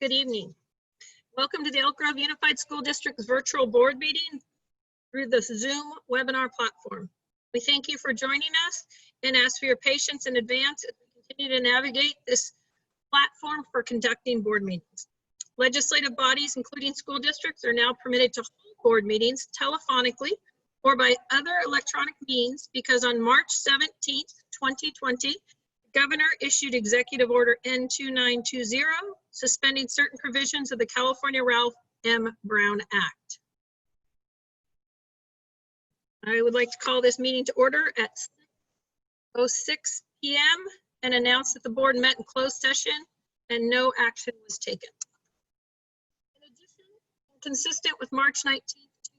Good evening. Welcome to the Elk Grove Unified School District's virtual board meeting through the Zoom webinar platform. We thank you for joining us and ask for your patience in advance as we continue to navigate this platform for conducting board meetings. Legislative bodies, including school districts, are now permitted to hold board meetings telephonically or by other electronic means because on March 17th, 2020, the Governor issued Executive Order N2920, suspending certain provisions of the California Ralph M. Brown Act. I would like to call this meeting to order at 6:06 p.m. and announce that the board met in closed session and no action was taken. In addition, consistent with March 19th,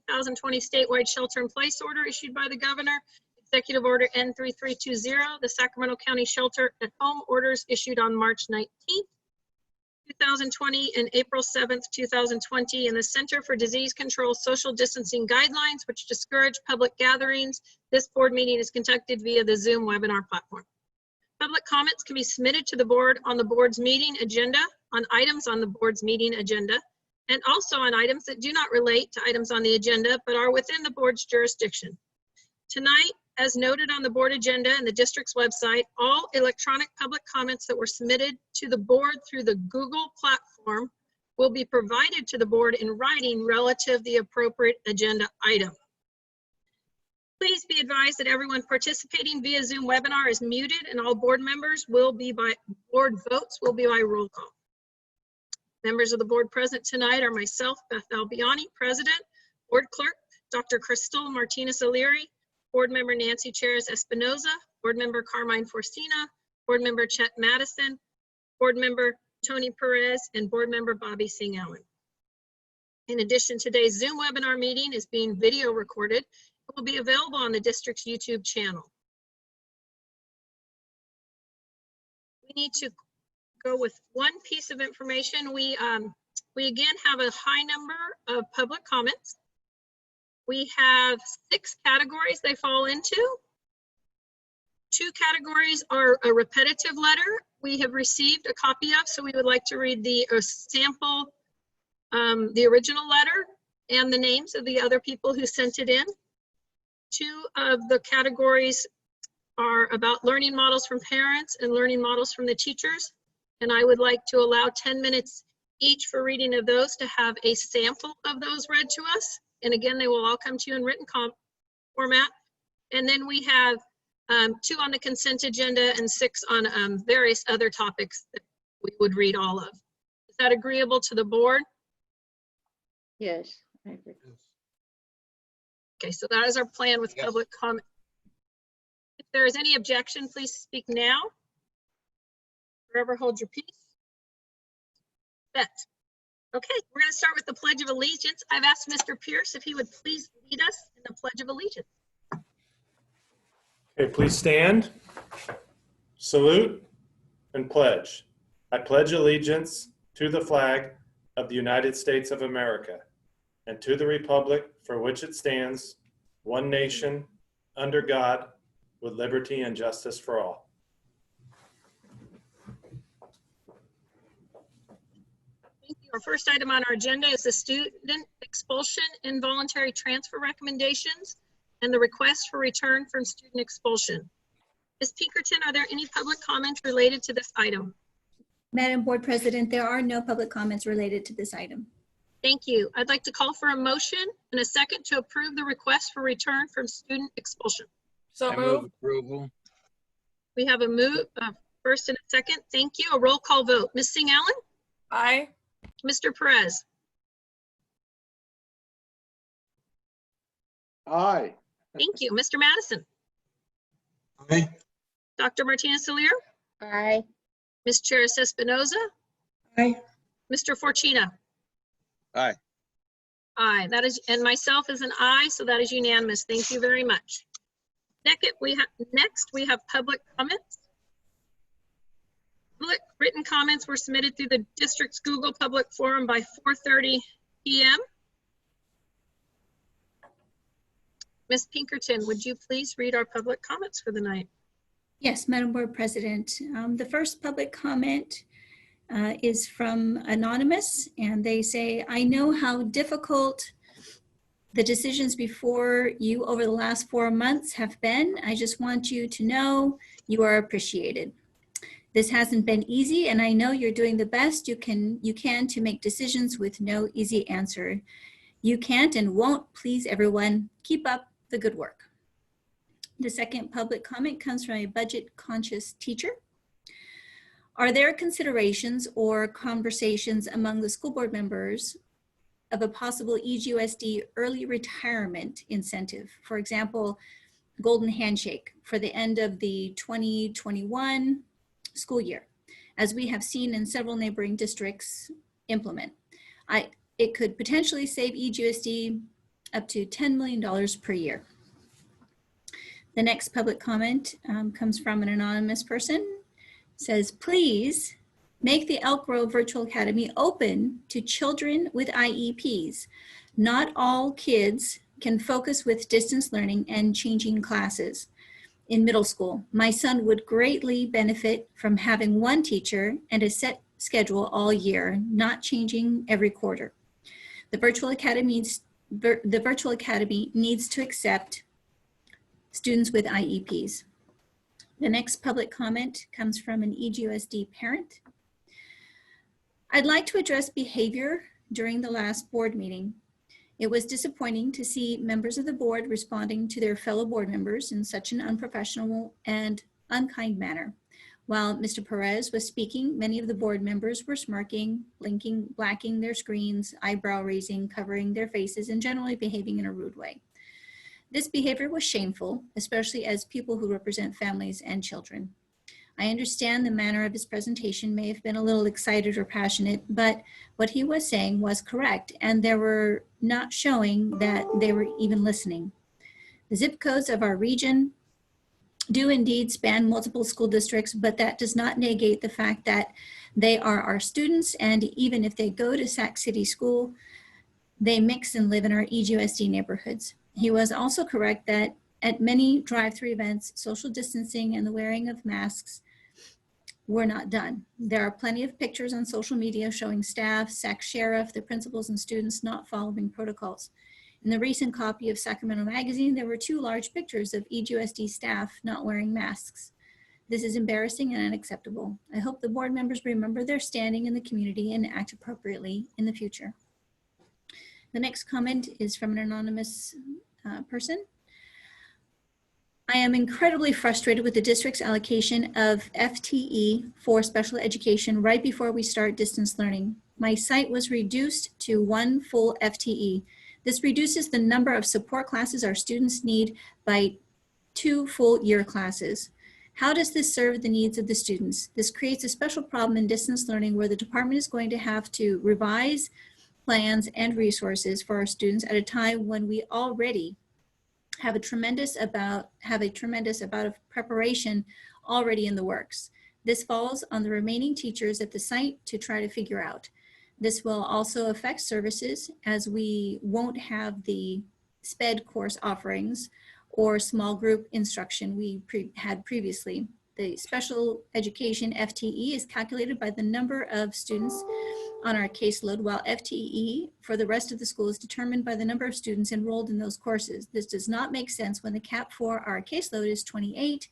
2020 statewide shelter-in-place order issued by the Governor, Executive Order N3320, the Sacramento County Shelter at Home orders issued on March 19th, 2020 and April 7th, 2020, and the Center for Disease Control Social Distancing Guidelines, which discourage public gatherings. This board meeting is conducted via the Zoom webinar platform. Public comments can be submitted to the board on the board's meeting agenda, on items on the board's meeting agenda, and also on items that do not relate to items on the agenda, but are within the board's jurisdiction. Tonight, as noted on the board agenda and the district's website, all electronic public comments that were submitted to the board through the Google platform will be provided to the board in writing relative to the appropriate agenda item. Please be advised that everyone participating via Zoom webinar is muted and all board members will be by board votes will be by roll call. Members of the board present tonight are myself, Beth Albiani, President, Board Clerk, Dr. Crystal Martinez-O'Leary, Board Member Nancy Cheres Espinoza, Board Member Carmine Forcina, Board Member Chet Madison, Board Member Tony Perez, and Board Member Bobby Singh Allen. In addition, today's Zoom webinar meeting is being video recorded. It will be available on the district's YouTube channel. We need to go with one piece of information. We again have a high number of public comments. We have 6 categories they fall into. 2 categories are a repetitive letter we have received a copy of, so we would like to read the sample, the original letter and the names of the other people who sent it in. 2 of the categories are about learning models from parents and learning models from the teachers, and I would like to allow 10 minutes each for reading of those to have a sample of those read to us. And again, they will all come to you in written format. And then we have 2 on the consent agenda and 6 on various other topics that we would read all of. Is that agreeable to the board? Yes, I agree. Okay, so that is our plan with public comment. If there is any objection, please speak now. Forever hold your peace. Bet. Okay, we're going to start with the Pledge of Allegiance. I've asked Mr. Pierce if he would please lead us in the Pledge of Allegiance. Okay, please stand, salute, and pledge. I pledge allegiance to the flag of the United States of America and to the republic for which it stands, one nation, under God, with liberty and justice for all. Our first item on our agenda is the student expulsion involuntary transfer recommendations and the request for return from student expulsion. Ms. Pinkerton, are there any public comments related to this item? Madam Board President, there are no public comments related to this item. Thank you. I'd like to call for a motion and a second to approve the request for return from student expulsion. So move approval. We have a move, first and a second. Thank you. A roll call vote. Ms. Singh Allen? Aye. Mr. Perez? Aye. Thank you. Mr. Madison? Aye. Dr. Martinez-O'Leary? Aye. Ms. Cheres Espinoza? Aye. Mr. Forcina? Aye. Aye. That is, and myself is an aye, so that is unanimous. Thank you very much. Next, we have public comments. Public written comments were submitted through the district's Google Public Forum by 4:30 p.m. Ms. Pinkerton, would you please read our public comments for the night? Yes, Madam Board President. The first public comment is from Anonymous, and they say, I know how difficult the decisions before you over the last 4 months have been. I just want you to know you are appreciated. This hasn't been easy, and I know you're doing the best you can to make decisions with no easy answer. You can't and won't please everyone. Keep up the good work. The second public comment comes from a budget-conscious teacher. Are there considerations or conversations among the school board members of a possible EGUSD early retirement incentive? For example, golden handshake for the end of the 2021 school year, as we have seen in several neighboring districts implement. It could potentially save EGUSD up to $10 million per year. The next public comment comes from an anonymous person. It says, please make the Elk Grove Virtual Academy open to children with IEPs. Not all kids can focus with distance learning and changing classes in middle school. My son would greatly benefit from having one teacher and a set schedule all year, not changing every quarter. The virtual academy needs to accept students with IEPs. The next public comment comes from an EGUSD parent. I'd like to address behavior during the last board meeting. It was disappointing to see members of the board responding to their fellow board members in such an unprofessional and unkind manner. While Mr. Perez was speaking, many of the board members were smirking, blinking, blacking their screens, eyebrow raising, covering their faces, and generally behaving in a rude way. This behavior was shameful, especially as people who represent families and children. I understand the manner of his presentation may have been a little excited or passionate, but what he was saying was correct, and they were not showing that they were even listening. The zip codes of our region do indeed span multiple school districts, but that does not negate the fact that they are our students, and even if they go to Sac City School, they mix and live in our EGUSD neighborhoods. He was also correct that at many drive-through events, social distancing and the wearing of masks were not done. There are plenty of pictures on social media showing staff, Sac Sheriff, the principals and students not following protocols. In the recent copy of Sacramento Magazine, there were 2 large pictures of EGUSD staff not wearing masks. This is embarrassing and unacceptable. I hope the board members remember their standing in the community and act appropriately in the future. The next comment is from an anonymous person. I am incredibly frustrated with the district's allocation of FTE for special education right before we start distance learning. My site was reduced to 1 full FTE. This reduces the number of support classes our students need by 2 full year classes. How does this serve the needs of the students? This creates a special problem in distance learning where the department is going to have to revise plans and resources for our students at a time when we already have a tremendous amount of preparation already in the works. This falls on the remaining teachers at the site to try to figure out. This will also affect services as we won't have the SPED course offerings or small group instruction we had previously. The special education FTE is calculated by the number of students on our caseload, while FTE for the rest of the school is determined by the number of students enrolled in those courses. This does not make sense when the cap for our caseload is 28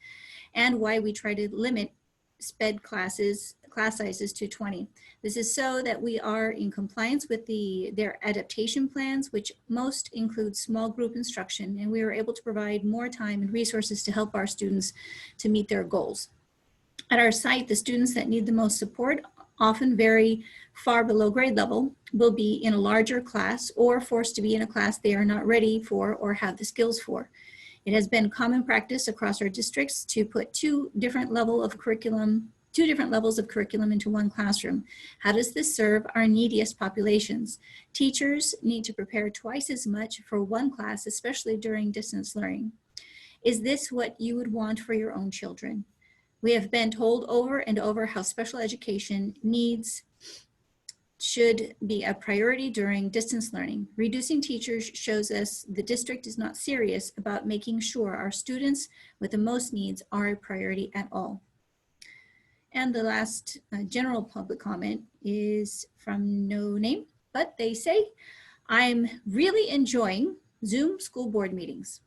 and why we try to limit SPED class sizes to 20. This is so that we are in compliance with their adaptation plans, which most include small group instruction, and we are able to provide more time and resources to help our students to meet their goals. At our site, the students that need the most support, often very far below grade level, will be in a larger class or forced to be in a class they are not ready for or have the skills for. It has been common practice across our districts to put 2 different levels of curriculum into one classroom. How does this serve our neediest populations? Teachers need to prepare twice as much for one class, especially during distance learning. Is this what you would want for your own children? We have been told over and over how special education needs should be a priority during distance learning. Reducing teachers shows us the district is not serious about making sure our students with the most needs are a priority at all. And the last general public comment is from no name, but they say, I'm really enjoying Zoom school board meetings.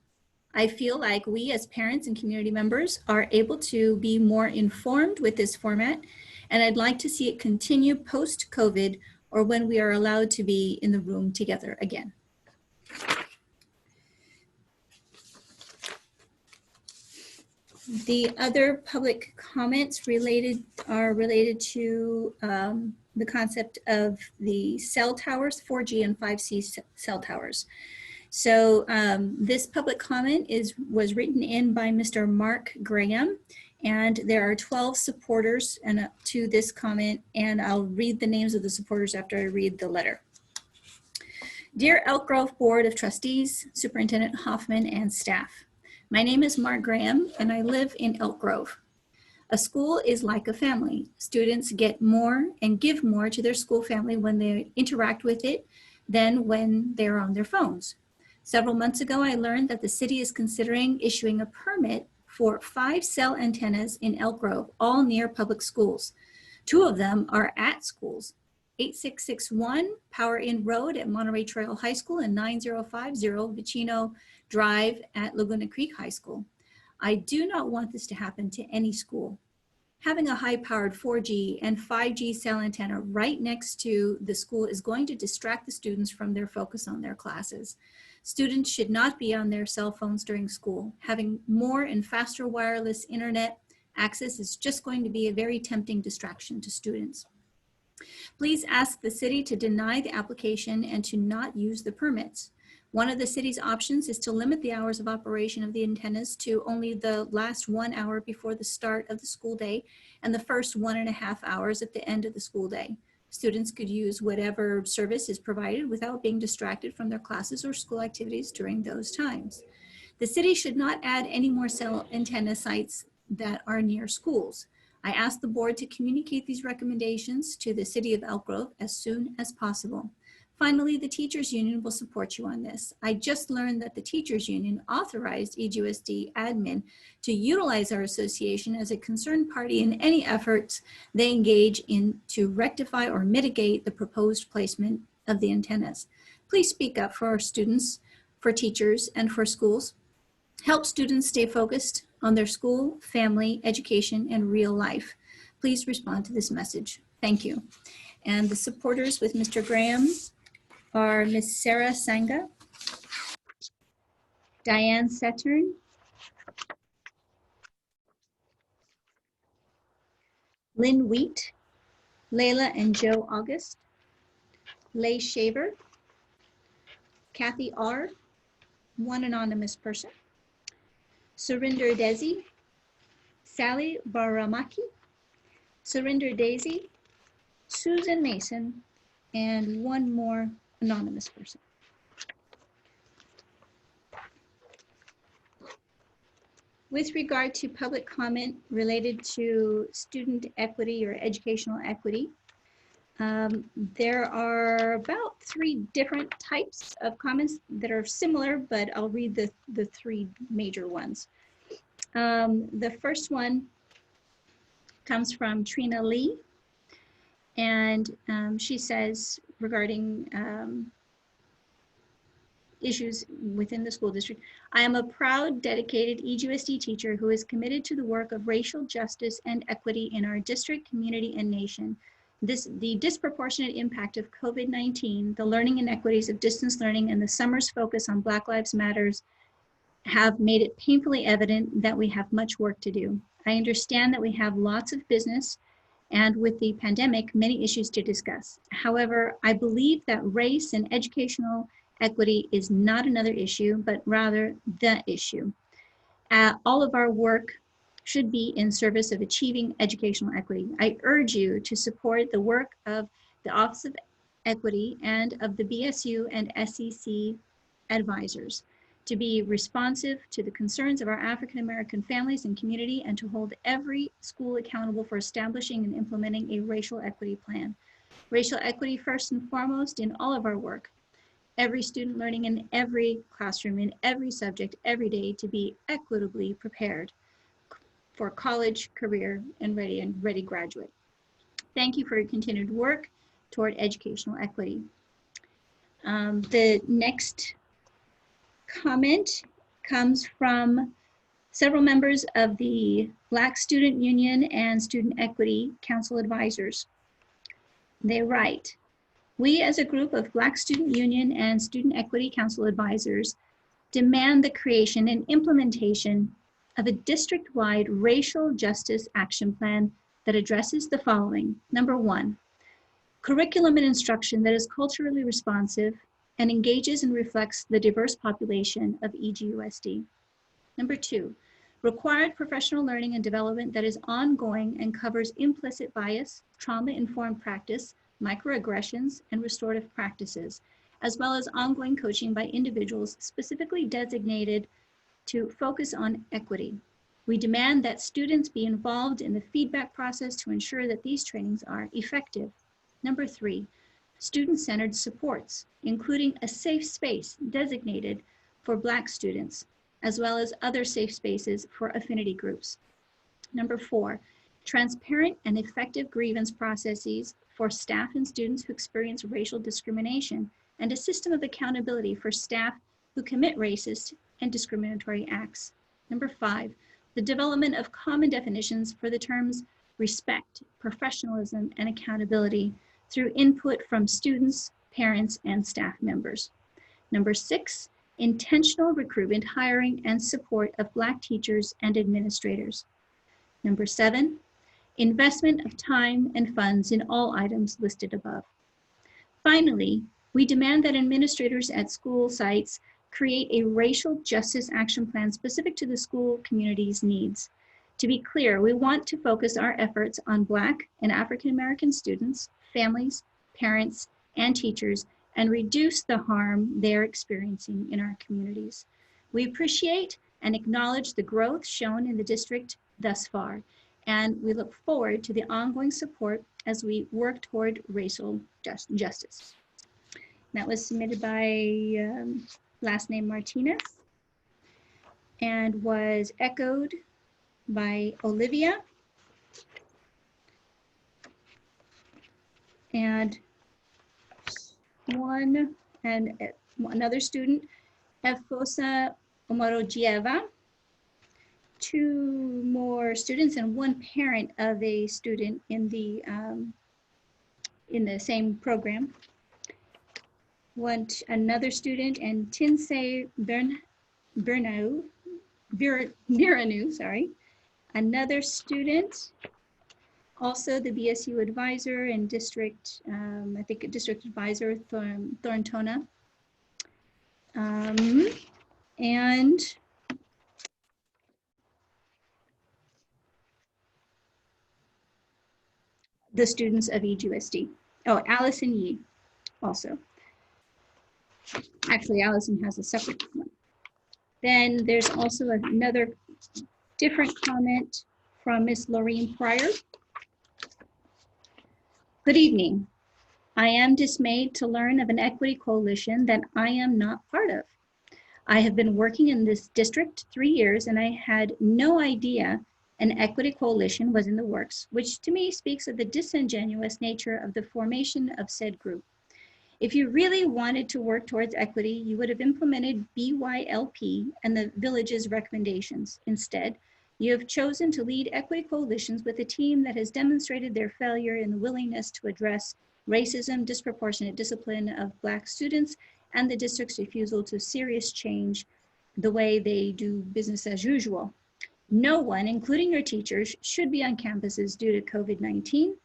I feel like we as parents and community members are able to be more informed with this format, and I'd like to see it continue post-COVID or when we are allowed to be in the room together again. The other public comments are related to the concept of the cell towers, 4G and 5C cell towers. So this public comment was written in by Mr. Mark Graham, and there are 12 supporters to this comment, and I'll read the names of the supporters after I read the letter. Dear Elk Grove Board of Trustees, Superintendent Hoffman, and staff. My name is Mark Graham, and I live in Elk Grove. A school is like a family. Students get more and give more to their school family when they interact with it than when they're on their phones. Several months ago, I learned that the city is considering issuing a permit for 5 cell antennas in Elk Grove, all near public schools. 2 of them are at schools. 8661 Power Inn Road at Monterey Trail High School and 9050 Vicino Drive at Laguna Creek High School. I do not want this to happen to any school. Having a high-powered 4G and 5G cell antenna right next to the school is going to distract the students from their focus on their classes. Students should not be on their cell phones during school. Having more and faster wireless internet access is just going to be a very tempting distraction to students. Please ask the city to deny the application and to not use the permits. One of the city's options is to limit the hours of operation of the antennas to only the last 1 hour before the start of the school day and the first 1.5 hours at the end of the school day. Students could use whatever service is provided without being distracted from their classes or school activities during those times. The city should not add any more cell antenna sites that are near schools. I ask the board to communicate these recommendations to the city of Elk Grove as soon as possible. Finally, the teachers union will support you on this. I just learned that the teachers union authorized EGUSD admin to utilize our association as a concerned party in any efforts they engage in to rectify or mitigate the proposed placement of the antennas. Please speak up for our students, for teachers, and for schools. Help students stay focused on their school, family, education, and real life. Please respond to this message. Thank you. And the supporters with Mr. Graham are Ms. Sarah Sanga, Diane Saturn, Lynn Wheat, Layla and Joe August, Leigh Shaver, Kathy R., one anonymous person, Surinder Desi, Sally Baramaki, Surinder Daisy, Susan Mason, and one more anonymous person. With regard to public comment related to student equity or educational equity, there are about 3 different types of comments that are similar, but I'll read the 3 major ones. The first one comes from Trina Lee, and she says regarding issues within the school district, I am a proud, dedicated EGUSD teacher who is committed to the work of racial justice and equity in our district, community, and nation. The disproportionate impact of COVID-19, the learning inequities of distance learning, and the summer's focus on Black Lives Matters have made it painfully evident that we have much work to do. I understand that we have lots of business and with the pandemic, many issues to discuss. However, I believe that race and educational equity is not another issue, but rather the issue. All of our work should be in service of achieving educational equity. I urge you to support the work of the Office of Equity and of the BSU and SEC advisors to be responsive to the concerns of our African American families and community, and to hold every school accountable for establishing and implementing a racial equity plan. Racial equity first and foremost in all of our work. Every student learning in every classroom, in every subject, every day, to be equitably prepared for college, career, and ready graduate. Thank you for your continued work toward educational equity. The next comment comes from several members of the Black Student Union and Student Equity Council advisors. They write, "We as a group of Black Student Union and Student Equity Council advisors demand the creation and implementation of a district-wide racial justice action plan that addresses the following. Number one, curriculum and instruction that is culturally responsive and engages and reflects the diverse population of EGUSD. Number two, required professional learning and development that is ongoing and covers implicit bias, trauma-informed practice, microaggressions, and restorative practices, as well as ongoing coaching by individuals specifically designated to focus on equity. We demand that students be involved in the feedback process to ensure that these trainings are effective. Number three, student-centered supports, including a safe space designated for Black students, as well as other safe spaces for affinity groups. Number four, transparent and effective grievance processes for staff and students who experience racial discrimination, and a system of accountability for staff who commit racist and discriminatory acts. Number five, the development of common definitions for the terms respect, professionalism, and accountability through input from students, parents, and staff members. Number six, intentional recruitment, hiring, and support of Black teachers and administrators. Number seven, investment of time and funds in all items listed above. Finally, we demand that administrators at school sites create a racial justice action plan specific to the school community's needs. To be clear, we want to focus our efforts on Black and African American students, families, parents, and teachers, and reduce the harm they're experiencing in our communities. We appreciate and acknowledge the growth shown in the district thus far, and we look forward to the ongoing support as we work toward racial justice." That was submitted by last name Martinez and was echoed by Olivia and another student, Efosa Omorogieva, two more students and one parent of a student in the same program. Another student, and Tinsei Biranu, sorry. Another student, also the BSU advisor and district, I think a district advisor, Thorntona. And the students of EGUSD. Oh, Allison Yee also. Actually, Allison has a separate one. Then there's also another different comment from Miss Laureen Pryor. "Good evening. I am dismayed to learn of an equity coalition that I am not part of. I have been working in this district 3 years and I had no idea an equity coalition was in the works, which to me speaks of the disingenuous nature of the formation of said group. If you really wanted to work towards equity, you would have implemented BYLP and the village's recommendations. Instead, you have chosen to lead equity coalitions with a team that has demonstrated their failure in the willingness to address racism, disproportionate discipline of Black students, and the district's refusal to serious change the way they do business as usual. No one, including your teachers, should be on campuses due to COVID-19.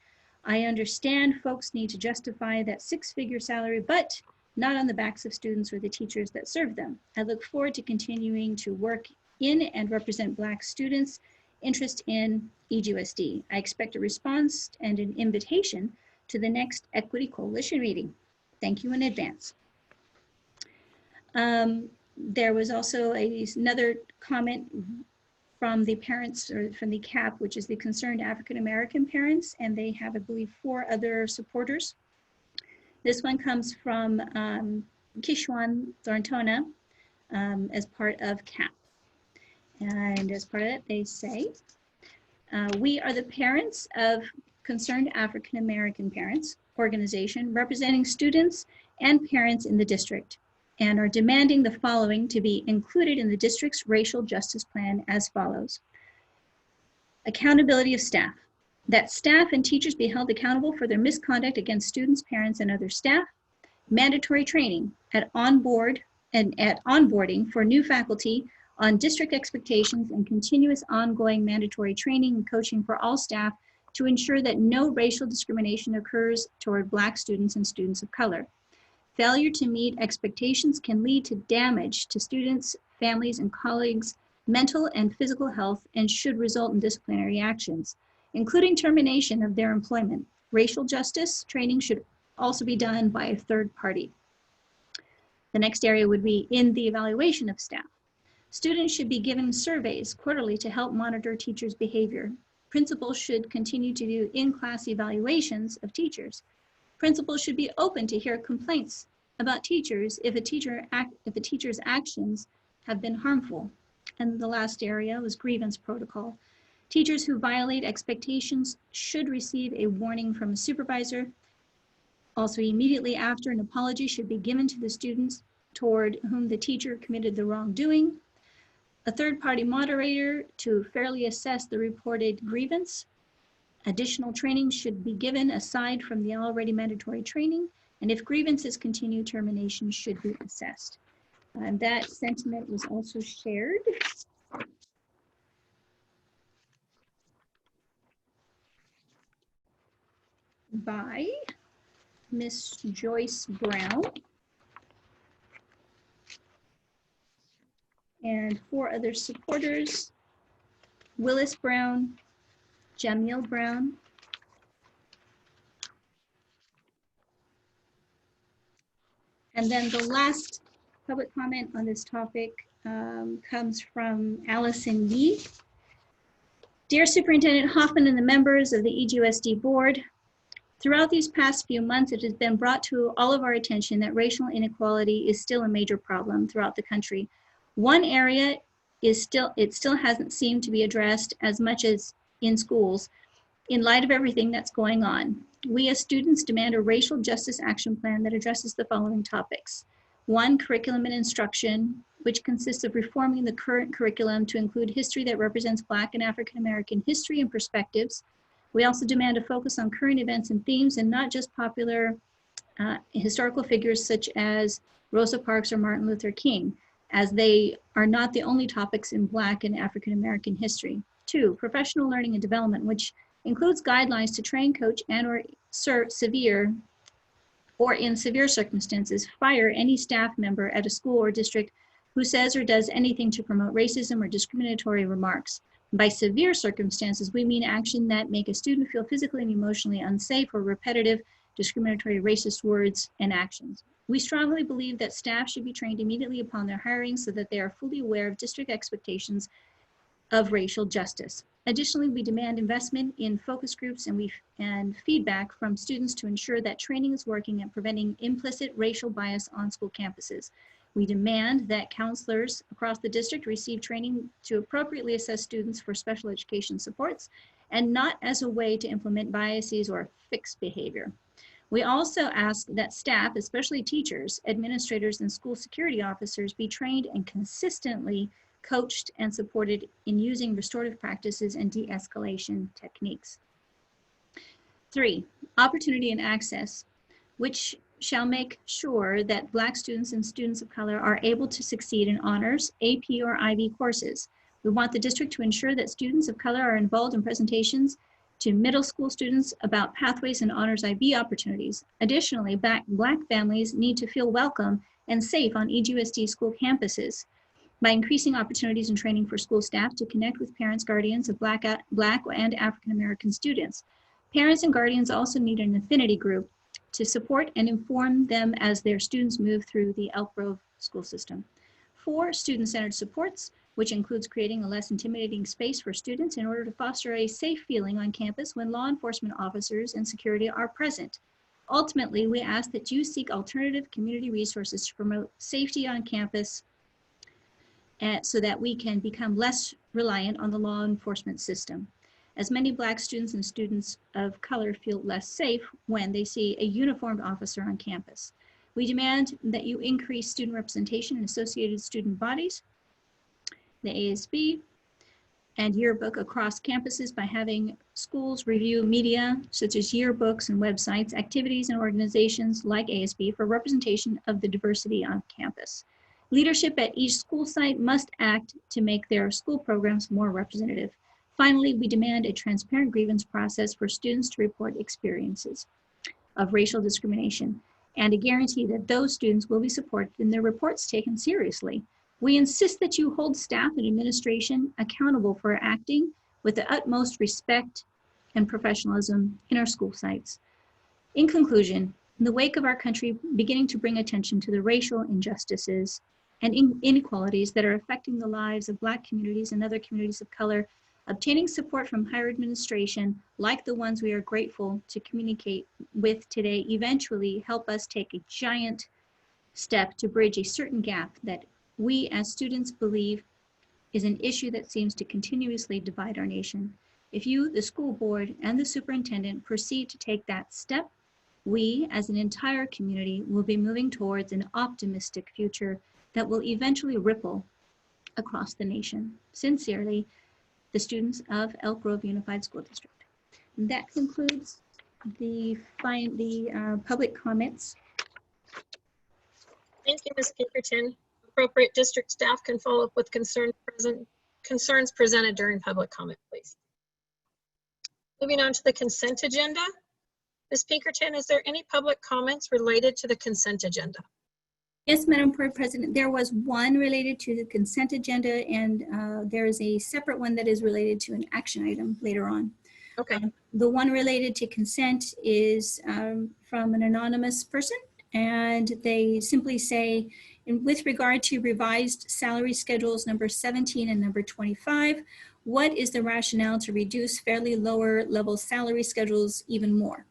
I understand folks need to justify that six-figure salary, but not on the backs of students or the teachers that serve them. I look forward to continuing to work in and represent Black students' interest in EGUSD. I expect a response and an invitation to the next Equity Coalition meeting. Thank you in advance." There was also another comment from the parents, or from the CAP, which is the Concerned African American Parents, and they have, I believe, 4 other supporters. This one comes from Kishwan Thorntona as part of CAP. And as part of it, they say, We are the parents of Concerned African American Parents organization representing students and parents in the district, and are demanding the following to be included in the district's racial justice plan as follows. Accountability of staff. That staff and teachers be held accountable for their misconduct against students, parents, and other staff. Mandatory training at onboarding for new faculty on district expectations, and continuous ongoing mandatory training and coaching for all staff to ensure that no racial discrimination occurs toward Black students and students of color. Failure to meet expectations can lead to damage to students, families, and colleagues' mental and physical health, and should result in disciplinary actions, including termination of their employment. Racial justice training should also be done by a third party. The next area would be in the evaluation of staff. Students should be given surveys quarterly to help monitor teachers' behavior. Principals should continue to do in-class evaluations of teachers. Principals should be open to hear complaints about teachers if a teacher's actions have been harmful. And the last area was Grievance Protocol. Teachers who violate expectations should receive a warning from a supervisor. Also, immediately after, an apology should be given to the students toward whom the teacher committed the wrongdoing. A third-party moderator to fairly assess the reported grievance. Additional training should be given aside from the already mandatory training, and if grievances continue, termination should be assessed. And that sentiment was also shared by Miss Joyce Brown and 4 other supporters: Willis Brown, Jamil Brown, and then the last public comment on this topic comes from Allison Yee. Dear Superintendent Hoffman and the members of the EGUSD board, throughout these past few months, it has been brought to all of our attention that racial inequality is still a major problem throughout the country. One area is it still hasn't seemed to be addressed as much as in schools. In light of everything that's going on, we as students demand a racial justice action plan that addresses the following topics. 1, curriculum and instruction, which consists of reforming the current curriculum to include history that represents Black and African American history and perspectives. We also demand a focus on current events and themes, and not just popular historical figures such as Rosa Parks or Martin Luther King, as they are not the only topics in Black and African American history. 2, professional learning and development, which includes guidelines to train, coach, and or in severe circumstances, fire any staff member at a school or district who says or does anything to promote racism or discriminatory remarks. By severe circumstances, we mean action that make a student feel physically and emotionally unsafe or repetitive, discriminatory, racist words and actions. We strongly believe that staff should be trained immediately upon their hiring so that they are fully aware of district expectations of racial justice. Additionally, we demand investment in focus groups and feedback from students to ensure that training is working at preventing implicit racial bias on school campuses. We demand that counselors across the district receive training to appropriately assess students for special education supports, and not as a way to implement biases or fix behavior. We also ask that staff, especially teachers, administrators, and school security officers, be trained and consistently coached and supported in using restorative practices and de-escalation techniques. 3, opportunity and access, which shall make sure that Black students and students of color are able to succeed in honors, AP, or IB courses. We want the district to ensure that students of color are involved in presentations to middle school students about pathways and honors IB opportunities. Additionally, Black families need to feel welcome and safe on EGUSD school campuses by increasing opportunities and training for school staff to connect with parents, guardians of Black and African American students. Parents and guardians also need an affinity group to support and inform them as their students move through the Elk Grove school system. 4, student-centered supports, which includes creating a less intimidating space for students in order to foster a safe feeling on campus when law enforcement officers and security are present. Ultimately, we ask that you seek alternative community resources to promote safety on campus so that we can become less reliant on the law enforcement system. as many Black students and students of color feel less safe when they see a uniformed officer on campus. We demand that you increase student representation in associated student bodies, the ASB, and yearbook across campuses by having schools review media such as yearbooks and websites, activities and organizations like ASB for representation of the diversity on campus. Leadership at each school site must act to make their school programs more representative. Finally, we demand a transparent grievance process for students to report experiences of racial discrimination and a guarantee that those students will be supported and their reports taken seriously. We insist that you hold staff and administration accountable for acting with the utmost respect and professionalism in our school sites. In conclusion, in the wake of our country beginning to bring attention to the racial injustices and inequalities that are affecting the lives of Black communities and other communities of color, obtaining support from higher administration, like the ones we are grateful to communicate with today, eventually help us take a giant step to bridge a certain gap that we as students believe is an issue that seems to continuously divide our nation. If you, the school board, and the superintendent proceed to take that step, we as an entire community will be moving towards an optimistic future that will eventually ripple across the nation. Sincerely, the students of Elk Grove Unified School District. And that concludes the public comments. Thank you, Ms. Pinkerton. Appropriate district staff can follow up with concerns presented during public comment, please. Moving on to the consent agenda. Ms. Pinkerton, is there any public comments related to the consent agenda? Yes, Madam Board President, there was one related to the consent agenda, and there is a separate one that is related to an action item later on. Okay. The one related to consent is from an anonymous person, and they simply say, with regard to revised salary schedules number 17 and number 25, what is the rationale to reduce fairly lower level salary schedules even more?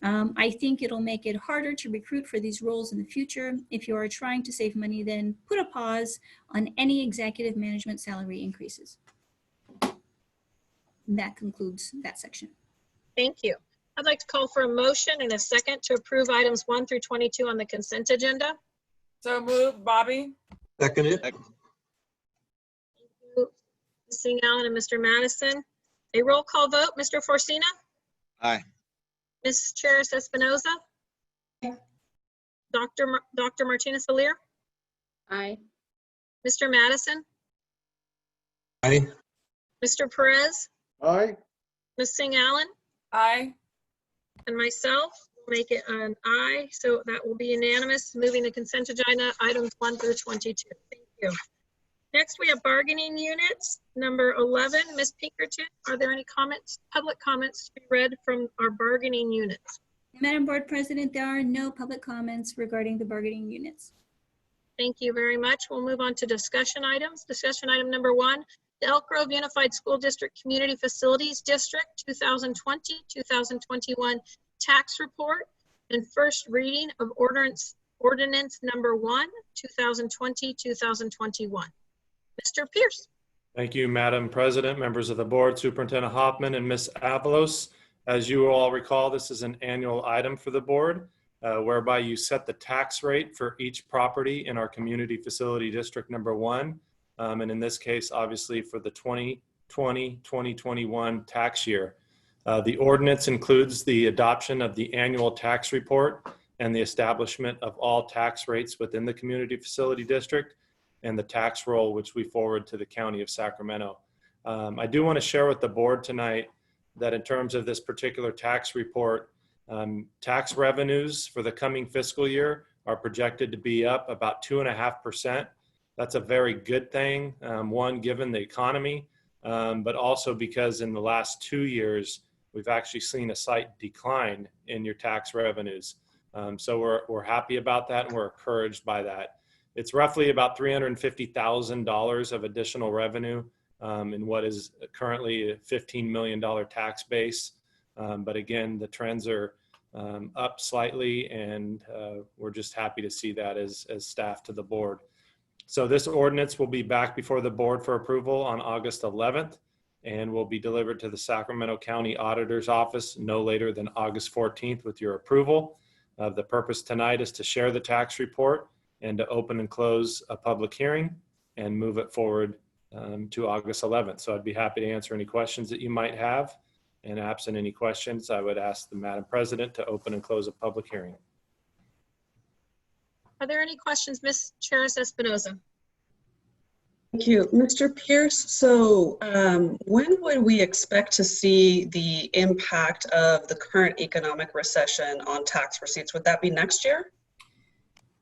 I think it'll make it harder to recruit for these roles in the future. If you are trying to save money, then put a pause on any executive management salary increases. And that concludes that section. Thank you. I'd like to call for a motion and a second to approve items 1 through 22 on the consent agenda. So moved, Bobby. Second it. Thank you, Ms. Allen and Mr. Madison. A roll call vote, Mr. Forcina, Aye. Ms. Charis Espinoza, Dr. Martinez-Alier, Aye. Mr. Madison, Aye. Mr. Perez, Aye. Ms. Singh Allen, Aye. and myself will make it an aye, so that will be unanimous. Moving the consent agenda, items 1 through 22. Thank you. Next, we have bargaining units, number 11. Ms. Pinkerton, are there any comments, public comments to be read from our bargaining units? Madam Board President, there are no public comments regarding the bargaining units. Thank you very much. We'll move on to discussion items. Discussion item number 1, the Elk Grove Unified School District Community Facilities District 2020-2021 tax report and first reading of ordinance number 1, 2020-2021. Mr. Pierce. Thank you, Madam President, members of the board, Superintendent Hoffman, and Ms. Avalos. As you all recall, this is an annual item for the board, whereby you set the tax rate for each property in our Community Facility District number 1. And in this case, obviously, for the 2020-2021 tax year. The ordinance includes the adoption of the annual tax report and the establishment of all tax rates within the Community Facility District and the tax roll, which we forward to the County of Sacramento. I do want to share with the board tonight that in terms of this particular tax report, tax revenues for the coming fiscal year are projected to be up about 2.5%. That's a very good thing, one, given the economy, but also because in the last 2 years, we've actually seen a slight decline in your tax revenues. So we're happy about that, and we're encouraged by that. It's roughly about $350,000 of additional revenue in what is currently a $15 million tax base. But again, the trends are up slightly, and we're just happy to see that as staff to the board. So this ordinance will be back before the board for approval on August 11th. and will be delivered to the Sacramento County Auditor's Office no later than August 14th with your approval. The purpose tonight is to share the tax report and to open and close a public hearing and move it forward to August 11th. So I'd be happy to answer any questions that you might have. And absent any questions, I would ask the Madam President to open and close a public hearing. Are there any questions, Ms. Charis Espinoza? Thank you. Mr. Pierce, so when would we expect to see the impact of the current economic recession on tax receipts? Would that be next year?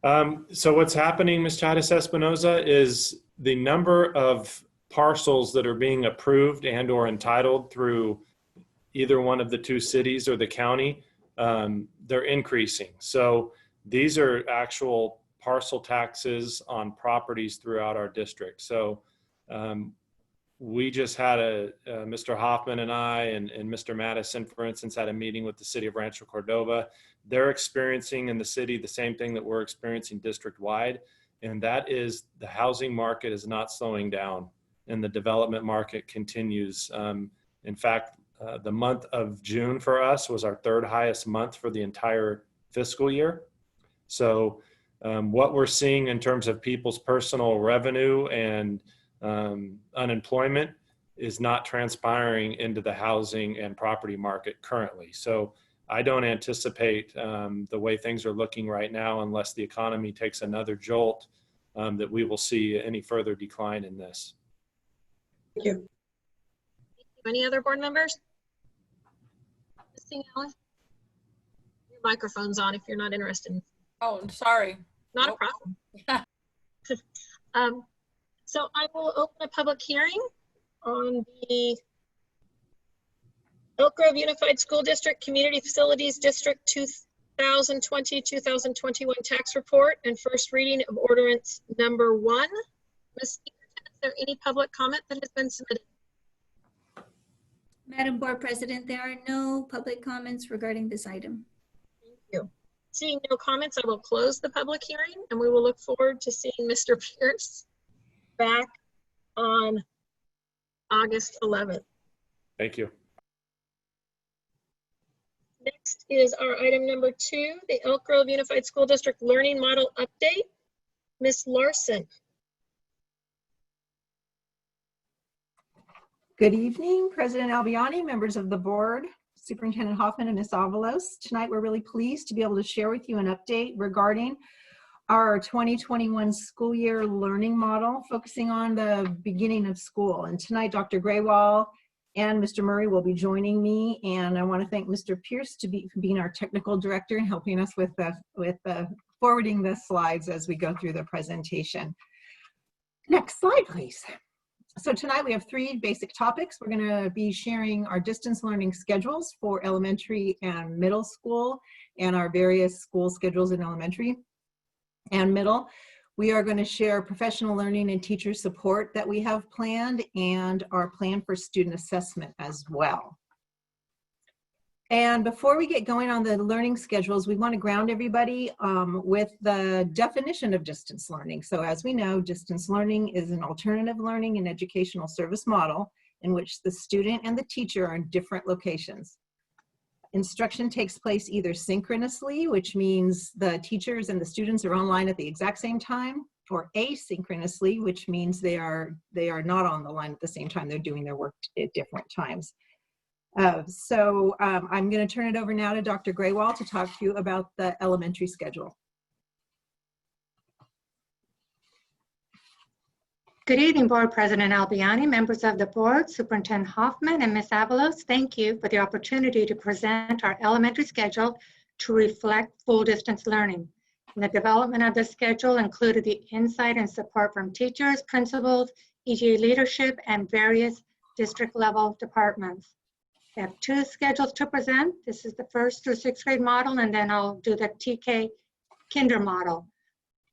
So what's happening, Ms. Charis Espinoza, is the number of parcels that are being approved and or entitled through either one of the two cities or the county, they're increasing. So these are actual parcel taxes on properties throughout our district. So we just had Mr. Hoffman and I and Mr. Madison, for instance, had a meeting with the city of Rancho Cordova. They're experiencing in the city the same thing that we're experiencing district-wide, and that is the housing market is not slowing down and the development market continues. In fact, the month of June for us was our third highest month for the entire fiscal year. So what we're seeing in terms of people's personal revenue and unemployment is not transpiring into the housing and property market currently. So I don't anticipate the way things are looking right now, unless the economy takes another jolt, that we will see any further decline in this. Thank you. Any other board members? Ms. Allen? Your microphone's on if you're not interested. Oh, I'm sorry. Not Nope. a problem. So I will open a public hearing on the Elk Grove Unified School District Community Facilities District 2020-2021 tax report and first reading of ordinance number 1. Ms. Pinkerton, is there any public comment that has been submitted? Madam Board President, there are no public comments regarding this item. Thank you. Seeing no comments, I will close the public hearing and we will look forward to seeing Mr. Pierce back on August 11th. Thank you. Next is our item number 2, the Elk Grove Unified School District Learning Model Update. Ms. Larson. Good evening, President Albiani, members of the board, Superintendent Hoffman, and Ms. Avalos. Tonight, we're really pleased to be able to share with you an update regarding our 2021 school year learning model, focusing on the beginning of school. And tonight, Dr. Graywall and Mr. Murray will be joining me. And I want to thank Mr. Pierce for being our technical director and helping us with forwarding the slides as we go through the presentation. Next slide, please. So tonight we have 3 basic topics. We're going to be sharing our distance learning schedules for elementary and middle school and our various school schedules in elementary and middle. We are going to share professional learning and teacher support that we have planned and our plan for student assessment as well. And before we get going on the learning schedules, we want to ground everybody with the definition of distance learning. So as we know, distance learning is an alternative learning and educational service model in which the student and the teacher are in different locations. Instruction takes place either synchronously, which means the teachers and the students are online at the exact same time, or asynchronously, which means they are not on the line at the same time. They're doing their work at different times. I'm going to turn it over now to Dr. Graywall to talk to you about the elementary schedule. Good evening, Board President Albiani, members of the board, Superintendent Hoffman, and Ms. Avalos. Thank you for the opportunity to present our elementary schedule to reflect full distance learning. And the development of the schedule included the insight and support from teachers, principals, EGA leadership, and various district level departments. We have 2 schedules to present. This is the 1st through 6th grade model, and then I'll do the TK kinder model.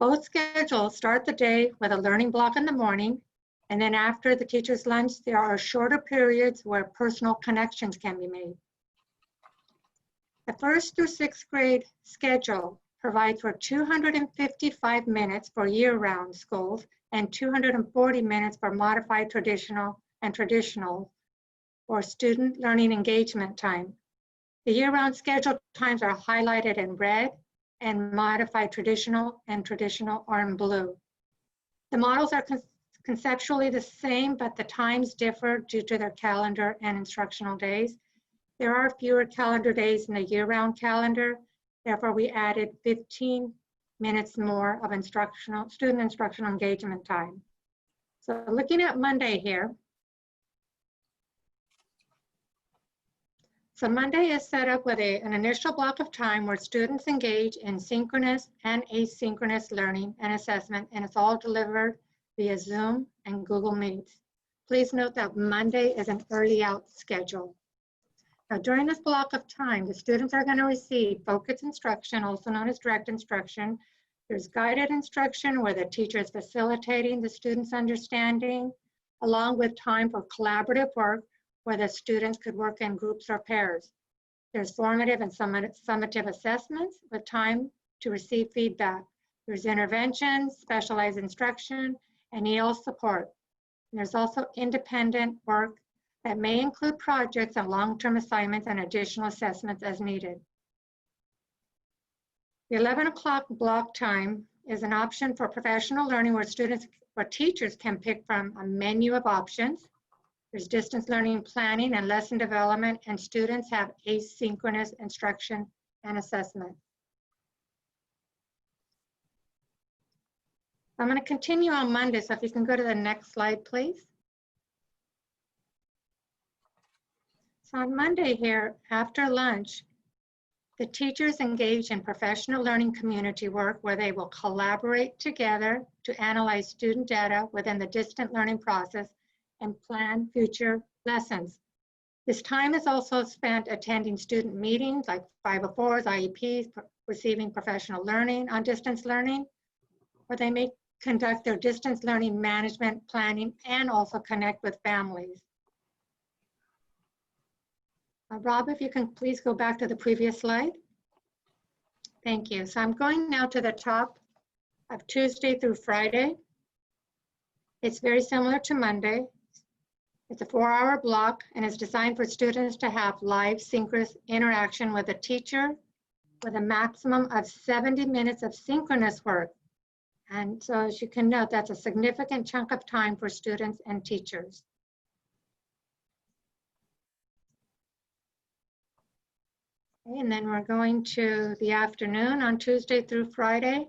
Both schedules start the day with a learning block in the morning, and then after the teacher's lunch, there are shorter periods where personal connections can be made. The 1st through 6th grade schedule provides for 255 minutes for year-round schools and 240 minutes for modified traditional and traditional or student learning engagement time. The year-round scheduled times are highlighted in red and modified traditional and traditional are in blue. The models are conceptually the same, but the times differ due to their calendar and instructional days. There are fewer calendar days in the year-round calendar. Therefore, we added 15 minutes more of student instructional engagement time. So looking at Monday here. So Monday is set up with an initial block of time where students engage in synchronous and asynchronous learning and assessment, and it's all delivered via Zoom and Google Meets. Please note that Monday is an early out schedule. Now, during this block of time, the students are going to receive focused instruction, also known as direct instruction. There's guided instruction where the teacher is facilitating the students' understanding, along with time for collaborative work where the students could work in groups or pairs. There's formative and summative assessments with time to receive feedback. There's interventions, specialized instruction, and EL support. And there's also independent work that may include projects and long-term assignments and additional assessments as needed. The 11 o'clock block time is an option for professional learning where teachers can pick from a menu of options. There's distance learning planning and lesson development, and students have asynchronous instruction and assessment. I'm going to continue on Monday, so if you can go to the next slide, please. So on Monday here, after lunch, the teachers engage in professional learning community work where they will collaborate together to analyze student data within the distant learning process and plan future lessons. This time is also spent attending student meetings like 504s, IEPs, receiving professional learning on distance learning, where they may conduct their distance learning management planning and also connect with families. Rob, if you can please go back to the previous slide. Thank you. So I'm going now to the top of Tuesday through Friday. It's very similar to Monday. It's a 4-hour block and is designed for students to have live synchronous interaction with a teacher with a maximum of 70 minutes of synchronous work. And so as you can note, that's a significant chunk of time for students and teachers. Okay, and then we're going to the afternoon on Tuesday through Friday.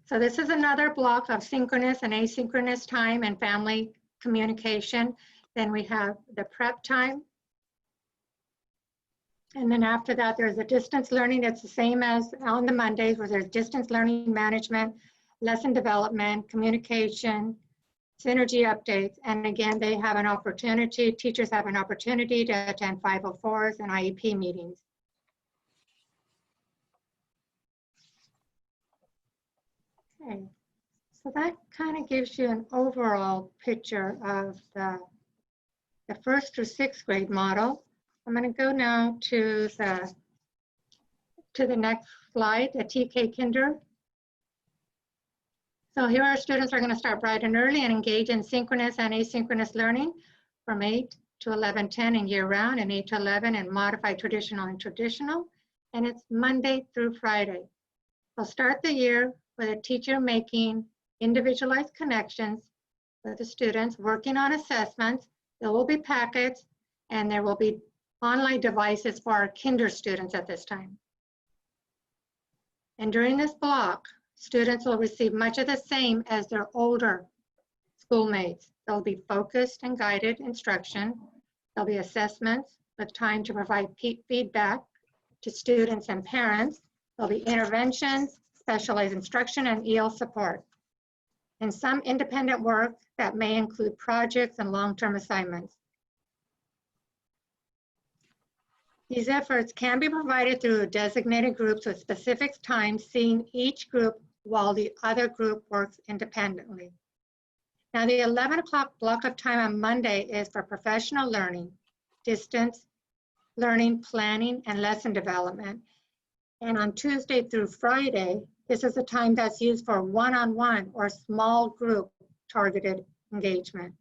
So this is another block of synchronous and asynchronous time and family communication. Then we have the prep time. And then after that, there's a distance learning. It's the same as on the Mondays where there's distance learning management, lesson development, communication, synergy updates. And again, they have an opportunity, teachers have an opportunity to attend 504s and IEP meetings. Okay, so that kind of gives you an overall picture of the 1st through 6th grade model. I'm going to go now to the next slide, the TK Kinder. So here our students are going to start bright and early and engage in synchronous and asynchronous learning from 8 to 11:10 in year round and 8 to 11 in modified traditional and traditional. And it's Monday through Friday. They'll start the year with a teacher making individualized connections with the students, working on assessments. There will be packets and there will be online devices for our kinder students at this time. And during this block, students will receive much of the same as their older schoolmates. There'll be focused and guided instruction. There'll be assessments with time to provide feedback to students and parents. There'll be interventions, specialized instruction, and EL support. And some independent work that may include projects and long-term assignments. These efforts can be provided through designated groups with specific times, seeing each group while the other group works independently. Now, the 11 o'clock block of time on Monday is for professional learning, distance learning, planning, and lesson development. And on Tuesday through Friday, this is the time that's used for one-on-one or small group targeted engagement,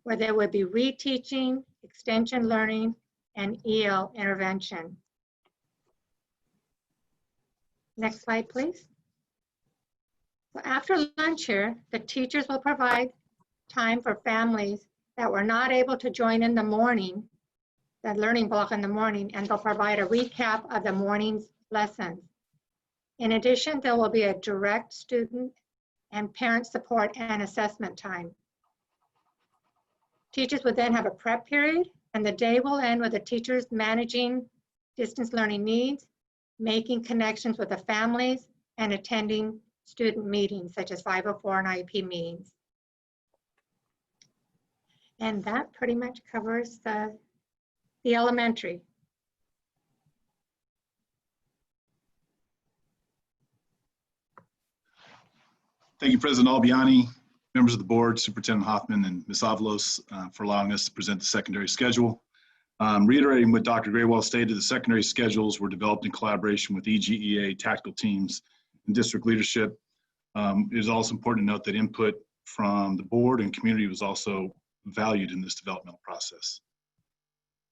where there would be reteaching, extension learning, and EL intervention. Next slide, please. So after lunch here, the teachers will provide time for families that were not able to join in the morning, the learning block in the morning, and they'll provide a recap of the morning's lessons. In addition, there will be a direct student and parent support and assessment time. Teachers would then have a prep period, and the day will end with the teachers managing distance learning needs, making connections with the families, and attending student meetings such as 504 and IEP meetings. And that pretty much covers the elementary. Thank you, President Albiani, members of the board, Superintendent Hoffman, and Ms. Avalos for allowing us to present the secondary schedule. Reiterating what Dr. Graywall stated, the secondary schedules were developed in collaboration with EGEA, tactical teams, and district leadership. It is also important to note that input from the board and community was also valued in this developmental process.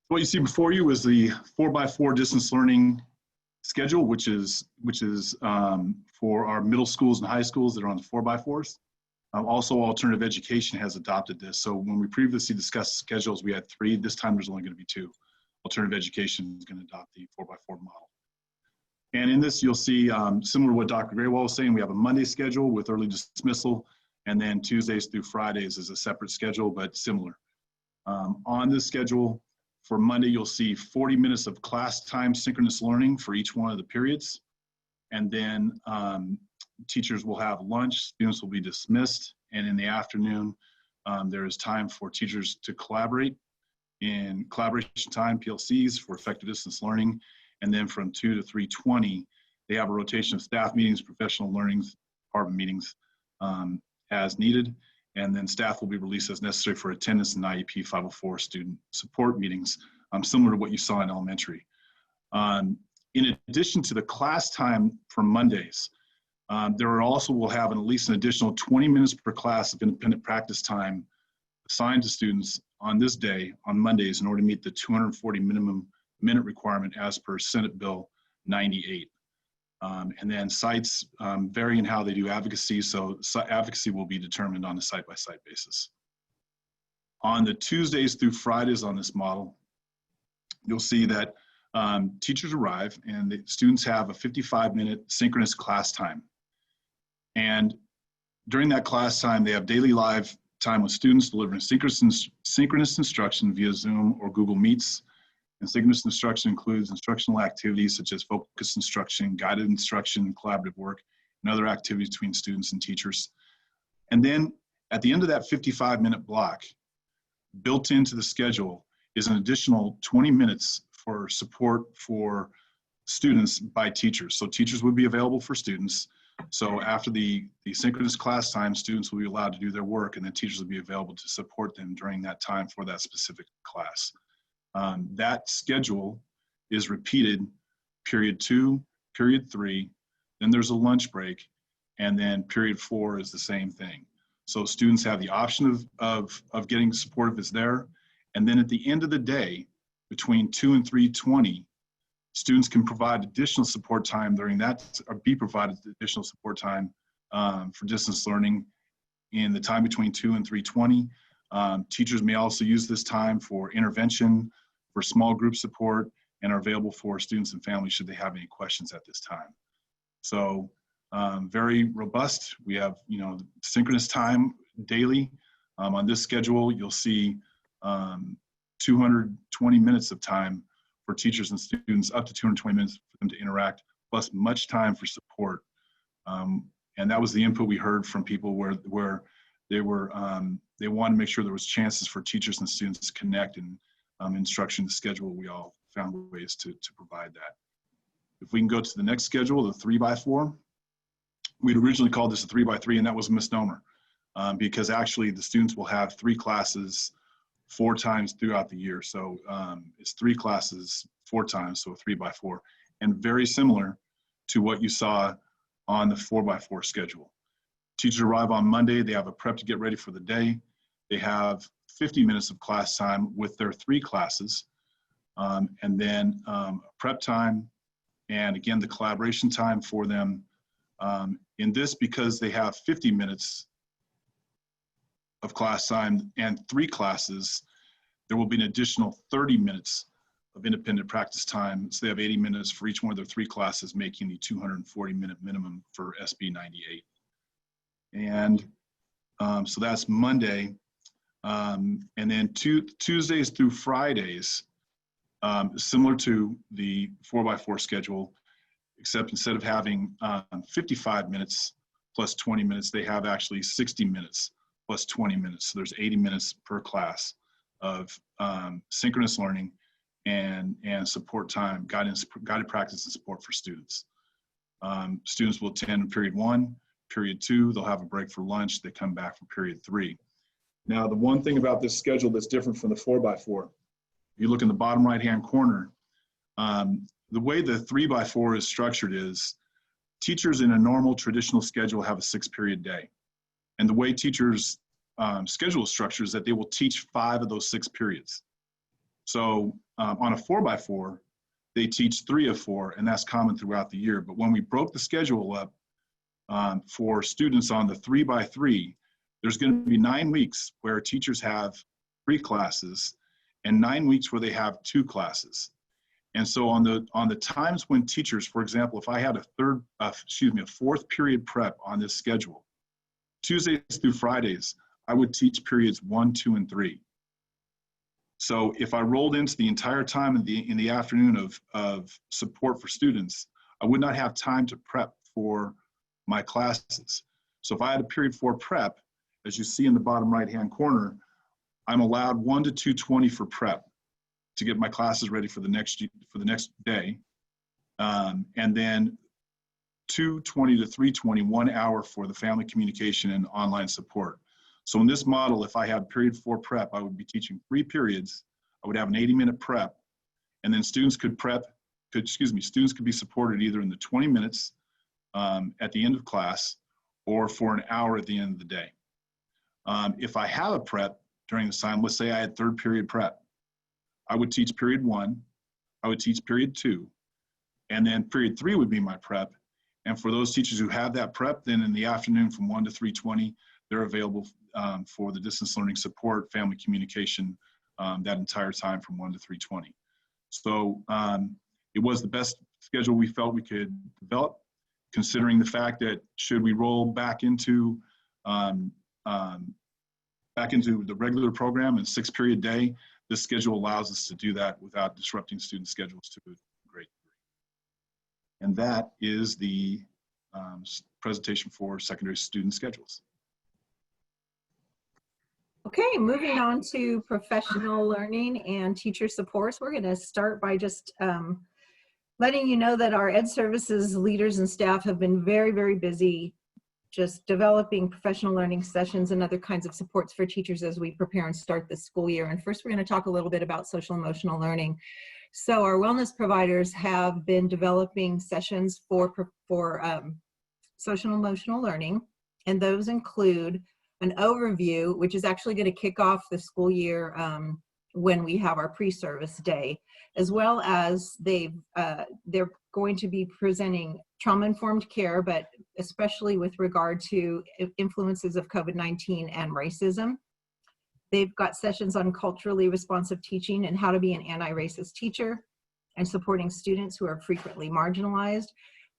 What you see before you is the 4x4 distance learning schedule, which is for our middle schools and high schools that are on the 4x4s. Also, alternative education has adopted this. So when we previously discussed schedules, we had 3. This time there's only going to be 2. Alternative education is going to adopt the 4x4 model. And in this, you'll see, similar to what Dr. Graywall was saying, we have a Monday schedule with early dismissal, and then Tuesdays through Fridays is a separate schedule, but similar. On this schedule, for Monday, you'll see 40 minutes of class time synchronous learning for each one of the periods. And then teachers will have lunch, students will be dismissed, and in the afternoon, there is time for teachers to collaborate in collaboration time, PLCs, for effective distance learning. And then from 2 to 3:20, they have a rotation of staff meetings, professional learnings, department meetings as needed. And then staff will be released as necessary for attendance in IEP 504 student support meetings, similar to what you saw in elementary. In addition to the class time for Mondays, there also will have at least an additional 20 minutes per class of independent practice time assigned to students on this day, on Mondays, in order to meet the 240 minimum minute requirement as per Senate Bill 98. And then sites vary in how they do advocacy, so advocacy will be determined on a site-by-site basis. On the Tuesdays through Fridays on this model, you'll see that teachers arrive and the students have a 55-minute synchronous class time. And during that class time, they have daily live time with students delivering synchronous instruction via Zoom or Google Meets. And synchronous instruction includes instructional activities such as focused instruction, guided instruction, collaborative work, and other activities between students and teachers. And then at the end of that 55-minute block, built into the schedule is an additional 20 minutes for support for students by teachers. So teachers would be available for students. So after the synchronous class time, students will be allowed to do their work, and then teachers will be available to support them during that time for that specific class. That schedule is repeated period 2, period 3, then there's a lunch break, and then period 4 is the same thing. So students have the option of getting support if it's there. And then at the end of the day, between 2 and 3:20, students can provide additional support time during that, or be provided additional support time for distance learning in the time between 2 and 3:20. Teachers may also use this time for intervention, for small group support, and are available for students and families should they have any questions at this time. So very robust. We have, synchronous time daily. On this schedule, you'll see 220 minutes of time for teachers and students, up to 220 minutes for them to interact, plus much time for support. And that was the input we heard from people where they wanted to make sure there was chances for teachers and students to connect, and instruction to schedule. We all found ways to provide that. If we can go to the next schedule, the 3x4, we'd originally called this a 3x3, and that was a misnomer. because actually the students will have 3 classes 4 times throughout the year. So it's 3 classes 4 times, so 3 by 4, and very similar to what you saw on the 4 by 4 schedule. Teachers arrive on Monday, they have a prep to get ready for the day. They have 50 minutes of class time with their 3 classes, and then prep time, and again, the collaboration time for them. In this, because they have 50 minutes of class time and 3 classes, there will be an additional 30 minutes of independent practice time. So they have 80 minutes for each one of their 3 classes, making the 240-minute minimum for SB 98. And so that's Monday. And then Tuesdays through Fridays, similar to the 4 by 4 schedule, except instead of having 55 minutes plus 20 minutes, they have actually 60 minutes plus 20 minutes. So there's 80 minutes per class of synchronous learning and support time, guided practice and support for students. Students will attend period 1, period 2, they'll have a break for lunch, they come back for period 3. Now, the one thing about this schedule that's different from the 4 by 4, if you look in the bottom right-hand corner, the way the 3 by 4 is structured is teachers in a normal traditional schedule have a 6-period day. And the way teachers' schedule is structured is that they will teach 5 of those 6 periods. So on a 4 by 4, they teach 3 of 4, and that's common throughout the year. But when we broke the schedule up for students on the 3 by 3, there's going to be 9 weeks where teachers have 3 classes and 9 weeks where they have 2 classes. And so on the times when teachers, for example, if I had a 4th period prep on this schedule, Tuesdays through Fridays, I would teach periods 1, 2, and 3. So if I rolled into the entire time in the afternoon of support for students, I would not have time to prep for my classes. So if I had a period 4 prep, as you see in the bottom right-hand corner, I'm allowed 1 to 2:20 for prep to get my classes ready for the next day, and then 2:20 to 3:20, 1 hour for the family communication and online support. So in this model, if I had period 4 prep, I would be teaching 3 periods. I would have an 80-minute prep, and then students could be supported either in the 20 minutes at the end of class or for an hour at the end of the day. If I have a prep during this time, let's say I had 3rd period prep, I would teach period 1, I would teach period 2, and then period 3 would be my prep. And for those teachers who have that prep, then in the afternoon from 1 to 3:20, they're available for the distance learning support, family communication, that entire time from 1 to 3:20. So it was the best schedule we felt we could develop, considering the fact that should we roll back into the regular program and 6-period day, this schedule allows us to do that without disrupting student schedules to a great degree. And that is the presentation for secondary student schedules. Okay, moving on to professional learning and teacher supports. We're going to start by just letting you know that our Ed Services leaders and staff have been very, very busy just developing professional learning sessions and other kinds of supports for teachers as we prepare and start the school year. And first, we're going to talk a little bit about social emotional learning. So our wellness providers have been developing sessions for social emotional learning, and those include an overview, which is actually going to kick off the school year when we have our pre-service day, as well as they're going to be presenting trauma-informed care, but especially with regard to influences of COVID-19 and racism. They've got sessions on culturally responsive teaching and how to be an anti-racist teacher and supporting students who are frequently marginalized.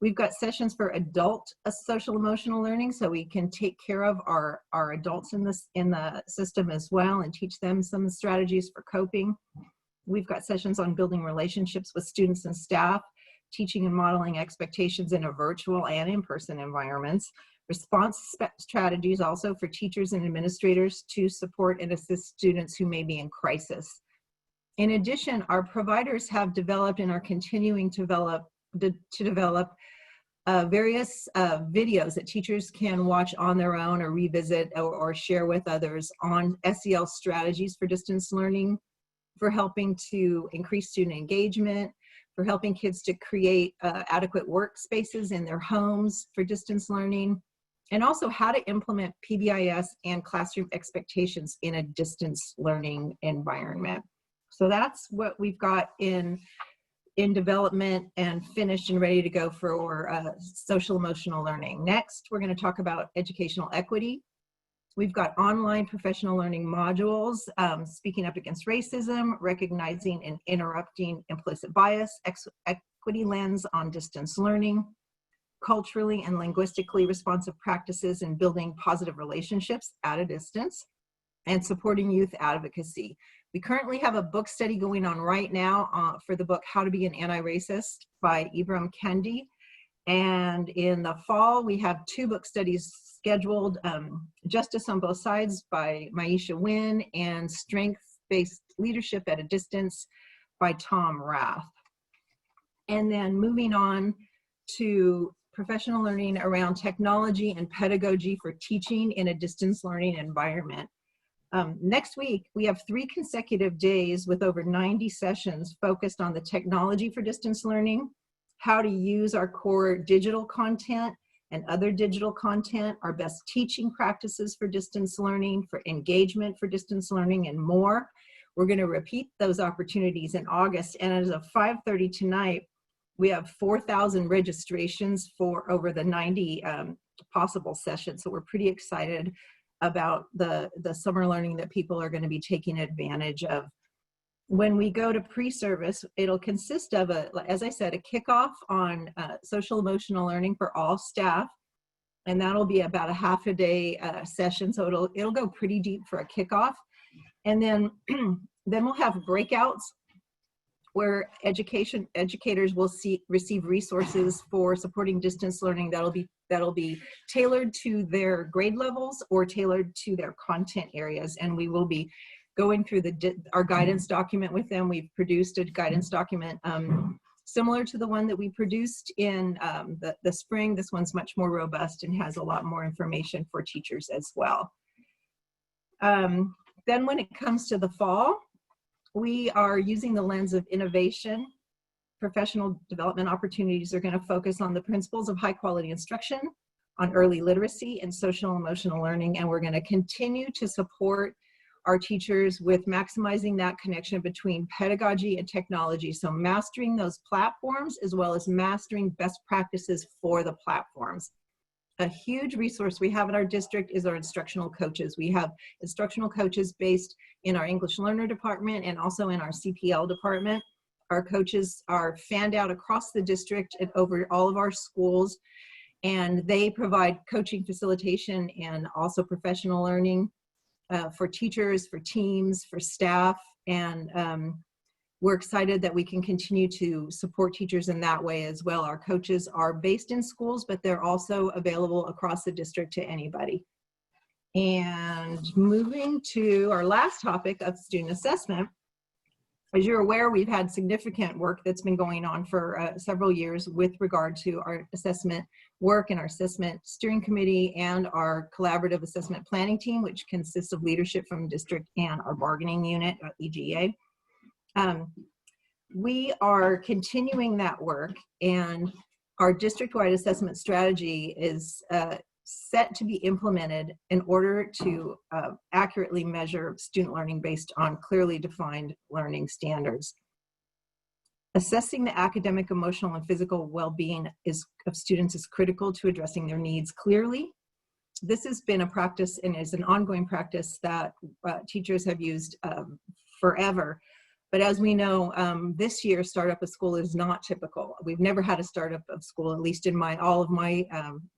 We've got sessions for adult social emotional learning, so we can take care of our adults in the system as well and teach them some strategies for coping. We've got sessions on building relationships with students and staff, teaching and modeling expectations in a virtual and in-person environments, response strategies also for teachers and administrators to support and assist students who may be in crisis. In addition, our providers have developed and are continuing to develop various videos that teachers can watch on their own or revisit or share with others on SEL strategies for distance learning, for helping to increase student engagement, for helping kids to create adequate workspaces in their homes for distance learning, and also how to implement PBIS and classroom expectations in a distance learning environment. So that's what we've got in development and finished and ready to go for social emotional learning. Next, we're going to talk about educational equity. We've got online professional learning modules, speaking up against racism, recognizing and interrupting implicit bias, equity lens on distance learning, culturally and linguistically responsive practices in building positive relationships at a distance, and supporting youth advocacy. We currently have a book study going on right now for the book How to Be an Anti-Racist by Ibram Kendi. And in the fall, we have 2 book studies scheduled, Justice on Both Sides by Maisha Wynn and Strength-Based Leadership at a Distance by Tom Rath. And then moving on to professional learning around technology and pedagogy for teaching in a distance learning environment. Next week, we have 3 consecutive days with over 90 sessions focused on the technology for distance learning, how to use our core digital content and other digital content, our best teaching practices for distance learning, for engagement for distance learning, and more. We're going to repeat those opportunities in August, and as of 5:30 tonight, we have 4,000 registrations for over the 90 possible sessions, so we're pretty excited about the summer learning that people are going to be taking advantage of. When we go to pre-service, it'll consist of, as I said, a kickoff on social emotional learning for all staff, and that'll be about a half a day session, so it'll go pretty deep for a kickoff. And then we'll have breakouts where educators will receive resources for supporting distance learning that'll be tailored to their grade levels or tailored to their content areas, and we will be going through our guidance document with them. We've produced a guidance document similar to the one that we produced in the spring. This one's much more robust and has a lot more information for teachers as well. Then when it comes to the fall, we are using the lens of innovation. Professional development opportunities are going to focus on the principles of high quality instruction, on early literacy and social emotional learning, and we're going to continue to support our teachers with maximizing that connection between pedagogy and technology. So mastering those platforms as well as mastering best practices for the platforms. A huge resource we have in our district is our instructional coaches. We have instructional coaches based in our English learner department and also in our CPL department. Our coaches are fanned out across the district and over all of our schools, and they provide coaching facilitation and also professional learning for teachers, for teams, for staff, and we're excited that we can continue to support teachers in that way as well. Our coaches are based in schools, but they're also available across the district to anybody. And moving to our last topic of student assessment. As you're aware, we've had significant work that's been going on for several years with regard to our assessment work and our assessment steering committee and our collaborative assessment planning team, which consists of leadership from district and our bargaining unit, EGA. We are continuing that work, and our district-wide assessment strategy is set to be implemented in order to accurately measure student learning based on clearly defined learning standards. Assessing the academic, emotional, and physical well-being of students is critical to addressing their needs clearly. This has been a practice and is an ongoing practice that teachers have used forever. But as we know, this year, startup of school is not typical. We've never had a startup of school, at least in all of my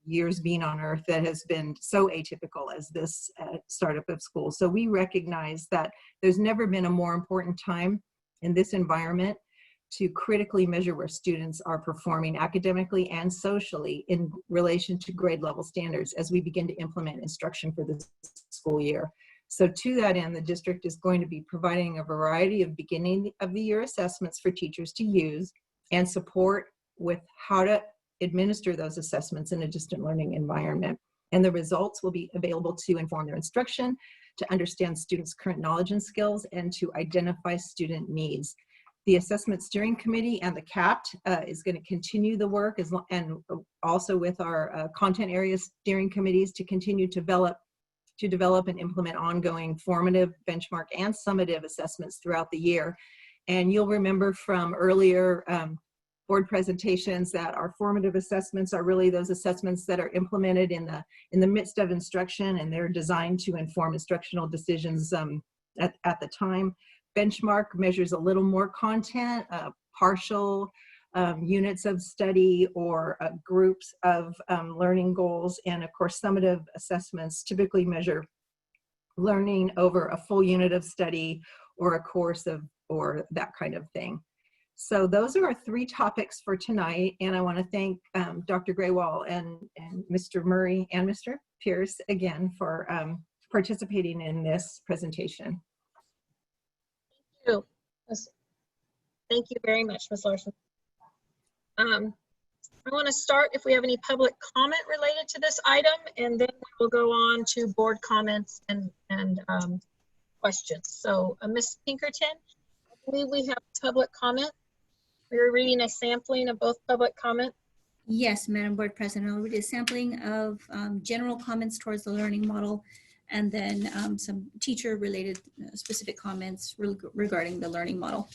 years being on earth, that has been so atypical as this startup of school. So we recognize that there's never been a more important time in this environment to critically measure where students are performing academically and socially in relation to grade level standards as we begin to implement instruction for this school year. So to that end, the district is going to be providing a variety of beginning of the year assessments for teachers to use and support with how to administer those assessments in a distant learning environment. And the results will be available to inform their instruction, to understand students' current knowledge and skills, and to identify student needs. The Assessment Steering Committee and the CAPT is going to continue the work and also with our content area steering committees to continue to develop and implement ongoing formative, benchmark, and summative assessments throughout the year. And you'll remember from earlier board presentations that our formative assessments are really those assessments that are implemented in the midst of instruction, and they're designed to inform instructional decisions at the time. Benchmark measures a little more content, partial units of study or groups of learning goals. And of course, summative assessments typically measure learning over a full unit of study or a course or that kind of thing. So those are our 3 topics for tonight. And I want to thank Dr. Graywall and Mr. Murray and Mr. Pierce again for participating in this presentation. Thank you. Thank you very much, Ms. Larson. I want to start if we have any public comment related to this item, and then we'll go on to board comments and questions. So Ms. Pinkerton, I believe we have public comment. We were reading a sampling of both public comment. Yes, Madam Board President, I'll read a sampling of general comments towards the learning model, and then some teacher-related specific comments regarding the learning model.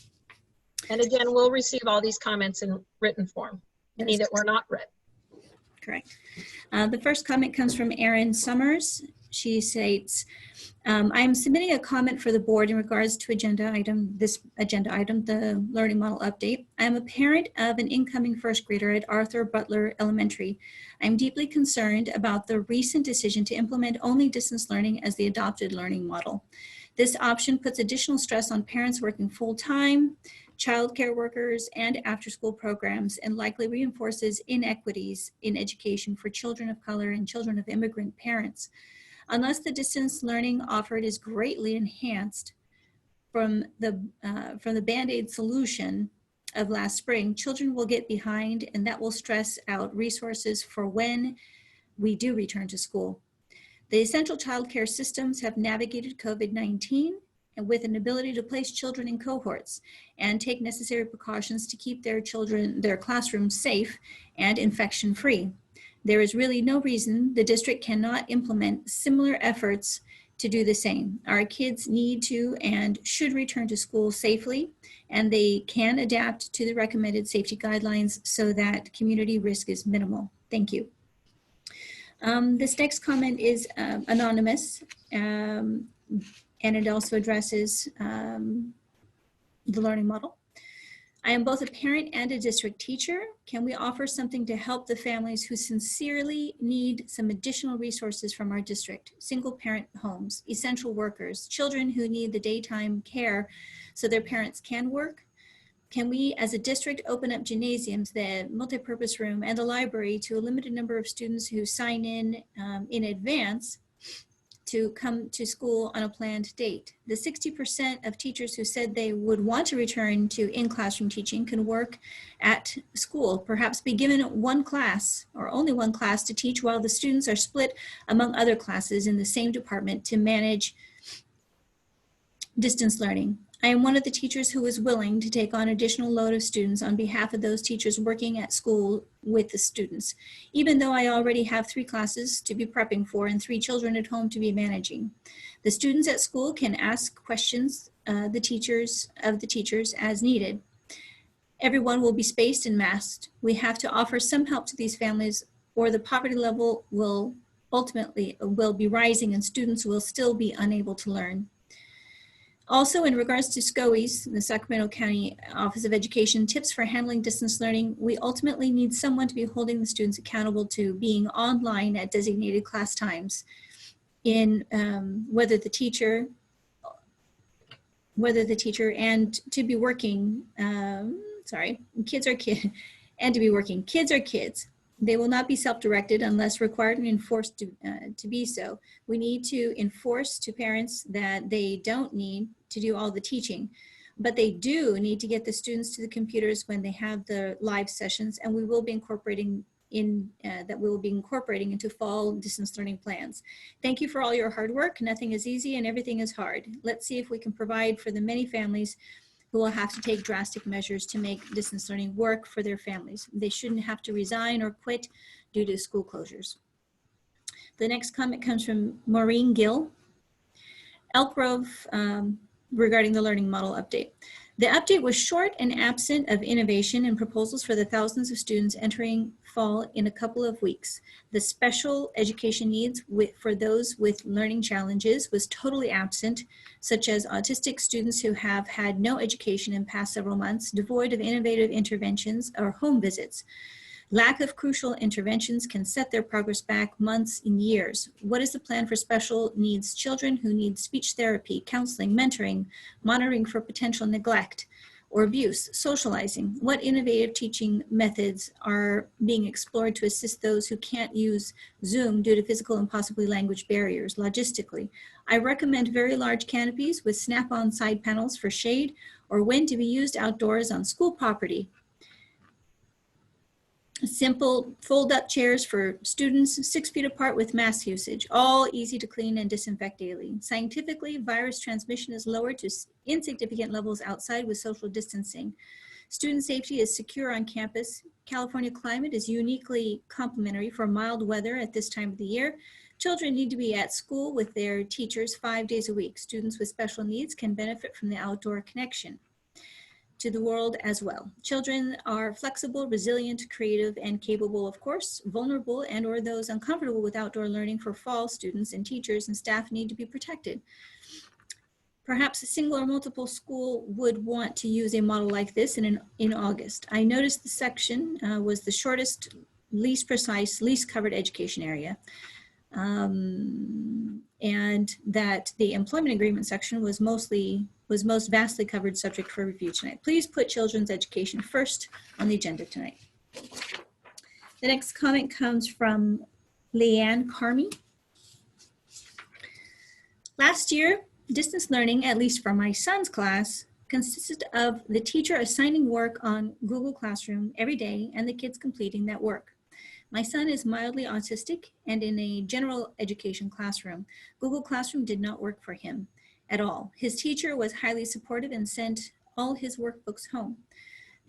And again, we'll receive all these comments in written form, any that were not read. Correct. The first comment comes from Erin Summers. She states, I am submitting a comment for the board in regards to this agenda item, the learning model update. I am a parent of an incoming first grader at Arthur Butler Elementary. I am deeply concerned about the recent decision to implement only distance learning as the adopted learning model. This option puts additional stress on parents working full-time, childcare workers, and after-school programs, and likely reinforces inequities in education for children of color and children of immigrant parents. Unless the distance learning offered is greatly enhanced from the Band-Aid solution of last spring, children will get behind, and that will stress out resources for when we do return to school. The essential childcare systems have navigated COVID-19 and with an ability to place children in cohorts and take necessary precautions to keep their classrooms safe and infection-free. There is really no reason the district cannot implement similar efforts to do the same. Our kids need to and should return to school safely, and they can adapt to the recommended safety guidelines so that community risk is minimal. Thank you. This next comment is anonymous, and it also addresses the learning model. I am both a parent and a district teacher. Can we offer something to help the families who sincerely need some additional resources from our district? Single parent homes, essential workers, children who need the daytime care so their parents can work. Can we as a district open up gymnasiums, the multipurpose room, and the library to a limited number of students who sign in advance to come to school on a planned date? The 60% of teachers who said they would want to return to in-classroom teaching can work at school, perhaps be given one class or only one class to teach while the students are split among other classes in the same department to manage distance learning. I am one of the teachers who is willing to take on additional load of students on behalf of those teachers working at school with the students, even though I already have 3 classes to be prepping for and 3 children at home to be managing. The students at school can ask questions of the teachers as needed. Everyone will be spaced and masked. We have to offer some help to these families, or the poverty level will be rising and students will still be unable to learn. Also, in regards to SCOES, the Sacramento County Office of Education, tips for handling distance learning, we ultimately need someone to be holding the students accountable to being online at designated class times, in whether the teacher and to be working, kids are kids, and to be working. Kids are kids. They will not be self-directed unless required and enforced to be so. We need to enforce to parents that they don't need to do all the teaching. but they do need to get the students to the computers when they have the live sessions, and we will be incorporating into fall distance learning plans. Thank you for all your hard work. Nothing is easy and everything is hard. Let's see if we can provide for the many families who will have to take drastic measures to make distance learning work for their families. They shouldn't have to resign or quit due to school closures. The next comment comes from Maureen Gill. Elk Grove, regarding the learning model update. The update was short and absent of innovation and proposals for the thousands of students entering fall in a couple of weeks. The special education needs for those with learning challenges was totally absent, such as autistic students who have had no education in past several months, devoid of innovative interventions or home visits. Lack of crucial interventions can set their progress back months and years. What is the plan for special needs children who need speech therapy, counseling, mentoring, monitoring for potential neglect or abuse, socializing? What innovative teaching methods are being explored to assist those who can't use Zoom due to physical and possibly language barriers logistically? I recommend very large canopies with snap-on side panels for shade or when to be used outdoors on school property. Simple fold-up chairs for students 6 feet apart with mask usage, all easy to clean and disinfect daily. Scientifically, virus transmission is lowered to insignificant levels outside with social distancing. Student safety is secure on campus. California climate is uniquely complementary for mild weather at this time of the year. Children need to be at school with their teachers 5 days a week. Students with special needs can benefit from the outdoor connection to the world as well. Children are flexible, resilient, creative, and capable, of course. Vulnerable and or those uncomfortable with outdoor learning for fall students and teachers and staff need to be protected. Perhaps a single or multiple school would want to use a model like this in August. I noticed the section was the shortest, least precise, least covered education area. And that the employment agreement section was most vastly covered subject for review tonight. Please put children's education first on the agenda tonight. The next comment comes from Leanne Carmi. Last year, distance learning, at least for my son's class, consisted of the teacher assigning work on Google Classroom every day and the kids completing that work. My son is mildly autistic and in a general education classroom. Google Classroom did not work for him at all. His teacher was highly supportive and sent all his workbooks home.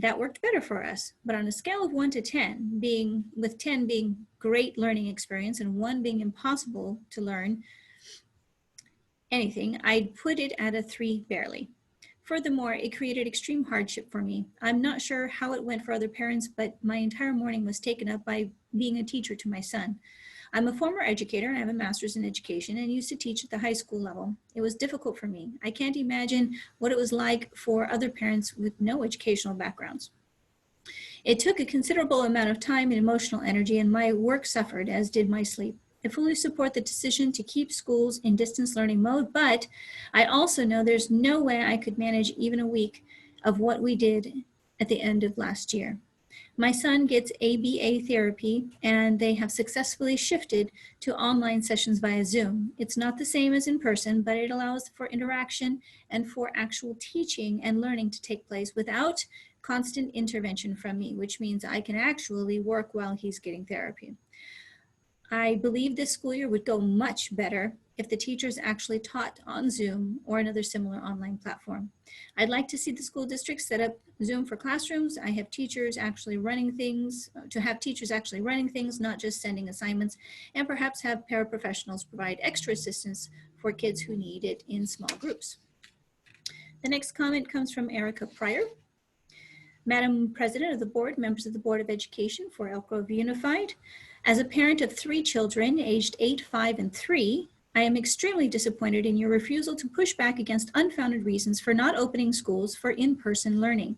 That worked better for us, but on a scale of 1 to 10, with 10 being great learning experience and 1 being impossible to learn anything, I'd put it at a 3 barely. Furthermore, it created extreme hardship for me. I'm not sure how it went for other parents, but my entire morning was taken up by being a teacher to my son. I'm a former educator and I have a master's in education and used to teach at the high school level. It was difficult for me. I can't imagine what it was like for other parents with no educational backgrounds. It took a considerable amount of time and emotional energy, and my work suffered, as did my sleep. I fully support the decision to keep schools in distance learning mode, but I also know there's no way I could manage even a week of what we did at the end of last year. My son gets ABA therapy, and they have successfully shifted to online sessions via Zoom. It's not the same as in person, but it allows for interaction and for actual teaching and learning to take place without constant intervention from me, which means I can actually work while he's getting therapy. I believe this school year would go much better if the teachers actually taught on Zoom or another similar online platform. I'd like to see the school district set up Zoom for classrooms. I have teachers actually running things, not just sending assignments, and perhaps have paraprofessionals provide extra assistance for kids who need it in small groups. The next comment comes from Erica Pryor. Madam President of the Board, members of the Board of Education for Elk Grove Unified. As a parent of 3 children aged 8, 5, and 3, I am extremely disappointed in your refusal to push back against unfounded reasons for not opening schools for in-person learning.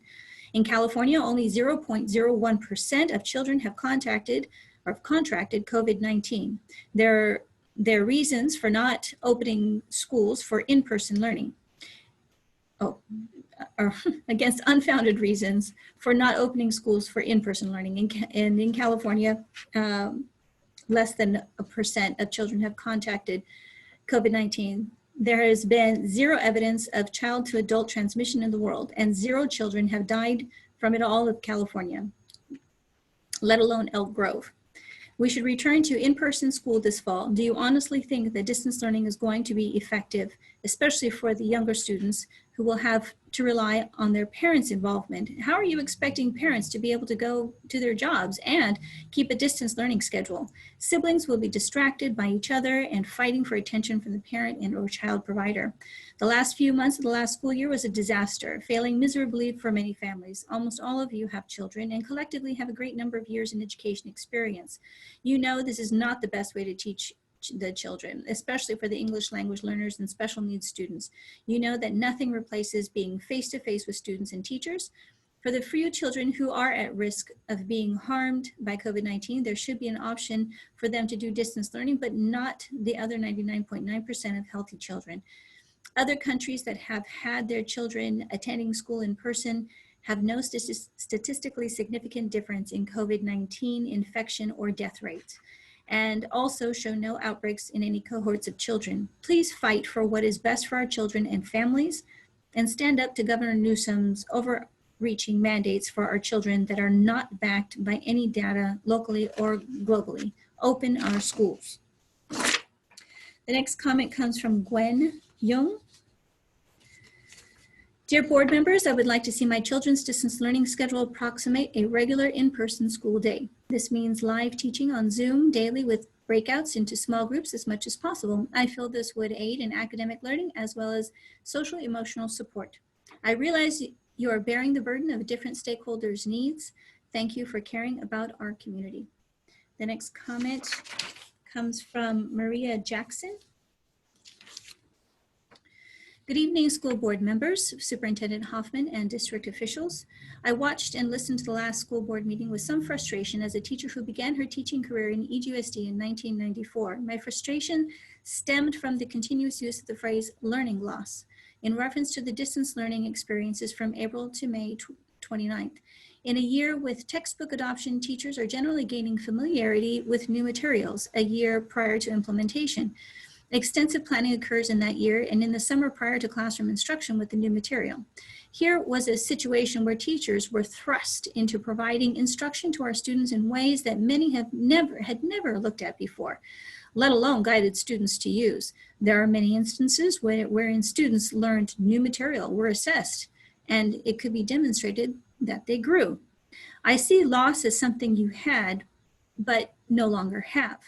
In California, only 0.01% of children have contracted COVID-19. Their reasons for not opening schools for in-person learning. Or against unfounded reasons for not opening schools for in-person learning. And in California, less than 1% of children have contacted COVID-19 There has been zero evidence of child to adult transmission in the world, and 0 children have died from it all of California, let alone Elk Grove. We should return to in-person school this fall. Do you honestly think that distance learning is going to be effective, especially for the younger students who will have to rely on their parents' involvement? How are you expecting parents to be able to go to their jobs and keep a distance learning schedule? Siblings will be distracted by each other and fighting for attention from the parent and or child provider. The last few months of the last school year was a disaster, failing miserably for many families. Almost all of you have children and collectively have a great number of years in education experience. You know this is not the best way to teach the children, especially for the English language learners and special needs students. You know that nothing replaces being face-to-face with students and teachers. For the few children who are at risk of being harmed by COVID-19, there should be an option for them to do distance learning, but not the other 99.9% of healthy children. Other countries that have had their children attending school in person have no statistically significant difference in COVID-19 infection or death rates, and also show no outbreaks in any cohorts of children. Please fight for what is best for our children and families, and stand up to Governor Newsom's overreaching mandates for our children that are not backed by any data locally or globally. Open our schools. The next comment comes from Gwen Young. Dear board members, I would like to see my children's distance learning schedule approximate a regular in-person school day. This means live teaching on Zoom daily with breakouts into small groups as much as possible. I feel this would aid in academic learning as well as social emotional support. I realize you are bearing the burden of different stakeholders' needs. Thank you for caring about our community. The next comment comes from Maria Jackson. Good evening, school board members, Superintendent Hoffman, and district officials. I watched and listened to the last school board meeting with some frustration as a teacher who began her teaching career in EGUSD in 1994. My frustration stemmed from the continuous use of the phrase learning loss in reference to the distance learning experiences from April to May 29th. In a year with textbook adoption, teachers are generally gaining familiarity with new materials a year prior to implementation. Extensive planning occurs in that year and in the summer prior to classroom instruction with the new material. Here was a situation where teachers were thrust into providing instruction to our students in ways that many had never looked at before, let alone guided students to use. There are many instances wherein students learned new material, were assessed, and it could be demonstrated that they grew. I see loss as something you had, but no longer have.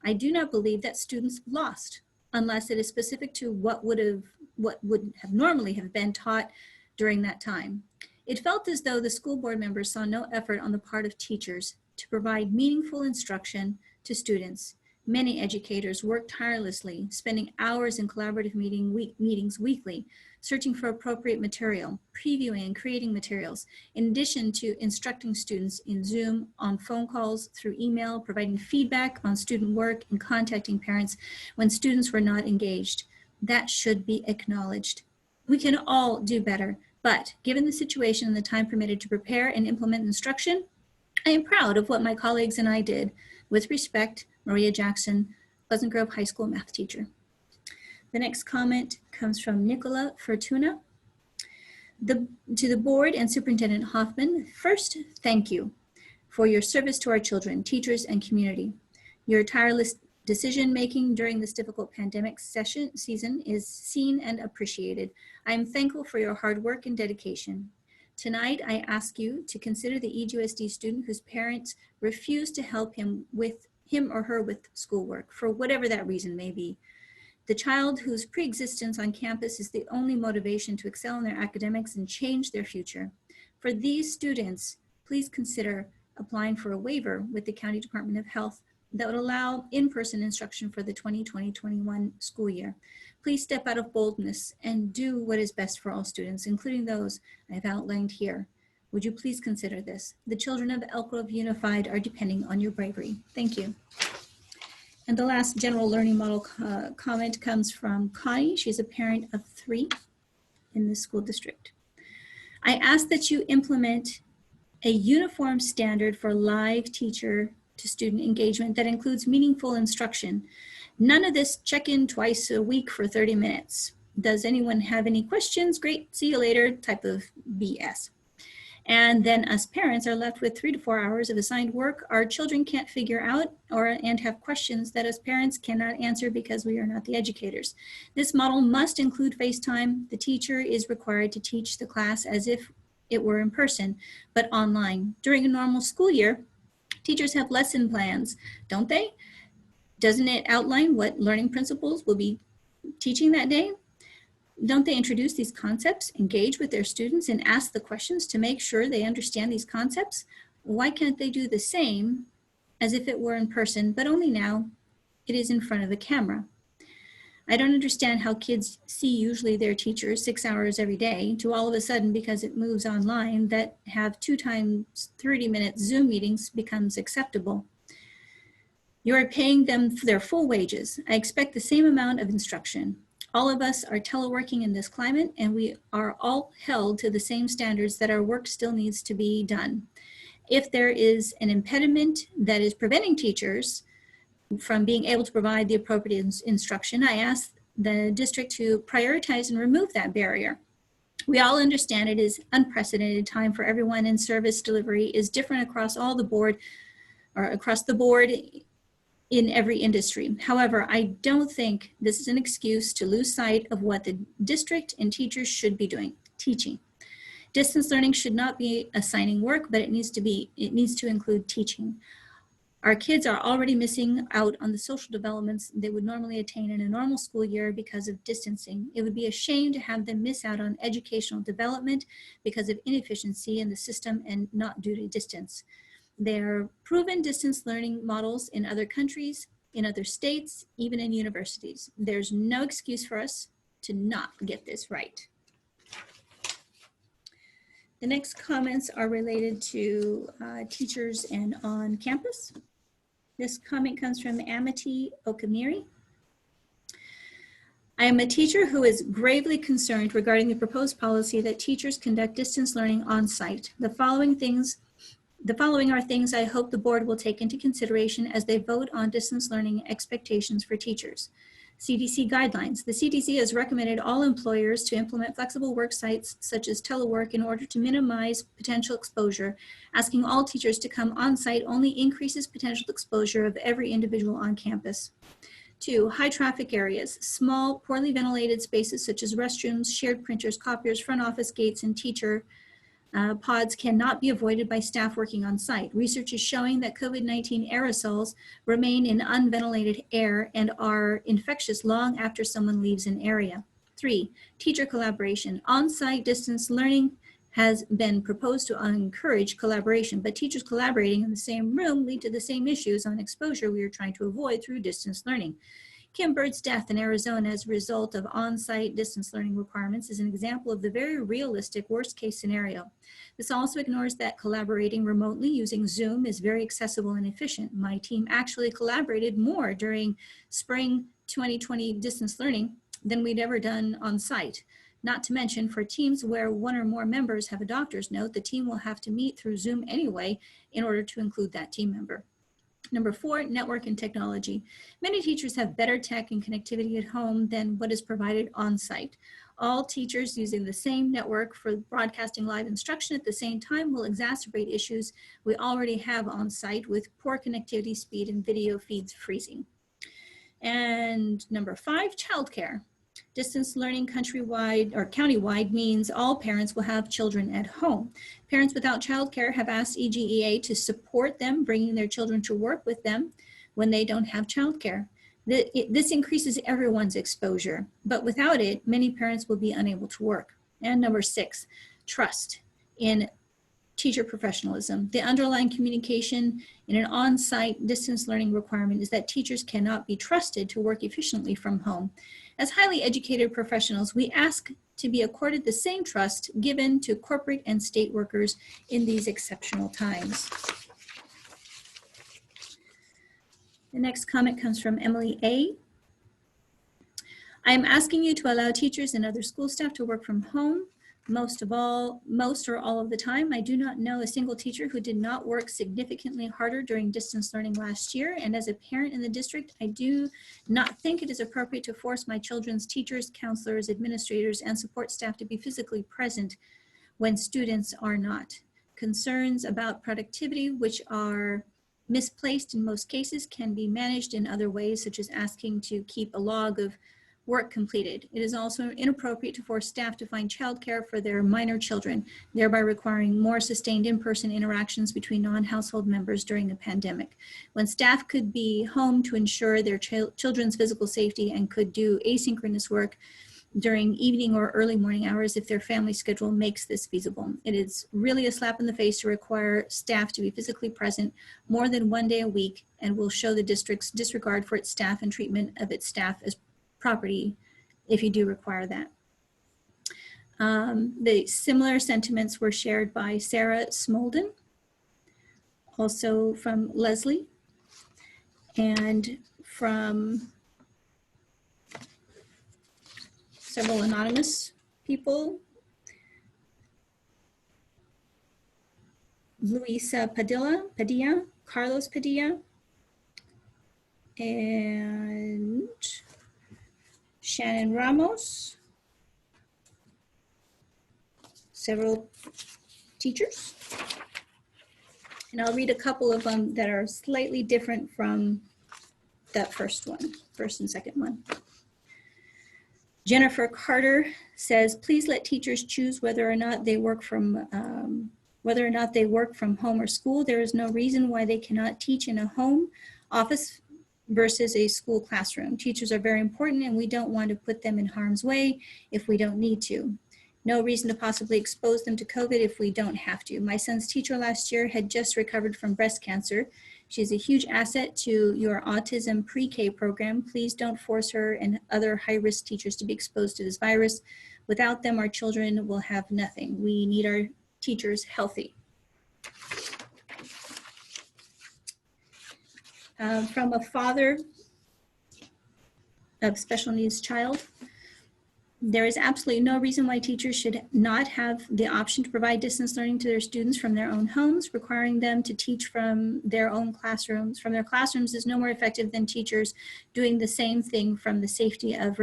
I do not believe that students lost, unless it is specific to what would have normally have been taught during that time. It felt as though the school board members saw no effort on the part of teachers to provide meaningful instruction to students. Many educators worked tirelessly, spending hours in collaborative meetings weekly, searching for appropriate material, previewing and creating materials, in addition to instructing students in Zoom, on phone calls, through email, providing feedback on student work, and contacting parents when students were not engaged. That should be acknowledged. We can all do better, but given the situation and the time permitted to prepare and implement instruction, I am proud of what my colleagues and I did. With respect, Maria Jackson, Pleasant Grove High School math teacher. The next comment comes from Nicola Fortuna. To the board and Superintendent Hoffman, first, thank you for your service to our children, teachers, and community. Your tireless decision-making during this difficult pandemic season is seen and appreciated. I am thankful for your hard work and dedication. Tonight, I ask you to consider the EGUSD student whose parents refuse to help him or her with schoolwork, for whatever that reason may be. The child whose pre-existence on campus is the only motivation to excel in their academics and change their future. For these students, please consider applying for a waiver with the County Department of Health that would allow in-person instruction for the 2020-21 school year. Please step out of boldness and do what is best for all students, including those I've outlined here. Would you please consider this? The children of Elk Grove Unified are depending on your bravery. Thank you. And the last general learning model comment comes from Connie. She's a parent of 3 in the school district. I ask that you implement a uniform standard for live teacher to student engagement that includes meaningful instruction. None of this check-in twice a week for 30 minutes. Does anyone have any questions? Great, see you later type of BS. And then us parents are left with 3 to 4 hours of assigned work our children can't figure out and have questions that us parents cannot answer because we are not the educators. This model must include FaceTime. The teacher is required to teach the class as if it were in person, but online. During a normal school year, teachers have lesson plans, don't they? Doesn't it outline what learning principles will be teaching that day? Don't they introduce these concepts, engage with their students, and ask the questions to make sure they understand these concepts? Why can't they do the same as if it were in person, but only now it is in front of the camera? I don't understand how kids see usually their teachers 6 hours every day to all of a sudden, because it moves online, that have 2 times 30-minute Zoom meetings becomes acceptable. You are paying them for their full wages. I expect the same amount of instruction. All of us are teleworking in this climate, and we are all held to the same standards that our work still needs to be done. If there is an impediment that is preventing teachers from being able to provide the appropriate instruction, I ask the district to prioritize and remove that barrier. We all understand it is unprecedented time for everyone, and service delivery is different across all the board, or across the board in every industry. However, I don't think this is an excuse to lose sight of what the district and teachers should be doing, teaching. Distance learning should not be assigning work, but it needs to include teaching. Our kids are already missing out on the social developments they would normally attain in a normal school year because of distancing. It would be a shame to have them miss out on educational development because of inefficiency in the system and not due to distance. There are proven distance learning models in other countries, in other states, even in universities. There's no excuse for us to not get this right. The next comments are related to teachers and on campus. This comment comes from Amity Okamiri. I am a teacher who is gravely concerned regarding the proposed policy that teachers conduct distance learning on site. The following are things I hope the board will take into consideration as they vote on distance learning expectations for teachers. CDC guidelines. The CDC has recommended all employers to implement flexible work sites such as telework in order to minimize potential exposure. Asking all teachers to come on site only increases potential exposure of every individual on campus. 2, high traffic areas. Small, poorly ventilated spaces such as restrooms, shared printers, copiers, front office gates, and teacher pods cannot be avoided by staff working on site. Research is showing that COVID-19 aerosols remain in unventilated air and are infectious long after someone leaves an area. 3, teacher collaboration. On-site distance learning has been proposed to encourage collaboration, but teachers collaborating in the same room lead to the same issues on exposure we are trying to avoid through distance learning. Kim Bird's death in Arizona as a result of on-site distance learning requirements is an example of the very realistic worst-case scenario. This also ignores that collaborating remotely using Zoom is very accessible and efficient. My team actually collaborated more during spring 2020 distance learning than we'd ever done on site. Not to mention, for teams where 1 or more members have a doctor's note, the team will have to meet through Zoom anyway in order to include that team member. Number 4, network and technology. Many teachers have better tech and connectivity at home than what is provided on site. All teachers using the same network for broadcasting live instruction at the same time will exacerbate issues we already have on site with poor connectivity speed and video feeds freezing. And number 5, childcare. Distance learning countrywide or countywide means all parents will have children at home. Parents without childcare have asked EGEA to support them bringing their children to work with them when they don't have childcare. This increases everyone's exposure, but without it, many parents will be unable to work. And number 6, trust in teacher professionalism. The underlying communication in an on-site distance learning requirement is that teachers cannot be trusted to work efficiently from home. As highly educated professionals, we ask to be accorded the same trust given to corporate and state workers in these exceptional times. The next comment comes from Emily A. I am asking you to allow teachers and other school staff to work from home Most or all of the time, I do not know a single teacher who did not work significantly harder during distance learning last year. And as a parent in the district, I do not think it is appropriate to force my children's teachers, counselors, administrators, and support staff to be physically present when students are not. Concerns about productivity, which are misplaced in most cases, can be managed in other ways, such as asking to keep a log of work completed. It is also inappropriate to force staff to find childcare for their minor children, thereby requiring more sustained in-person interactions between non-household members during a pandemic. When staff could be home to ensure their children's physical safety and could do asynchronous work during evening or early morning hours if their family schedule makes this feasible. It is really a slap in the face to require staff to be physically present more than one day a week and will show the district's disregard for its staff and treatment of its staff as property if you do require that. The similar sentiments were shared by Sarah Smolden, also from Leslie, and from several anonymous people. Luisa Padilla, Carlos Padilla, and Shannon Ramos, several teachers. And I'll read a couple of them that are slightly different from that first and second one. Jennifer Carter says, please let teachers choose whether or not they work from home or school. There is no reason why they cannot teach in a home office versus a school classroom. Teachers are very important and we don't want to put them in harm's way if we don't need to. No reason to possibly expose them to COVID if we don't have to. My son's teacher last year had just recovered from breast cancer. She's a huge asset to your autism pre-K program. Please don't force her and other high-risk teachers to be exposed to this virus. Without them, our children will have nothing. We need our teachers healthy. From a father of special needs child, there is absolutely no reason why teachers should not have the option to provide distance learning to their students from their own homes. Requiring them to teach from their own classrooms, from their classrooms, is no more effective than teachers doing the same thing from the safety of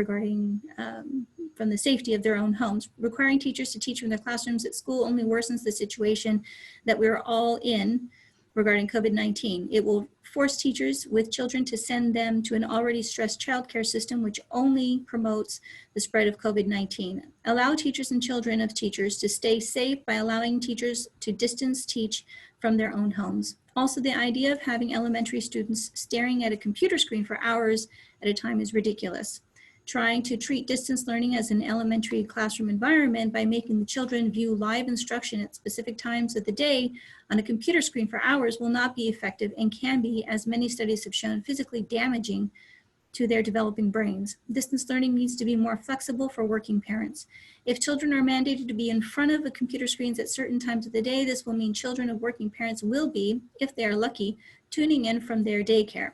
their own homes. Requiring teachers to teach from their classrooms at school only worsens the situation that we're all in regarding COVID-19. It will force teachers with children to send them to an already stressed childcare system, which only promotes the spread of COVID-19. Allow teachers and children of teachers to stay safe by allowing teachers to distance teach from their own homes. Also, the idea of having elementary students staring at a computer screen for hours at a time is ridiculous. Trying to treat distance learning as an elementary classroom environment by making the children view live instruction at specific times of the day on a computer screen for hours will not be effective and can be, as many studies have shown, physically damaging to their developing brains. Distance learning needs to be more flexible for working parents. If children are mandated to be in front of the computer screens at certain times of the day, this will mean children of working parents will be, if they are lucky, tuning in from their daycare.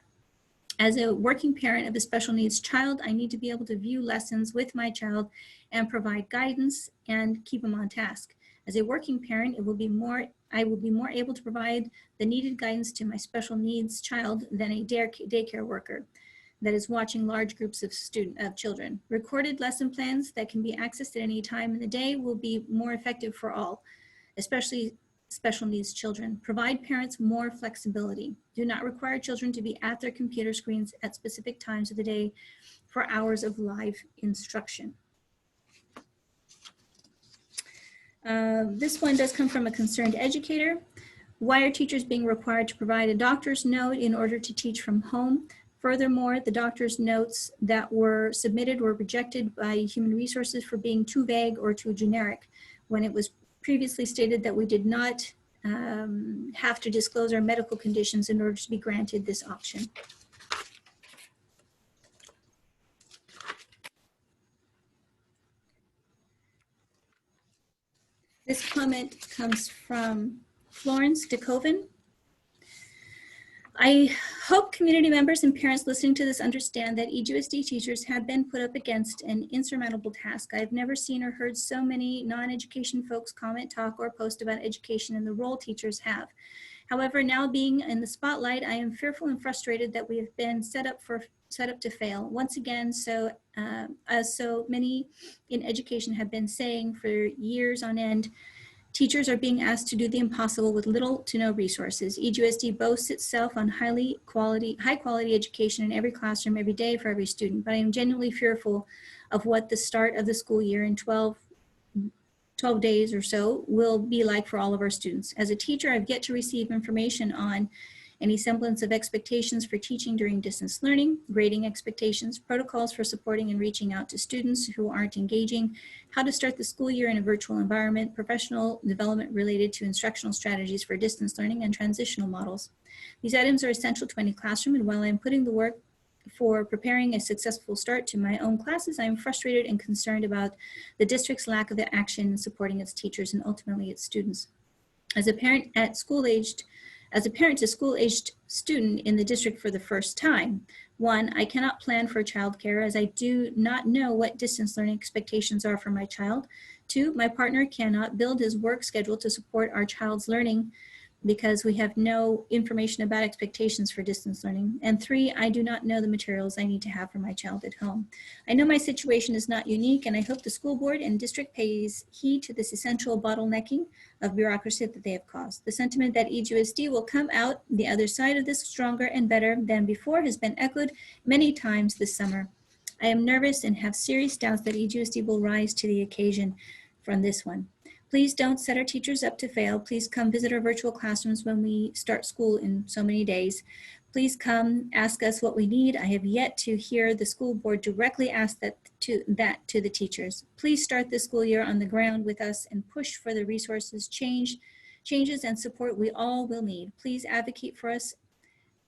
As a working parent of a special needs child, I need to be able to view lessons with my child and provide guidance and keep them on task. As a working parent, I will be more able to provide the needed guidance to my special needs child than a daycare worker that is watching large groups of children. Recorded lesson plans that can be accessed at any time in the day will be more effective for all, especially special needs children. Provide parents more flexibility. Do not require children to be at their computer screens at specific times of the day for hours of live instruction. This one does come from a concerned educator. Why are teachers being required to provide a doctor's note in order to teach from home? Furthermore, the doctor's notes that were submitted were rejected by Human Resources for being too vague or too generic, when it was previously stated that we did not have to disclose our medical conditions in order to be granted this option. This comment comes from Florence DeCoven. I hope community members and parents listening to this understand that EGUSD teachers have been put up against an insurmountable task. I've never seen or heard so many non-education folks comment, talk, or post about education and the role teachers have. However, now being in the spotlight, I am fearful and frustrated that we have been set up to fail. Once again, as so many in education have been saying for years on end, teachers are being asked to do the impossible with little to no resources. EGUSD boasts itself on high quality education in every classroom, every day for every student, but I am genuinely fearful of what the start of the school year in 12 days or so will be like for all of our students. As a teacher, I've yet to receive information on any semblance of expectations for teaching during distance learning, grading expectations, protocols for supporting and reaching out to students who aren't engaging, how to start the school year in a virtual environment, professional development related to instructional strategies for distance learning, and transitional models. These items are essential to any classroom, and while I'm putting the work for preparing a successful start to my own classes, I am frustrated and concerned about the district's lack of action in supporting its teachers and ultimately its students. As a parent to school-aged student in the district for the first time, 1, I cannot plan for childcare as I do not know what distance learning expectations are for my child. 2, my partner cannot build his work schedule to support our child's learning because we have no information about expectations for distance learning. And 3, I do not know the materials I need to have for my child at home. I know my situation is not unique, and I hope the school board and district pays heed to this essential bottlenecking of bureaucracy that they have caused. The sentiment that EGUSD will come out the other side of this stronger and better than before has been echoed many times this summer. I am nervous and have serious doubts that EGUSD will rise to the occasion from this one. Please don't set our teachers up to fail. Please come visit our virtual classrooms when we start school in so many days. Please come ask us what we need. I have yet to hear the school board directly ask that to the teachers. Please start the school year on the ground with us and push for the resources, changes and support we all will need. Please advocate for us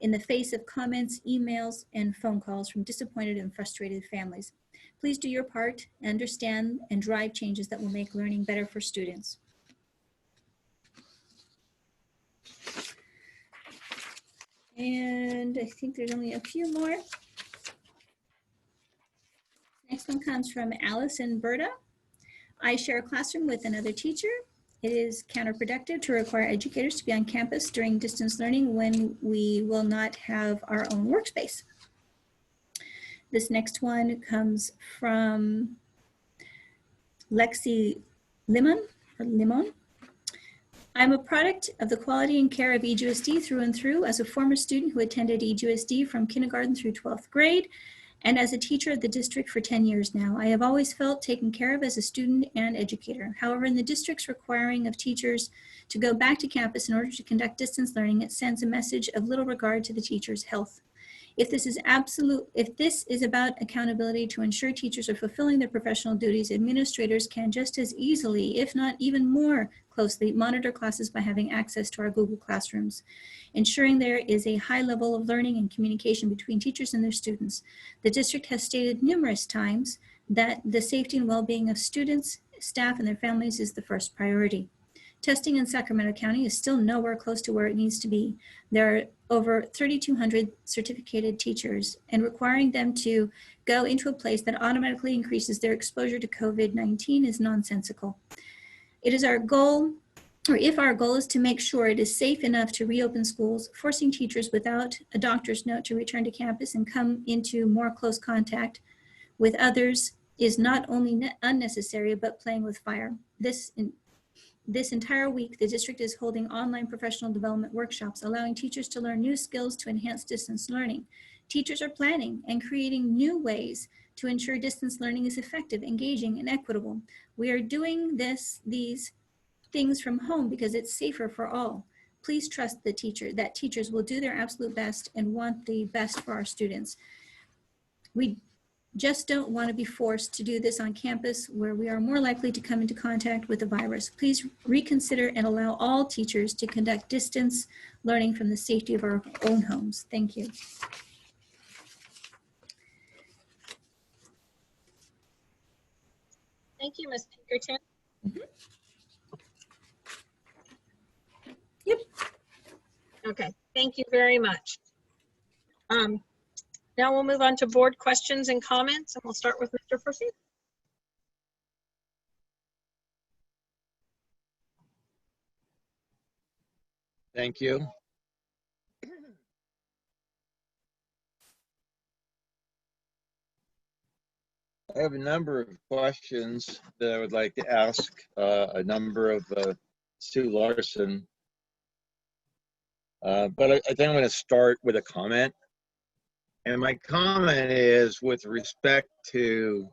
in the face of comments, emails, and phone calls from disappointed and frustrated families. Please do your part, understand, and drive changes that will make learning better for students. And I think there's only a few more. Next one comes from Alice and Berta. I share a classroom with another teacher. It is counterproductive to require educators to be on campus during distance learning when we will not have our own workspace. This next one comes from Lexi Limon. I'm a product of the quality and care of EGUSD through and through as a former student who attended EGUSD from kindergarten through 12th grade and as a teacher at the district for 10 years now. I have always felt taken care of as a student and educator. However, in the district's requiring of teachers to go back to campus in order to conduct distance learning, it sends a message of little regard to the teacher's health. If this is about accountability to ensure teachers are fulfilling their professional duties, administrators can just as easily, if not even more closely, monitor classes by having access to our Google Classrooms, ensuring there is a high level of learning and communication between teachers and their students. The district has stated numerous times that the safety and well-being of students, staff, and their families is the first priority. Testing in Sacramento County is still nowhere close to where it needs to be. There are over 3,200 certificated teachers, and requiring them to go into a place that automatically increases their exposure to COVID-19 is nonsensical. It is our goal, or if our goal is to make sure it is safe enough to reopen schools, forcing teachers without a doctor's note to return to campus and come into more close contact with others is not only unnecessary, but playing with fire. This entire week, the district is holding online professional development workshops, allowing teachers to learn new skills to enhance distance learning. Teachers are planning and creating new ways to ensure distance learning is effective, engaging, and equitable. We are doing these things from home because it's safer for all. Please trust that teachers will do their absolute best and want the best for our students. We just don't want to be forced to do this on campus where we are more likely to come into contact with the virus. Please reconsider and allow all teachers to conduct distance learning from the safety of our own homes. Thank you. Thank you, Ms. Pinkerton. Yep. Okay, thank you very much. Now we'll move on to board questions and comments, and we'll start with Mr. Forsyth. Thank you. I have a number of questions that I would like to ask a number of Sue Larson. But I think I'm going to start with a comment. And my comment is with respect to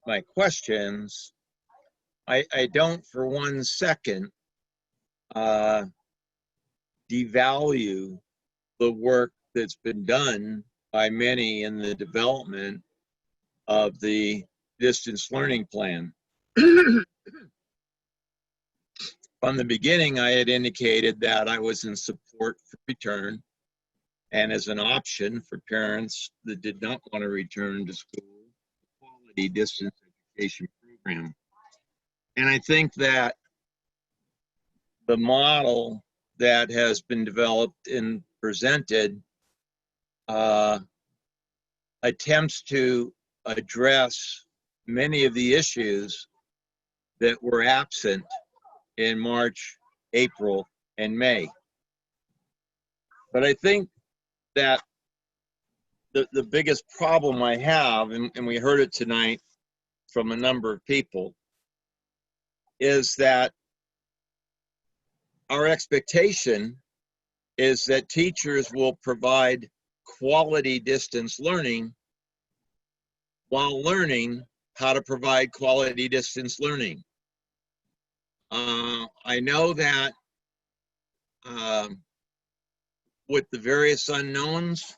my questions, I don't for 1 second devalue the work that's been done by many in the development of the distance learning plan. From the beginning, I had indicated that I was in support for return and as an option for parents that did not want to return to school, quality distance education program. And I think that the model that has been developed and presented attempts to address many of the issues that were absent in March, April, and May. But I think that the biggest problem I have, and we heard it tonight from a number of people, is that our expectation is that teachers will provide quality distance learning while learning how to provide quality distance learning. I know that with the various unknowns,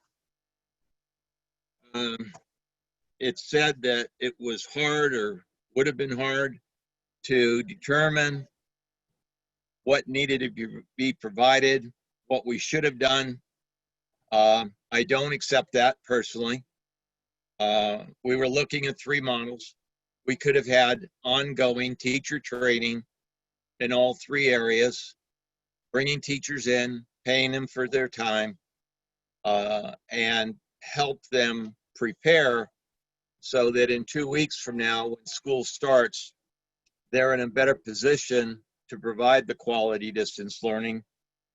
it said that it was hard or would have been hard to determine what needed to be provided, what we should have done. I don't accept that personally. We were looking at 3 models. We could have had ongoing teacher training in all 3 areas, bringing teachers in, paying them for their time, and help them prepare so that in 2 weeks from now, when school starts, they're in a better position to provide the quality distance learning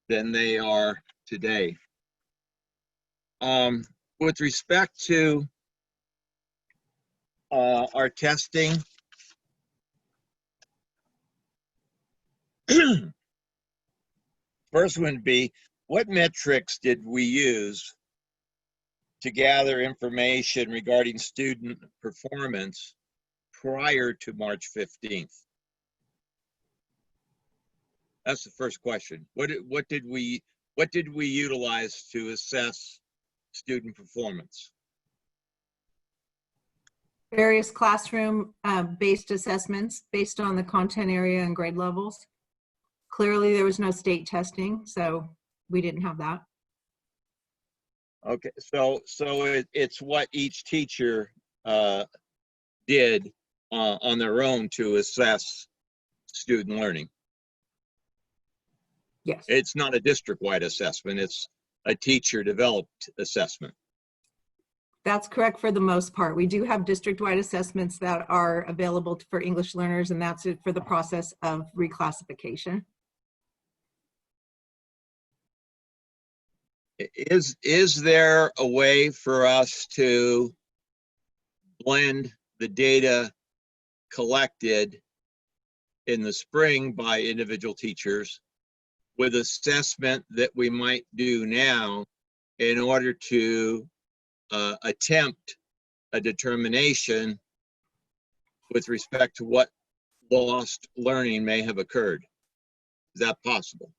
than they are today. With respect to our testing, first one would be, what metrics did we use to gather information regarding student performance prior to March 15th? That's the first question. What did we utilize to assess student performance? Various classroom based assessments based on the content area and grade levels. Clearly, there was no state testing, so we didn't have that. Okay, so it's what each teacher did on their own to assess student learning. Yes. It's not a district-wide assessment, it's a teacher-developed assessment. That's correct for the most part. We do have district-wide assessments that are available for English learners, and that's it for the process of reclassification. Is there a way for us to blend the data collected in the spring by individual teachers with assessment that we might do now in order to attempt a determination with respect to what lost learning may have occurred? Is that possible?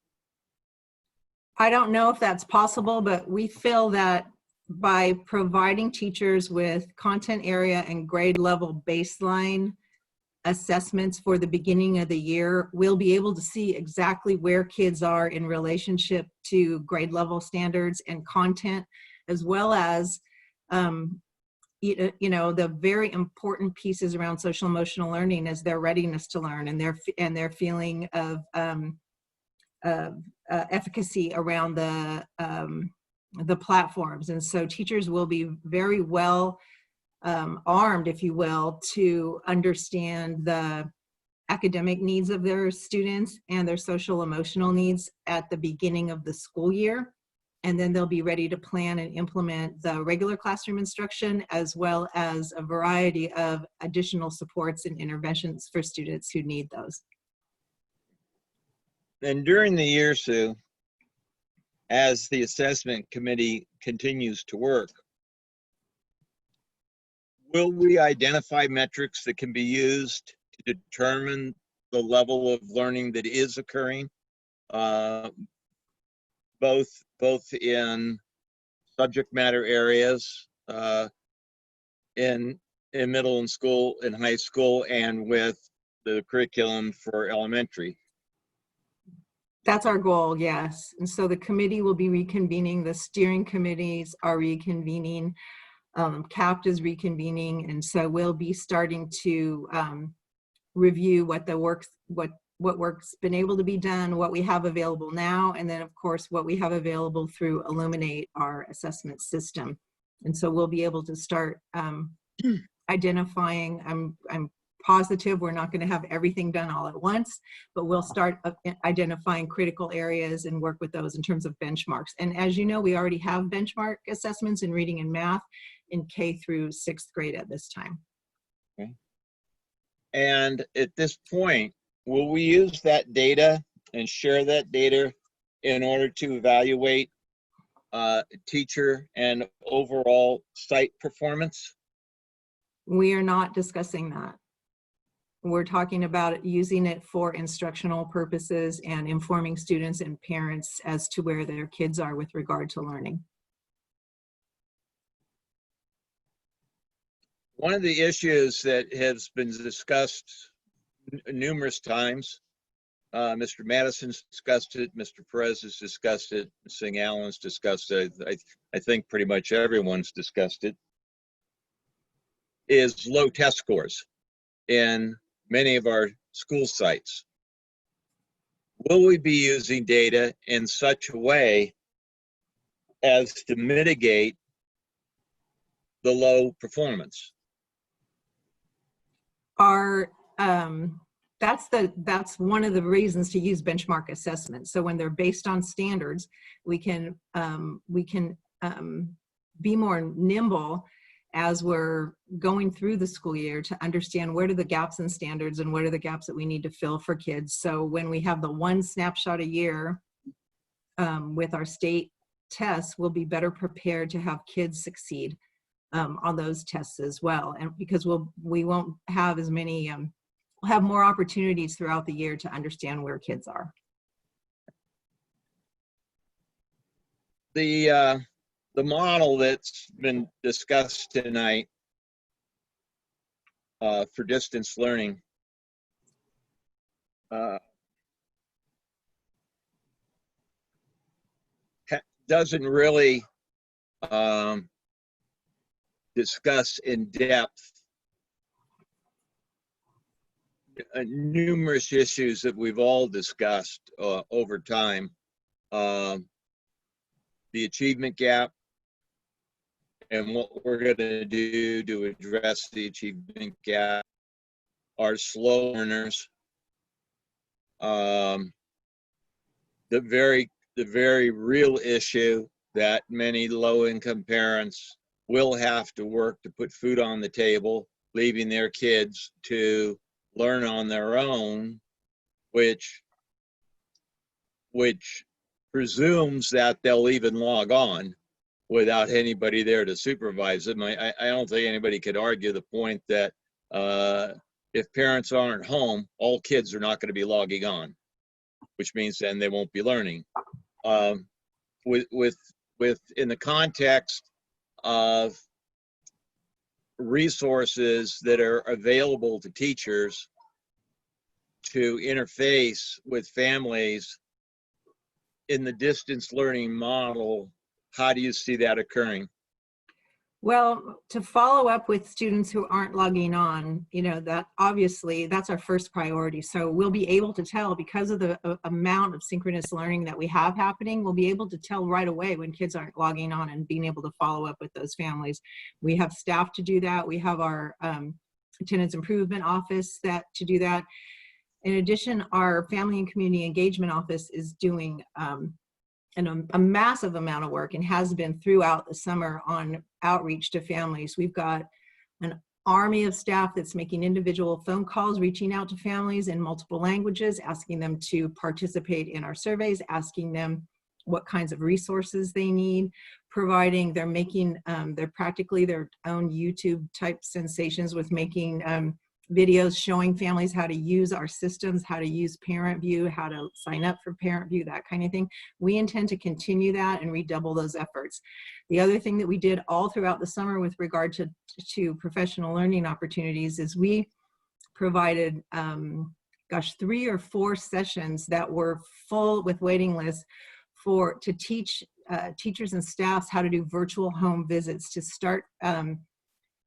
I don't know if that's possible, but we feel that by providing teachers with content area and grade level baseline assessments for the beginning of the year, we'll be able to see exactly where kids are in relationship to grade level standards and content, as well as you know, the very important pieces around social emotional learning as their readiness to learn and their feeling of efficacy around the the platforms. And so teachers will be very well armed, if you will, to understand the academic needs of their students and their social emotional needs at the beginning of the school year. And then they'll be ready to plan and implement the regular classroom instruction, as well as a variety of additional supports and interventions for students who need those. And during the year, Sue, as the assessment committee continues to work, will we identify metrics that can be used to determine the level of learning that is occurring, both in subject matter areas, in middle and school and high school, and with the curriculum for elementary? That's our goal, yes. And so the committee will be reconvening, the steering committees are reconvening, CAPT is reconvening, and so we'll be starting to review what work's been able to be done, what we have available now, and then of course what we have available through Illuminate, our assessment system. And so we'll be able to start identifying. I'm positive we're not going to have everything done all at once, but we'll start identifying critical areas and work with those in terms of benchmarks. And as you know, we already have benchmark assessments in reading and math in K through 6th grade at this time. Okay. And at this point, will we use that data and share that data in order to evaluate teacher and overall site performance? We are not discussing that. We're talking about using it for instructional purposes and informing students and parents as to where their kids are with regard to learning. One of the issues that has been discussed numerous times, Mr. Madison's discussed it, Mr. Perez has discussed it, Ms. Singh Allen's discussed it, I think pretty much everyone's discussed it, is low test scores in many of our school sites. Will we be using data in such a way as to mitigate the low performance? That's one of the reasons to use benchmark assessments. So when they're based on standards, we can be more nimble as we're going through the school year to understand what are the gaps in standards and what are the gaps that we need to fill for kids. So when we have the one snapshot a year with our state tests, we'll be better prepared to have kids succeed on those tests as well. And because we won't have as many, we'll have more opportunities throughout the year to understand where kids are. The model that's been discussed tonight for distance learning doesn't really discuss in depth numerous issues that we've all discussed over time. The achievement gap and what we're going to do to address the achievement gap, our slow learners, the very real issue that many low-income parents will have to work to put food on the table, leaving their kids to learn on their own, which presumes that they'll even log on without anybody there to supervise them. I don't think anybody could argue the point that if parents aren't home, all kids are not going to be logging on, which means then they won't be learning. In the context of resources that are available to teachers to interface with families in the distance learning model, how do you see that occurring? Well, to follow up with students who aren't logging on, that obviously that's our first priority. So we'll be able to tell, because of the amount of synchronous learning that we have happening, we'll be able to tell right away when kids aren't logging on and being able to follow up with those families. We have staff to do that. We have our attendance improvement office to do that. In addition, our family and community engagement office is doing a massive amount of work and has been throughout the summer on outreach to families. We've got an army of staff that's making individual phone calls, reaching out to families in multiple languages, asking them to participate in our surveys, asking them what kinds of resources they need, they're making, they're practically their own YouTube type sensations with making videos showing families how to use our systems, how to use Parent View, how to sign up for Parent View, that kind of thing. We intend to continue that and redouble those efforts. The other thing that we did all throughout the summer with regard to professional learning opportunities is we provided, 3 or 4 sessions that were full with waiting lists to teach teachers and staffs how to do virtual home visits, to start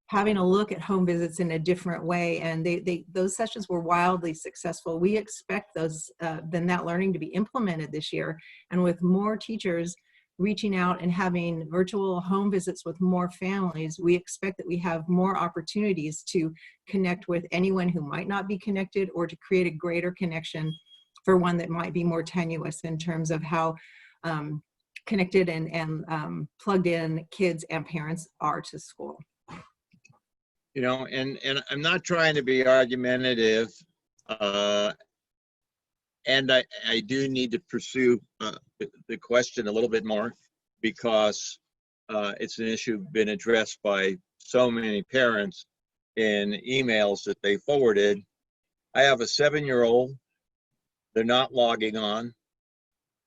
having a look at home visits in a different way. And those sessions were wildly successful. We expect that learning to be implemented this year. And with more teachers reaching out and having virtual home visits with more families, we expect that we have more opportunities to connect with anyone who might not be connected, or to create a greater connection for one that might be more tenuous in terms of how connected and plugged in kids and parents are to school. And I'm not trying to be argumentative, and I do need to pursue the question a little bit more, because it's an issue been addressed by so many parents in emails that they forwarded. I have a 7-year-old. They're not logging on.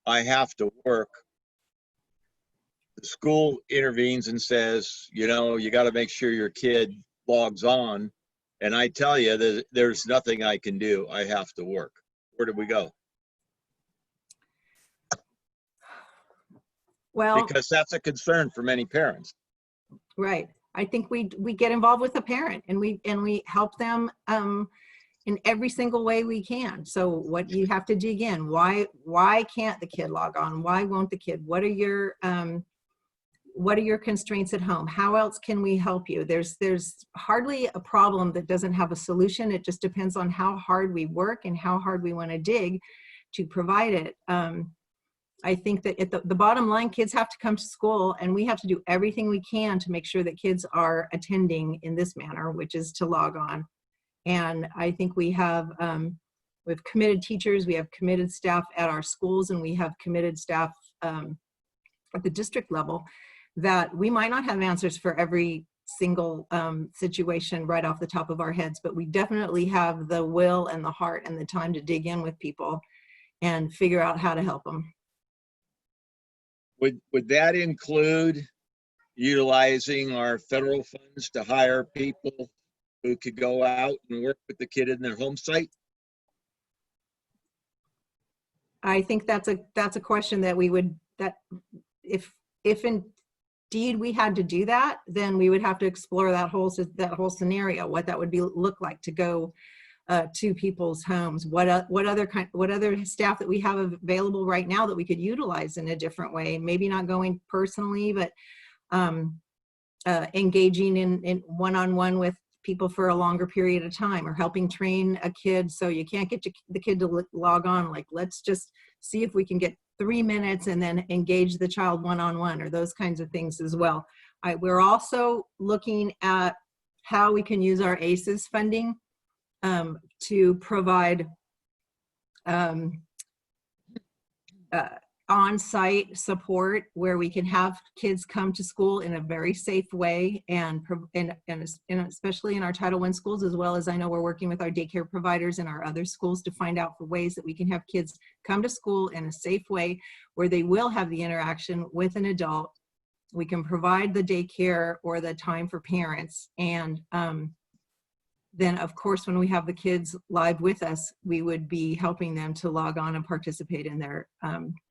I have to work. The school intervenes and says, you got to make sure your kid logs on, and I tell you that there's nothing I can do. I have to work. Where do we go? Well, because that's a concern for many parents. Right. I think we get involved with the parent, and we help them in every single way we can. So what you have to dig in, why can't the kid log on? Why won't the kid? What are your constraints at home? How else can we help you? There's hardly a problem that doesn't have a solution. It just depends on how hard we work and how hard we want to dig to provide it. I think that at the bottom line, kids have to come to school, and we have to do everything we can to make sure that kids are attending in this manner, which is to log on. And I think we have committed teachers, we have committed staff at our schools, and we have committed staff at the district level, that we might not have answers for every single situation right off the top of our heads, but we definitely have the will and the heart and the time to dig in with people and figure out how to help them. Would that include utilizing our federal funds to hire people who could go out and work with the kid in their home site? I think that's a question that if indeed we had to do that, then we would have to explore that whole scenario, what that would look like to go to people's homes, what other staff that we have available right now that we could utilize in a different way, maybe not going personally, but engaging in one-on-one with people for a longer period of time, or helping train a kid. So you can't get the kid to log on, like, let's just see if we can get 3 minutes and then engage the child one-on-one, or those kinds of things as well. We're also looking at how we can use our ACES funding to provide on-site support, where we can have kids come to school in a very safe way, and especially in our Title I schools, as well as I know we're working with our daycare providers in our other schools to find out for ways that we can have kids come to school in a safe way, where they will have the interaction with an adult. We can provide the daycare or the time for parents, and then of course, when we have the kids live with us, we would be helping them to log on and participate in their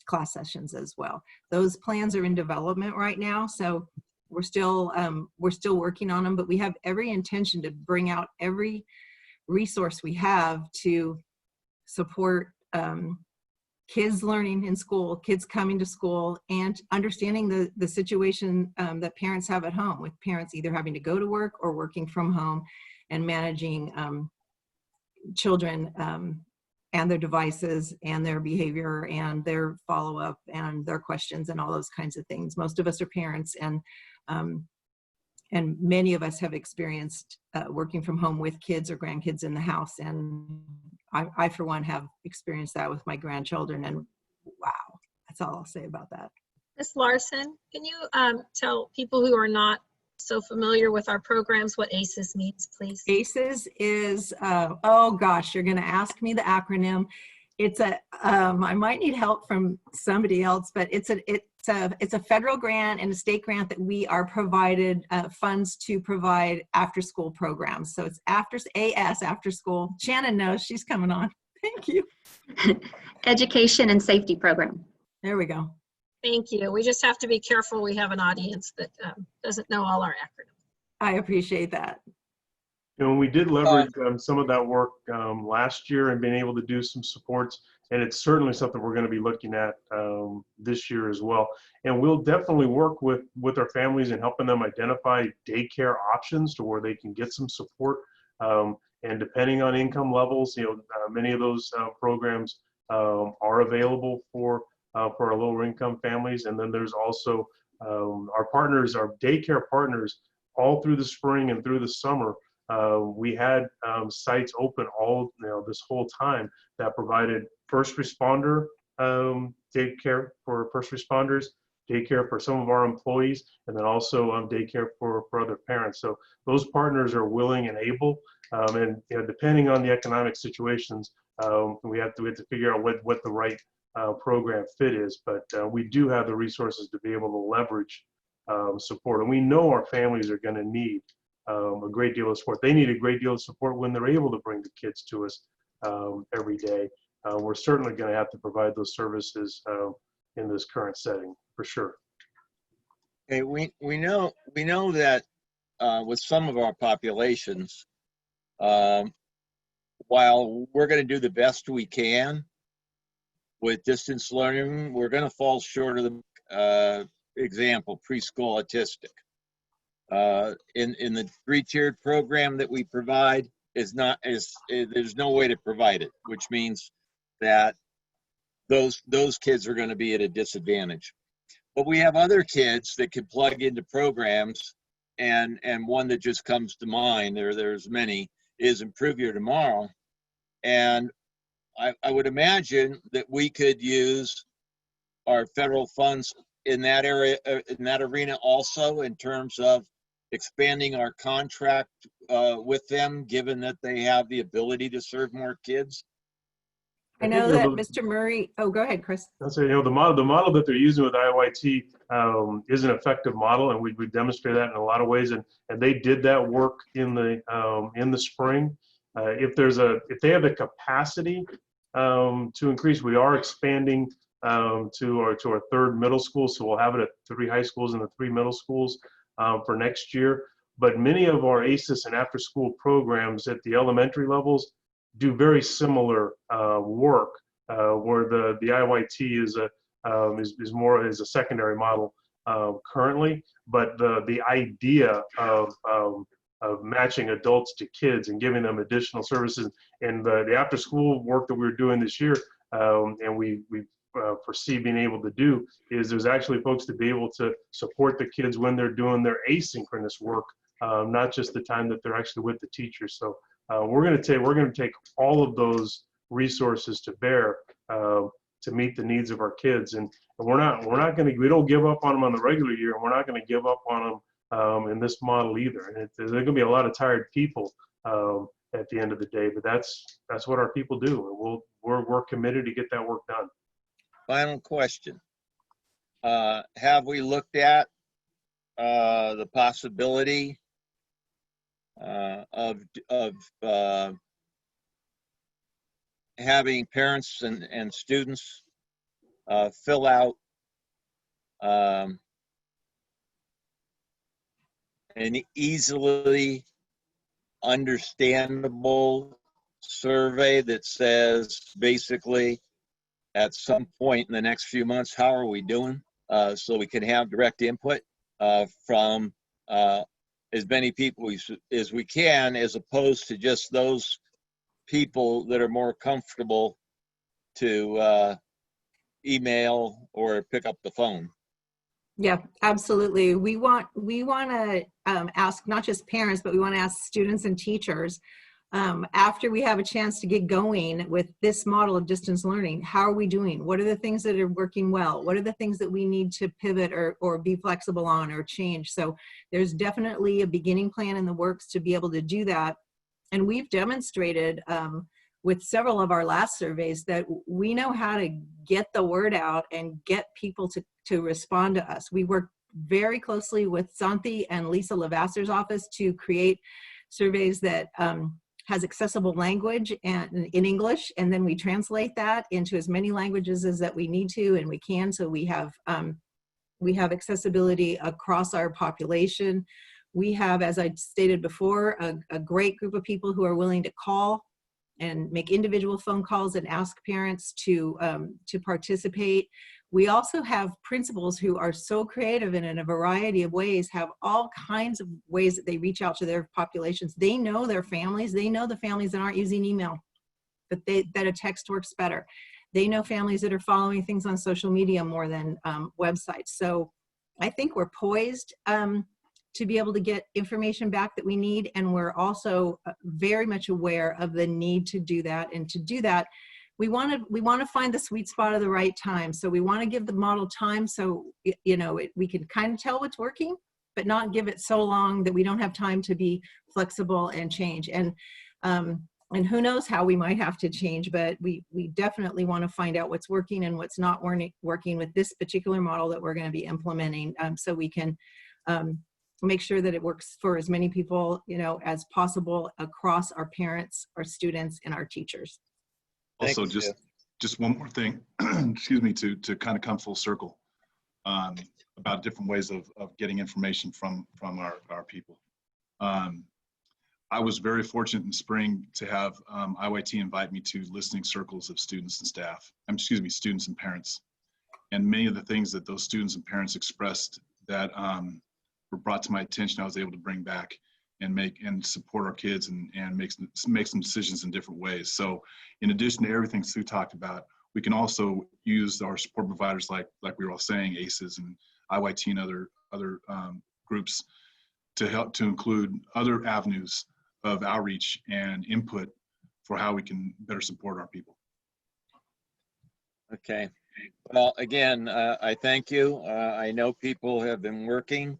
class sessions as well. Those plans are in development right now, so we're still working on them, but we have every intention to bring out every resource we have to support kids learning in school, kids coming to school, and understanding the situation that parents have at home, with parents either having to go to work or working from home, and managing children and their devices and their behavior and their follow-up and their questions and all those kinds of things. Most of us are parents, and many of us have experienced working from home with kids or grandkids in the house. And I, for one, have experienced that with my grandchildren, and wow, that's all I'll say about that. Ms. Larson, can you tell people who are not so familiar with our programs what ACES means, please? ACES is, oh gosh, you're going to ask me the acronym. It's I might need help from somebody else, but it's a federal grant and a state grant that we are provided funds to provide after school programs. So it's after school. Shannon knows, she's coming on. Thank you. Education and Safety Program. There we go. Thank you. We just have to be careful. We have an audience that doesn't know all our acronyms. I appreciate that. You know, we did leverage some of that work last year and being able to do some supports, and it's certainly something we're going to be looking at this year as well. And we'll definitely work with our families and helping them identify daycare options to where they can get some support. And depending on income levels, you know, many of those programs are available for our lower income families. And then there's also our partners, our daycare partners, all through the spring and through the summer. We had sites open this whole time that provided first responder daycare for first responders, daycare for some of our employees, and then also daycare for other parents. So those partners are willing and able, and you know, depending on the economic situations, we have to figure out what the right program fit is. But we do have the resources to be able to leverage support, and we know our families are going to need a great deal of support. They need a great deal of support when they're able to bring the kids to us every day. We're certainly going to have to provide those services in this current setting, for sure. Okay, we know that with some of our populations, while we're going to do the best we can with distance learning, we're going to fall short of the example, preschool autistic. In the 3-tiered program that we provide there's no way to provide it, which means that those kids are going to be at a disadvantage. But we have other kids that can plug into programs, and one that just comes to mind, there's many, is Improve Your Tomorrow. And I would imagine that we could use our federal funds in that area, in that arena also, in terms of expanding our contract with them, given that they have the ability to serve more kids. I know that Mr. Murray, oh, go ahead, Chris. I'll say, you know, the model that they're using with IYT is an effective model, and we demonstrate that in a lot of ways. And they did that work in the spring. If they have the capacity to increase, we are expanding to our 3rd middle school. So we'll have it at 3 high schools and the 3 middle schools for next year. But many of our ACES and after school programs at the elementary levels do very similar work, where the IYT is more as a secondary model currently. But the idea of matching adults to kids and giving them additional services, and the after school work that we're doing this year, and we foresee being able to do, is there's actually folks to be able to support the kids when they're doing their asynchronous work, not just the time that they're actually with the teacher. So we're going to take all of those resources to bear to meet the needs of our kids, and we don't give up on them on the regular year, and we're not going to give up on them in this model either. And there's going to be a lot of tired people at the end of the day, but that's what our people do, and we're committed to get that work done. Final question. Have we looked at the possibility of having parents and students fill out an easily understandable survey that says basically at some point in the next few months, how are we doing? So we can have direct input from as many people as we can, as opposed to just those people that are more comfortable to email or pick up the phone. Yeah, absolutely. We want to ask not just parents, but we want to ask students and teachers, after we have a chance to get going with this model of distance learning, how are we doing? What are the things that are working well? What are the things that we need to pivot or be flexible on or change? So there's definitely a beginning plan in the works to be able to do that. And we've demonstrated with several of our last surveys that we know how to get the word out and get people to respond to us. We work very closely with Santi and Lisa Lavasser's office to create surveys that has accessible language and in English, and then we translate that into as many languages as that we need to and we can, so we have accessibility across our population. We have, as I stated before, a great group of people who are willing to call and make individual phone calls and ask parents to participate. We also have principals who are so creative and in a variety of ways have all kinds of ways that they reach out to their populations. They know their families. They know the families that aren't using email, but that a text works better. They know families that are following things on social media more than websites. So I think we're poised to be able to get information back that we need. And we're also very much aware of the need to do that. And to do that, we want to find the sweet spot at the right time. So we want to give the model time so we can kind of tell what's working, but not give it so long that we don't have time to be flexible and change. And who knows how we might have to change, but we definitely want to find out what's working and what's not working with this particular model that we're going to be implementing, so we can make sure that it works for as many people as possible across our parents, our students, and our teachers. Also, just one more thing, excuse me, to kind of come full circle about different ways of getting information from our people. I was very fortunate in spring to have IYT invite me to listening circles of students and staff, students and parents. And many of the things that those students and parents expressed that were brought to my attention, I was able to bring back and support our kids and make some decisions in different ways. So in addition to everything Sue talked about, we can also use our support providers like we were all saying, ACEs and IYT and other groups to help to include other avenues of outreach and input for how we can better support our people. Okay. Well, again, I thank you. I know people have been working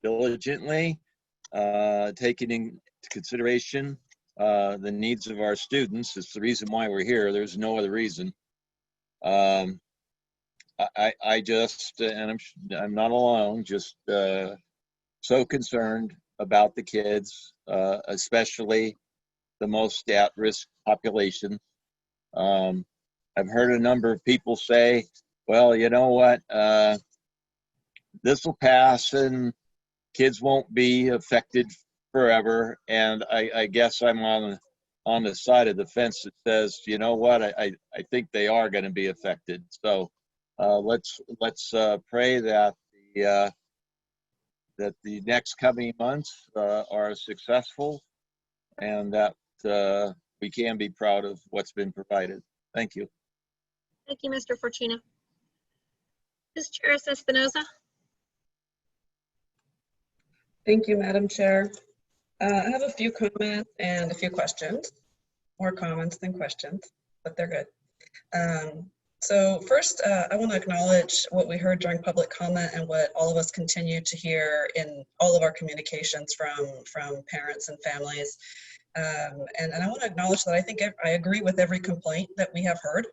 diligently, taking into consideration the needs of our students. It's the reason why we're here. There's no other reason. I just, and I'm not alone, just so concerned about the kids, especially the most at-risk population. I've heard a number of people say, well, you know what, this will pass and kids won't be affected forever. And I guess I'm on the side of the fence that says, you know what, I think they are going to be affected. So let's pray that the next coming months are successful and that we can be proud of what's been provided. Thank you. Thank you, Mr. Fortuna. Ms. Charis Espinoza. Thank you, Madam Chair. I have a few comments and a few questions. More comments than questions, but they're good. So first, I want to acknowledge what we heard during public comment and what all of us continue to hear in all of our communications from parents and families. And I want to acknowledge that I think I agree with every complaint that we have heard,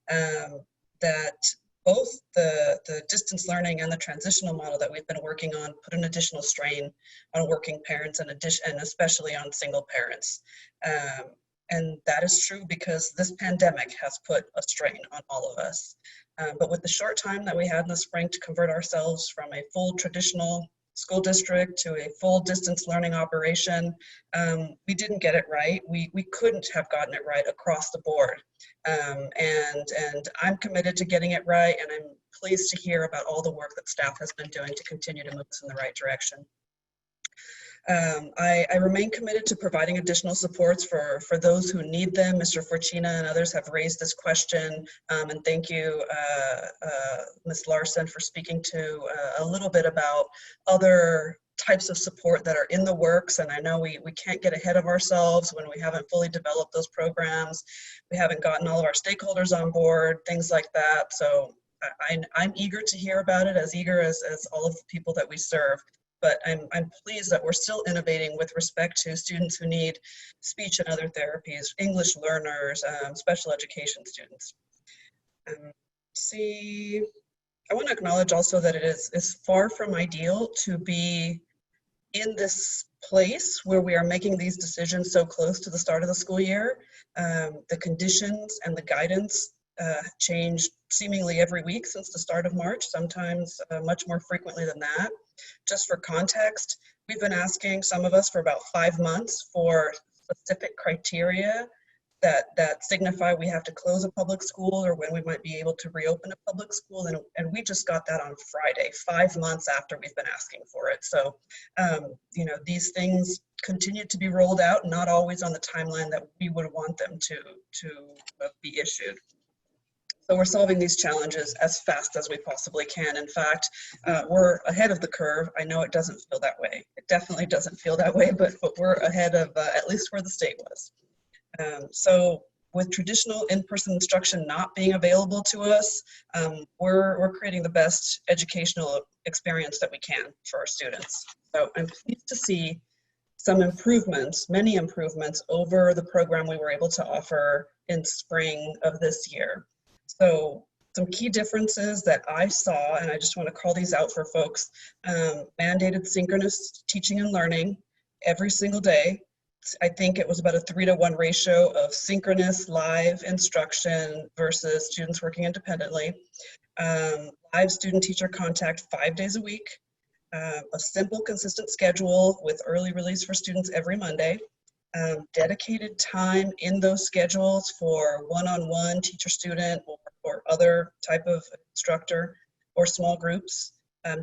that both the distance learning and the transitional model that we've been working on put an additional strain on working parents and especially on single parents. And that is true because this pandemic has put a strain on all of us. But with the short time that we had in the spring to convert ourselves from a full traditional school district to a full distance learning operation. We didn't get it right. We couldn't have gotten it right across the board. And I'm committed to getting it right, and I'm pleased to hear about all the work that staff has been doing to continue to move us in the right direction. I remain committed to providing additional supports for those who need them. Mr. Forcina and others have raised this question, and thank you, Ms. Larson, for speaking to a little bit about other types of support that are in the works. And I know we can't get ahead of ourselves when we haven't fully developed those programs. We haven't gotten all of our stakeholders on board, things like that. So I'm eager to hear about it, as eager as all of the people that we serve. But I'm pleased that we're still innovating with respect to students who need speech and other therapies, English learners, special education students. I want to acknowledge also that it is far from ideal to be in this place where we are making these decisions so close to the start of the school year. The conditions and the guidance change seemingly every week since the start of March, sometimes much more frequently than that. Just for context, we've been asking some of us for about 5 months for specific criteria that signify we have to close a public school or when we might be able to reopen a public school. And we just got that on Friday, 5 months after we've been asking for it. So, you know, these things continue to be rolled out, not always on the timeline that we would want them to be issued. So we're solving these challenges as fast as we possibly can. In fact, we're ahead of the curve. I know it doesn't feel that way. It definitely doesn't feel that way, but we're ahead of at least where the state was. So with traditional in-person instruction not being available to us, we're creating the best educational experience that we can for our students. So I'm pleased to see some improvements, many improvements over the program we were able to offer in spring of this year. So some key differences that I saw, and I just want to call these out for folks, mandated synchronous teaching and learning every single day. I think it was about a 3-to-1 ratio of synchronous live instruction versus students working independently. Live student-teacher contact 5 days a week. A simple, consistent schedule with early release for students every Monday. Dedicated time in those schedules for one-on-one teacher-student or other type of instructor or small groups.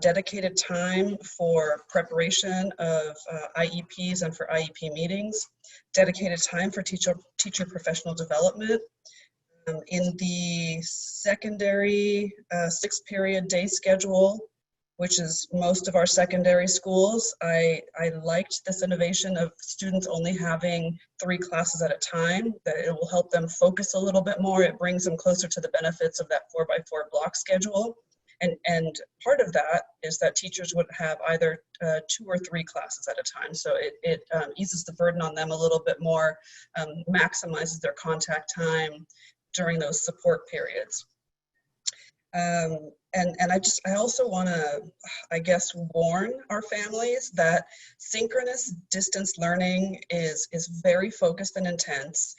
Dedicated time for preparation of IEPs and for IEP meetings. Dedicated time for teacher professional development. In the secondary 6-period day schedule, which is most of our secondary schools, I liked this innovation of students only having 3 classes at a time, that it will help them focus a little bit more. It brings them closer to the benefits of that 4x4 block schedule. And part of that is that teachers would have either 2 or 3 classes at a time. So it eases the burden on them a little bit more, maximizes their contact time during those support periods. And I also want to, I guess, warn our families that synchronous distance learning is very focused and intense.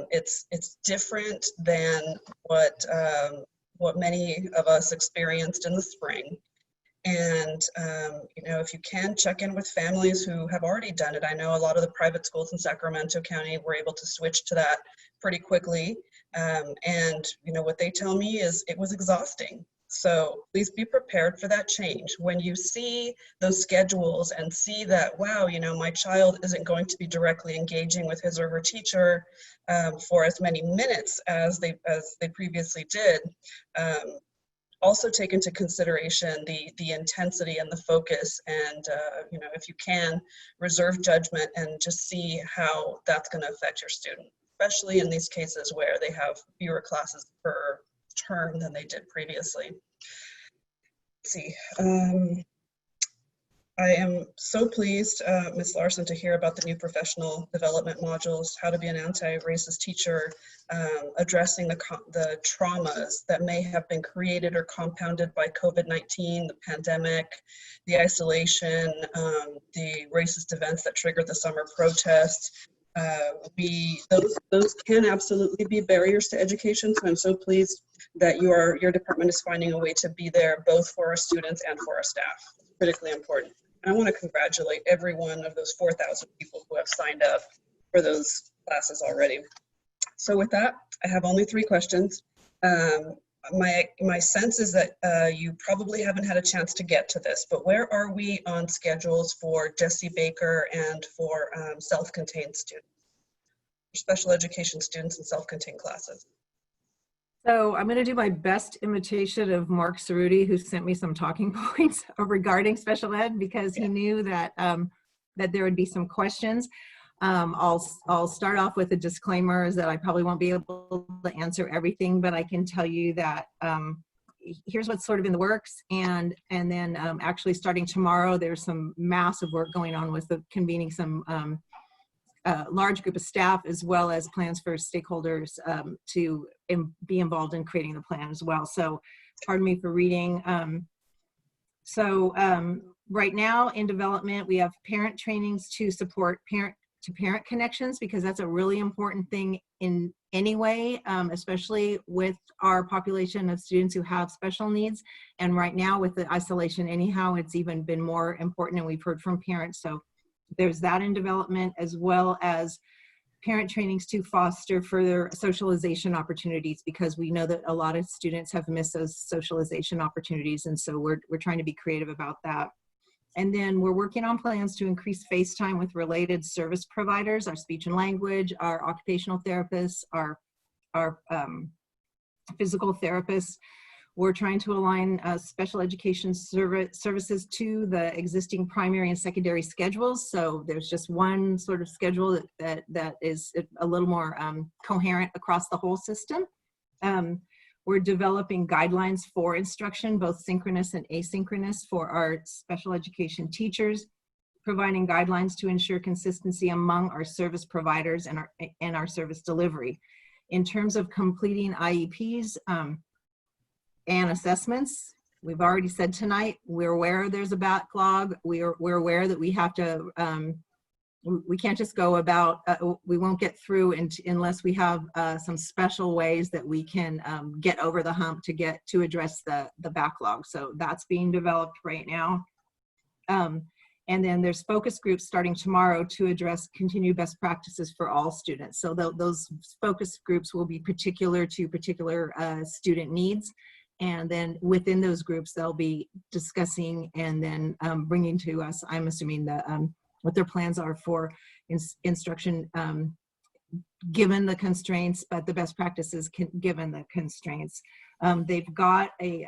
It's different than what many of us experienced in the spring. And, you know, if you can check in with families who have already done it. I know a lot of the private schools in Sacramento County were able to switch to that pretty quickly. And, you know, what they tell me is it was exhausting. So please be prepared for that change. When you see those schedules and see that, wow, you know, my child isn't going to be directly engaging with his or her teacher for as many minutes as they previously did, also take into consideration the intensity and the focus, and you know, if you can, reserve judgment and just see how that's going to affect your student, especially in these cases where they have fewer classes per term than they did previously. Let's see. I am so pleased, Ms. Larson, to hear about the new professional development modules, how to be an anti-racist teacher, addressing the traumas that may have been created or compounded by COVID-19, the pandemic, the isolation, the racist events that triggered the summer protests. Those can absolutely be barriers to education, so I'm so pleased that your department is finding a way to be there both for our students and for our staff. Critically important. I want to congratulate every one of those 4,000 people who have signed up for those classes already. So with that, I have only 3 questions. My sense is that you probably haven't had a chance to get to this, but where are we on schedules for Jesse Baker and for self-contained students, for special education students and self-contained classes? So I'm going to do my best imitation of Mark Cerruti, who sent me some talking points regarding special ed because he knew that that there would be some questions. I'll start off with a disclaimer is that I probably won't be able to answer everything, but I can tell you that here's what's sort of in the works, and then actually starting tomorrow, there's some massive work going on with convening some large group of staff as well as plans for stakeholders to be involved in creating the plan as well. So pardon me for reading. Right now in development, we have parent trainings to support parent-to-parent connections, because that's a really important thing in any way, especially with our population of students who have special needs. And right now with the isolation anyhow, it's even been more important, and we've heard from parents. So there's that in development, as well as parent trainings to foster further socialization opportunities, because we know that a lot of students have missed those socialization opportunities. And so we're trying to be creative about that. And then we're working on plans to increase face time with related service providers, our speech and language, our occupational therapists, our physical therapists. We're trying to align special education services to the existing primary and secondary schedules. So there's just one sort of schedule that is a little more coherent across the whole system. We're developing guidelines for instruction, both synchronous and asynchronous, for our special education teachers, providing guidelines to ensure consistency among our service providers and our service delivery. In terms of completing IEPs, and assessments, we've already said tonight, we're aware there's a backlog. We're aware that we have to, we can't just go about, we won't get through unless we have some special ways that we can get over the hump to address the backlog. So that's being developed right now. And then there's focus groups starting tomorrow to address continued best practices for all students. So those focus groups will be particular to particular student needs. And then within those groups, they'll be discussing and then bringing to us, I'm assuming, what their plans are for instruction given the constraints, but the best practices given the constraints. They've got a,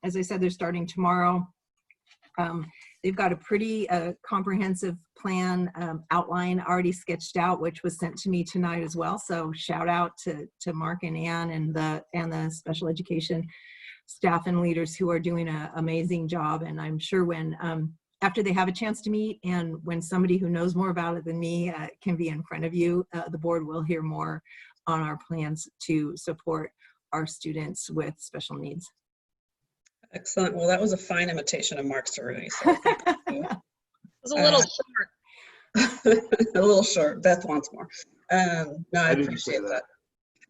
as I said, they're starting tomorrow. They've got a pretty comprehensive plan outline already sketched out, which was sent to me tonight as well. So shout out to Mark and Ann and the special education staff and leaders who are doing an amazing job. And I'm sure when after they have a chance to meet, and when somebody who knows more about it than me can be in front of you, the board will hear more on our plans to support our students with special needs. Excellent. Well, that was a fine imitation of Mark Cerruti. So It was a little short. a little short. Beth wants more. No, I appreciate that.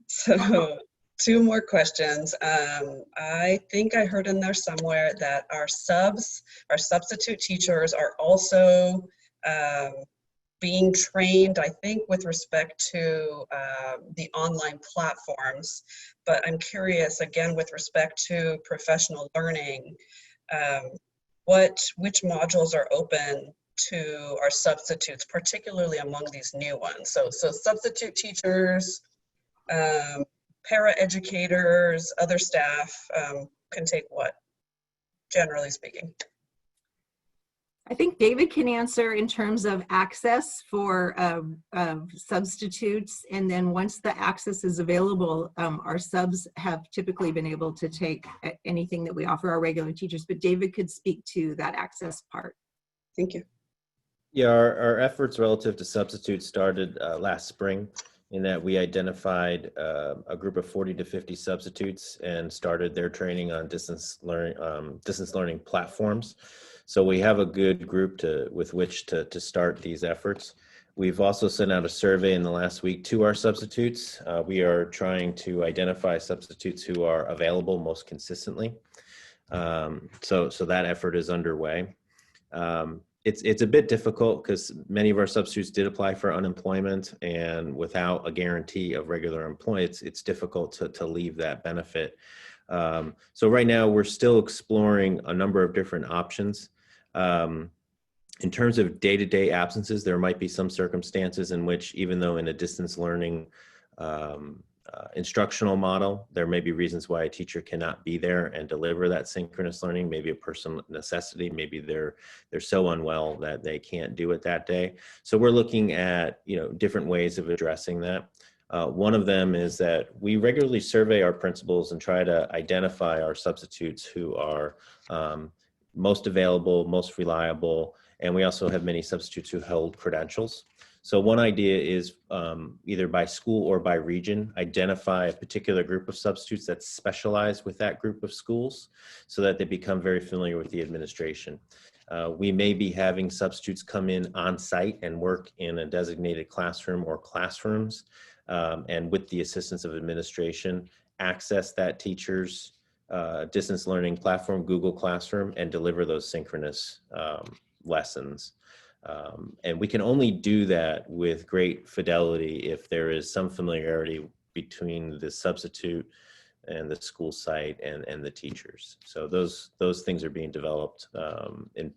So 2 more questions. I think I heard in there somewhere that our substitute teachers are also being trained, I think, with respect to the online platforms. But I'm curious, again, with respect to professional learning, which modules are open to our substitutes, particularly among these new ones? So substitute teachers, para-educators, other staff can take what, generally speaking? I think David can answer in terms of access for substitutes, and then once the access is available, our subs have typically been able to take anything that we offer our regular teachers, but David could speak to that access part. Thank you. Yeah, our efforts relative to substitutes started last spring, in that we identified a group of 40 to 50 substitutes and started their training on distance learning platforms. So we have a good group with which to start these efforts. We've also sent out a survey in the last week to our substitutes. We are trying to identify substitutes who are available most consistently. So that effort is underway. It's a bit difficult because many of our substitutes did apply for unemployment, and without a guarantee of regular employment, it's difficult to leave that benefit. So right now we're still exploring a number of different options. In terms of day-to-day absences, there might be some circumstances in which, even though in a distance learning instructional model, there may be reasons why a teacher cannot be there and deliver that synchronous learning, maybe a personal necessity, maybe they're so unwell that they can't do it that day. So we're looking at, different ways of addressing that. One of them is that we regularly survey our principals and try to identify our substitutes who are most available, most reliable, and we also have many substitutes who hold credentials. So one idea is either by school or by region, identify a particular group of substitutes that specialize with that group of schools so that they become very familiar with the administration. We may be having substitutes come in on site and work in a designated classroom or classrooms, and with the assistance of administration, access that teacher's distance learning platform, Google Classroom, and deliver those synchronous lessons. And we can only do that with great fidelity if there is some familiarity between the substitute and the school site and the teachers. So those things are being developed in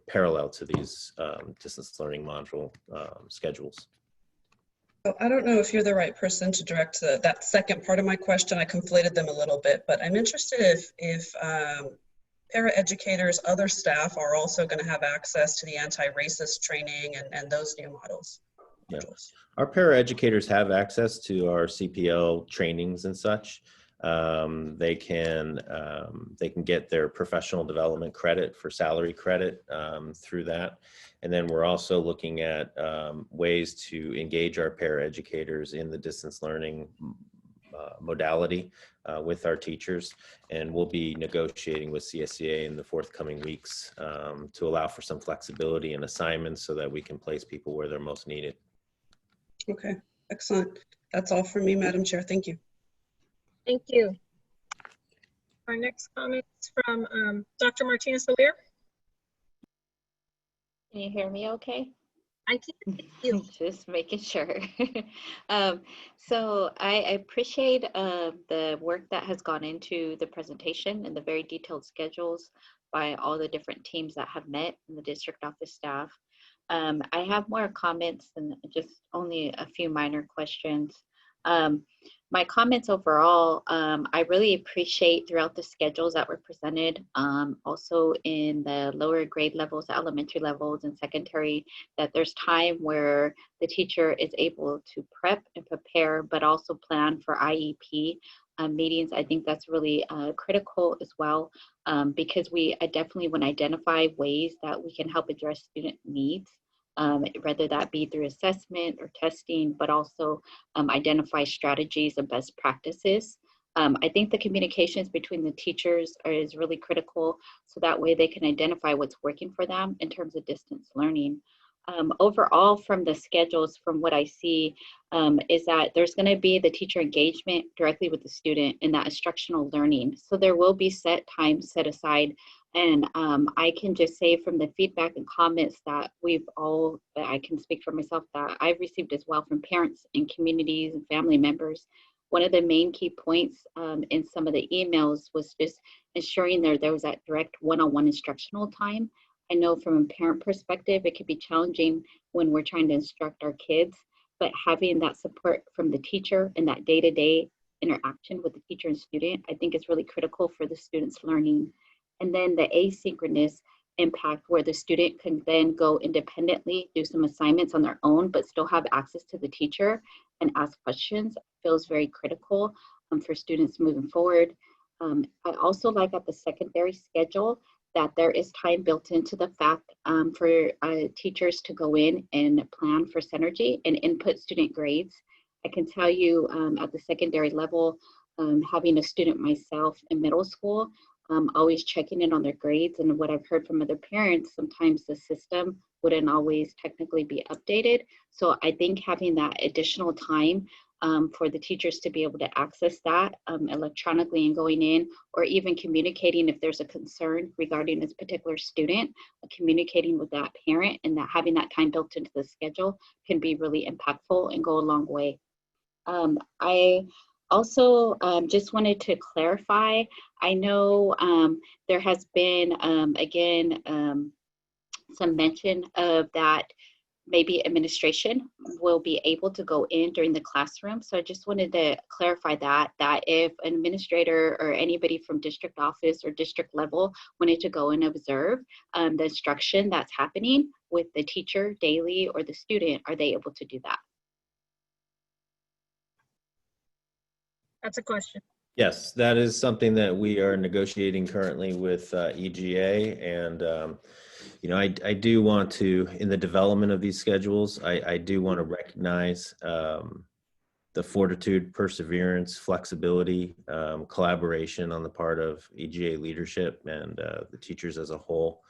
parallel to these distance learning module schedules. So I don't know if you're the right person to direct that second part of my question. I conflated them a little bit, but I'm interested if paraeducators, other staff are also going to have access to the anti-racist training and those new modules. Yeah. Our paraeducators have access to our CPL trainings and such. They can get their professional development credit for salary credit through that. And then we're also looking at ways to engage our paraeducators in the distance learning modality with our teachers, and we'll be negotiating with CSEA in the forthcoming weeks to allow for some flexibility in assignments so that we can place people where they're most needed. Okay, excellent. That's all from me, Madam Chair. Thank you. Thank you. Our next comment is from Dr. Martinez-O'Leary. Can you hear me okay? I can thank you. Just making sure. So I appreciate the work that has gone into the presentation and the very detailed schedules by all the different teams that have met in the district office staff. I have more comments and just only a few minor questions. My comments overall, I really appreciate throughout the schedules that were presented, also in the lower grade levels, elementary levels and secondary, that there's time where the teacher is able to prep and prepare, but also plan for IEP meetings. I think that's really critical as well, because we definitely want to identify ways that we can help address student needs. Whether that be through assessment or testing, but also identify strategies and best practices. I think the communications between the teachers is really critical, so that way they can identify what's working for them in terms of distance learning. Overall, from the schedules, from what I see, is that there's going to be the teacher engagement directly with the student in that instructional learning. So there will be set times set aside. And I can just say from the feedback and comments that I can speak for myself, that I've received as well from parents and communities and family members. One of the main key points in some of the emails was just ensuring there was that direct one-on-one instructional time. I know from a parent perspective, it can be challenging when we're trying to instruct our kids, but having that support from the teacher and that day-to-day interaction with the teacher and student, I think is really critical for the student's learning. And then the asynchronous impact, where the student can then go independently, do some assignments on their own, but still have access to the teacher and ask questions, feels very critical for students moving forward. I also like at the secondary schedule that there is time built into the fact for teachers to go in and plan for synergy and input student grades. I can tell you at the secondary level, having a student myself in middle school, always checking in on their grades, and what I've heard from other parents, sometimes the system wouldn't always technically be updated. So I think having that additional time for the teachers to be able to access that electronically and going in, or even communicating if there's a concern regarding this particular student, communicating with that parent, and that having that time built into the schedule can be really impactful and go a long way. I also just wanted to clarify, I know there has been, again, some mention of that maybe administration will be able to go in during the classroom. So I just wanted to clarify that if an administrator or anybody from district office or district level wanted to go and observe the instruction that's happening with the teacher daily or the student, are they able to do that? That's a question. Yes, that is something that we are negotiating currently with EGA, and I do want to, in the development of these schedules, I do want to recognize the fortitude, perseverance, flexibility, collaboration on the part of EGA leadership and the teachers as a whole.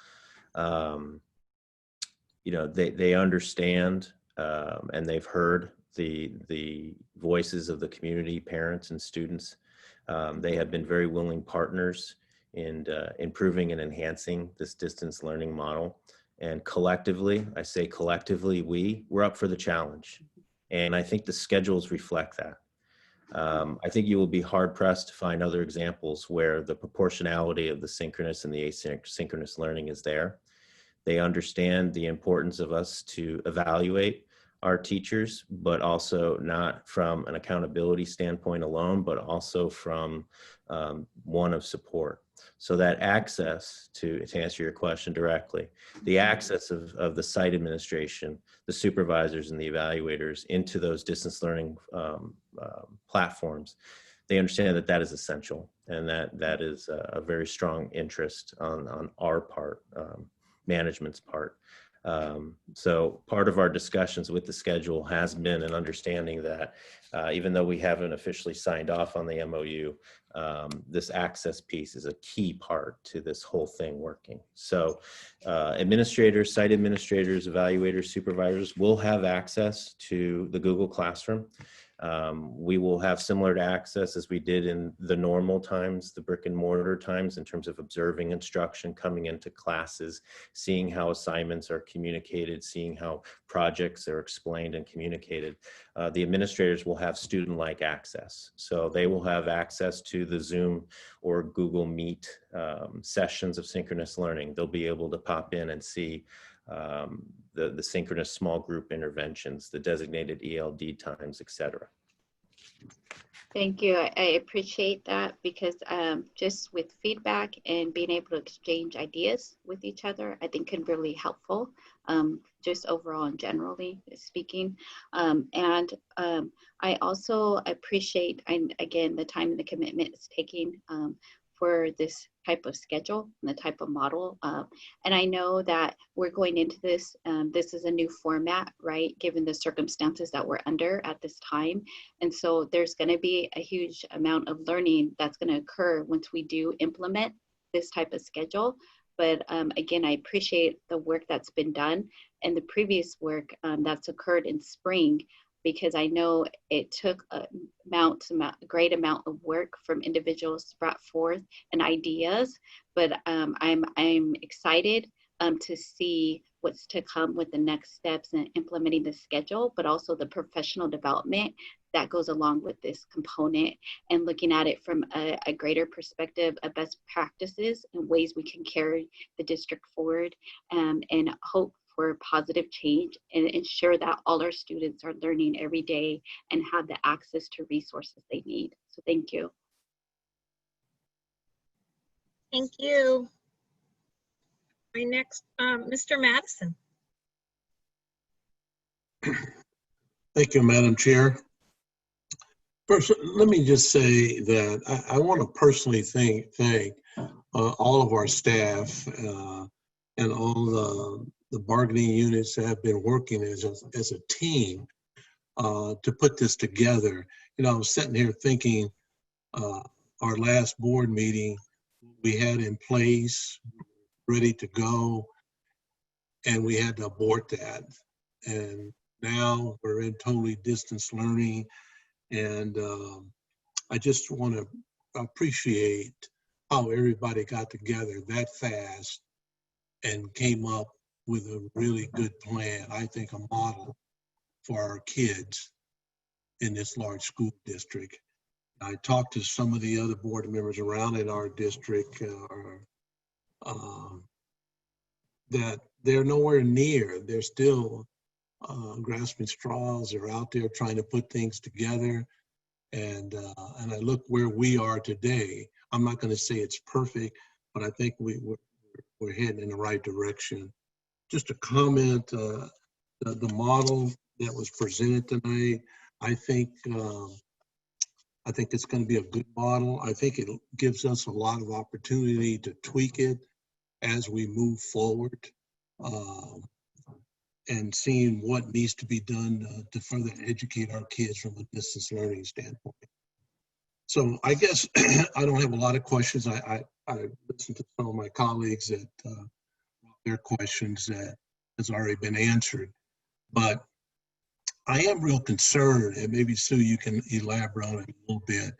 They understand and they've heard the voices of the community, parents and students. They have been very willing partners in improving and enhancing this distance learning model. And collectively, I say collectively, we're up for the challenge. And I think the schedules reflect that. I think you will be hard pressed to find other examples where the proportionality of the synchronous and the asynchronous learning is there. They understand the importance of us to evaluate our teachers, but also not from an accountability standpoint alone, but also from one of support. So that access to answer your question directly, the access of the site administration, the supervisors and the evaluators into those distance learning platforms, they understand that that is essential, and that is a very strong interest on our part, management's part. So part of our discussions with the schedule has been an understanding that even though we haven't officially signed off on the MOU, this access piece is a key part to this whole thing working. So administrators, site administrators, evaluators, supervisors will have access to the Google Classroom. We will have similar to access as we did in the normal times, the brick and mortar times, in terms of observing instruction, coming into classes, seeing how assignments are communicated, seeing how projects are explained and communicated. The administrators will have student-like access. So they will have access to the Zoom or Google Meet sessions of synchronous learning. They'll be able to pop in and see the synchronous small group interventions, the designated ELD times, etc. Thank you. I appreciate that, because just with feedback and being able to exchange ideas with each other, I think can be really helpful, just overall and generally speaking. And I also appreciate, and again, the time and the commitment it's taking for this type of schedule and the type of model. And I know that we're going into this, this is a new format, right? Given the circumstances that we're under at this time. And so there's gonna be a huge amount of learning that's gonna occur once we do implement this type of schedule. But again, I appreciate the work that's been done and the previous work that's occurred in spring, because I know it took a great amount of work from individuals brought forth and ideas, but I'm excited to see what's to come with the next steps in implementing the schedule, but also the professional development that goes along with this component, and looking at it from a greater perspective of best practices and ways we can carry the district forward, and hope for positive change and ensure that all our students are learning every day and have the access to resources they need. So thank you. Thank you. My next, Mr. Madison. Thank you, Madam Chair. First, let me just say that I want to personally thank all of our staff and all the bargaining units that have been working as a team to put this together. You know, I was sitting here thinking our last board meeting we had in place, ready to go, and we had to abort that. And now we're in totally distance learning, And I just want to appreciate how everybody got together that fast and came up with a really good plan. I think a model for our kids in this large school district. I talked to some of the other board members around in our district that they're nowhere near. They're still grasping straws. They're out there trying to put things together. And I look where we are today. I'm not going to say it's perfect, but I think we're heading in the right direction. Just a comment, the model that was presented tonight, I think it's going to be a good model. I think it gives us a lot of opportunity to tweak it as we move forward, and seeing what needs to be done to further educate our kids from a distance learning standpoint. So I guess I don't have a lot of questions. I listened to some of my colleagues that their questions that has already been answered, but I am real concerned, and maybe Sue, you can elaborate on it a little bit.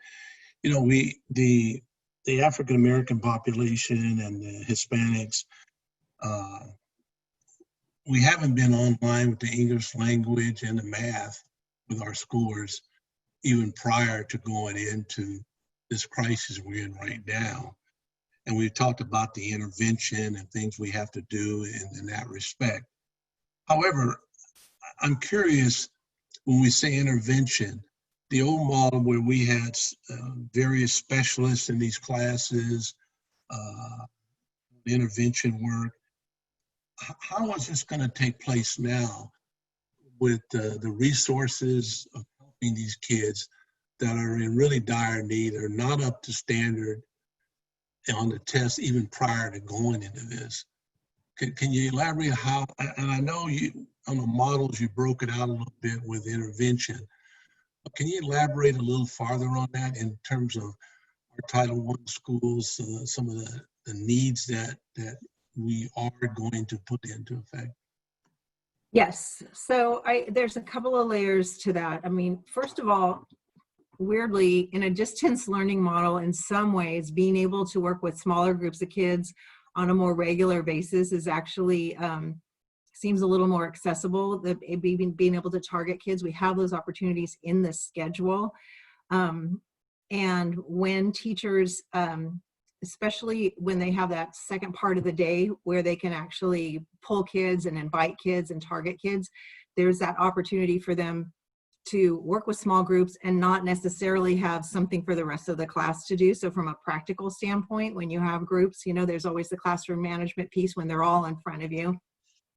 You know, the African-American population and the Hispanics, we haven't been online with the English language and the math with our scores even prior to going into this crisis we're in right now. And we've talked about the intervention and things we have to do in that respect. However, I'm curious, when we say intervention, the old model where we had various specialists in these classes, intervention work, how is this going to take place now with the resources of helping these kids that are in really dire need, are not up to standard on the test even prior to going into this? Can you elaborate how, and I know you, on the models, you broke it out a little bit with intervention. Can you elaborate a little farther on that in terms of our Title I schools, some of the needs that we are going to put into effect? Yes, so there's a couple of layers to that. I mean, first of all, weirdly, in a distance learning model, in some ways, being able to work with smaller groups of kids on a more regular basis is actually seems a little more accessible. Being able to target kids, we have those opportunities in the schedule. And when teachers, especially when they have that second part of the day where they can actually pull kids and invite kids and target kids, there's that opportunity for them to work with small groups and not necessarily have something for the rest of the class to do. So from a practical standpoint, when you have groups, you know, there's always the classroom management piece when they're all in front of you.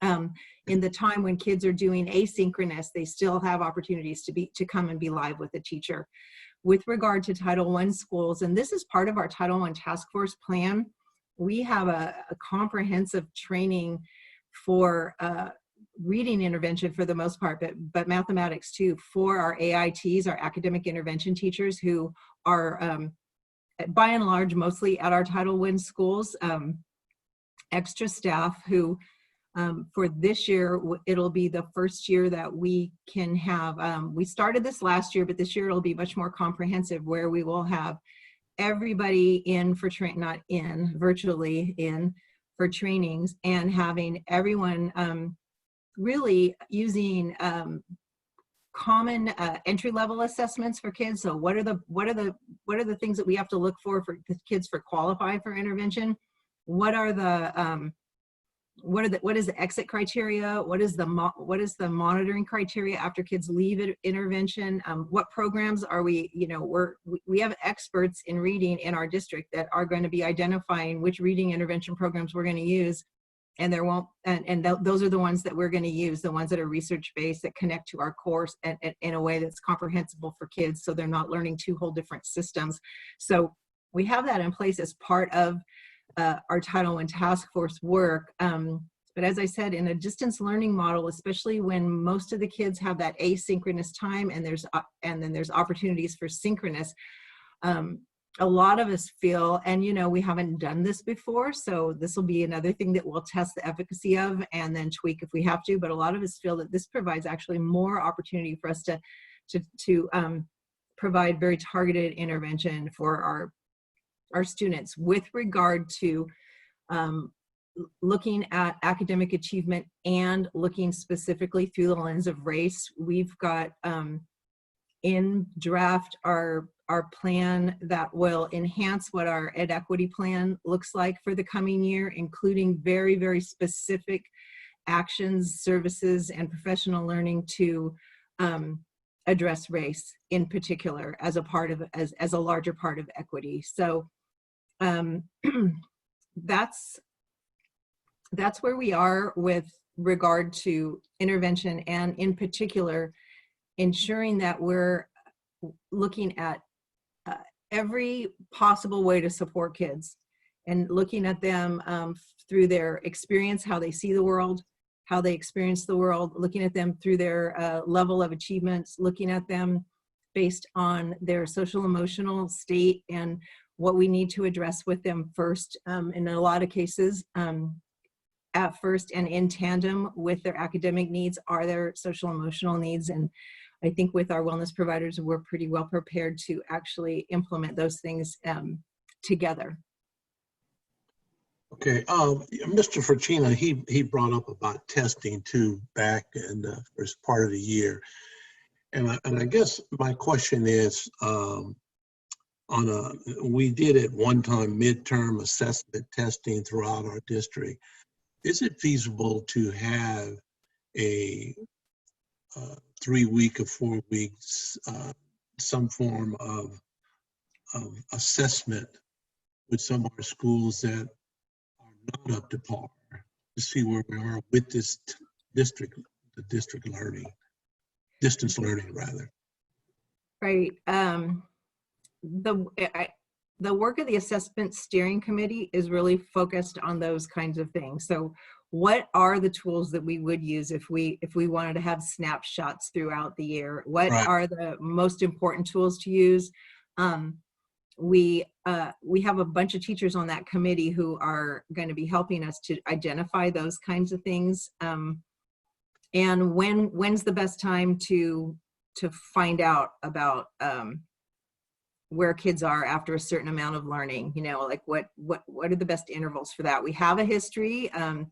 In the time when kids are doing asynchronous, they still have opportunities to come and be live with the teacher. With regard to Title I schools, and this is part of our Title I task force plan, we have a comprehensive training for reading intervention for the most part, but mathematics too, for our AITs, our academic intervention teachers, who are by and large mostly at our Title I schools, extra staff who for this year, it'll be the first year that we can have, we started this last year, but this year it'll be much more comprehensive, where we will have everybody in for virtually in for trainings, and having everyone really using common entry-level assessments for kids. So what are the things that we have to look for kids for qualify for intervention? What are the what is the exit criteria? What is the monitoring criteria after kids leave intervention? What programs are we, you know, we have experts in reading in our district that are going to be identifying which reading intervention programs we're going to use, and those are the ones that we're going to use, the ones that are research-based, that connect to our course and in a way that's comprehensible for kids, so they're not learning two whole different systems. So we have that in place as part of our Title I task force work. But as I said, in a distance learning model, especially when most of the kids have that asynchronous time and then there's opportunities for synchronous, a lot of us feel, and you know, we haven't done this before, so this will be another thing that we'll test the efficacy of and then tweak if we have to, but a lot of us feel that this provides actually more opportunity for us to provide very targeted intervention for our students with regard to looking at academic achievement and looking specifically through the lens of race. We've got in draft our plan that will enhance what our ed equity plan looks like for the coming year, including very, very specific actions, services, and professional learning to address race in particular as a part of, as a larger part of equity. So that's where we are with regard to intervention, and in particular, ensuring that we're looking at every possible way to support kids and looking at them through their experience, how they see the world, how they experience the world, looking at them through their level of achievements, looking at them based on their social emotional state and what we need to address with them first, in a lot of cases, at first and in tandem with their academic needs are their social emotional needs. And I think with our wellness providers, we're pretty well prepared to actually implement those things together. Okay, Mr. Forcina, he brought up about testing too back in the first part of the year. And I guess my question is, we did at one time midterm assessment testing throughout our district. Is it feasible to have a 3-week or 4 weeks, some form of assessment with some of our schools that are not up to par, to see where we are with this district, the district learning, distance learning rather? Right. The work of the assessment steering committee is really focused on those kinds of things. So what are the tools that we would use if we wanted to have snapshots throughout the year? What are the most important tools to use? We have a bunch of teachers on that committee who are going to be helping us to identify those kinds of things. And when's the best time to find out about where kids are after a certain amount of learning, you know, like what are the best intervals for that? We have a history, and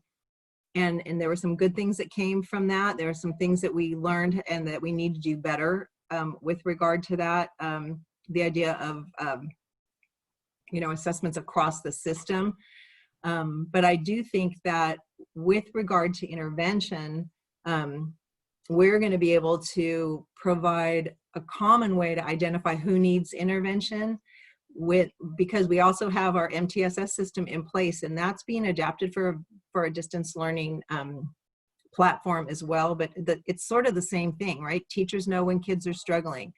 there were some good things that came from that. There are some things that we learned and that we need to do better with regard to that. The idea of, you know, assessments across the system. But I do think that with regard to intervention, we're going to be able to provide a common way to identify who needs intervention because we also have our MTSS system in place, and that's being adapted for a distance learning platform as well. But it's sort of the same thing, right? Teachers know when kids are struggling.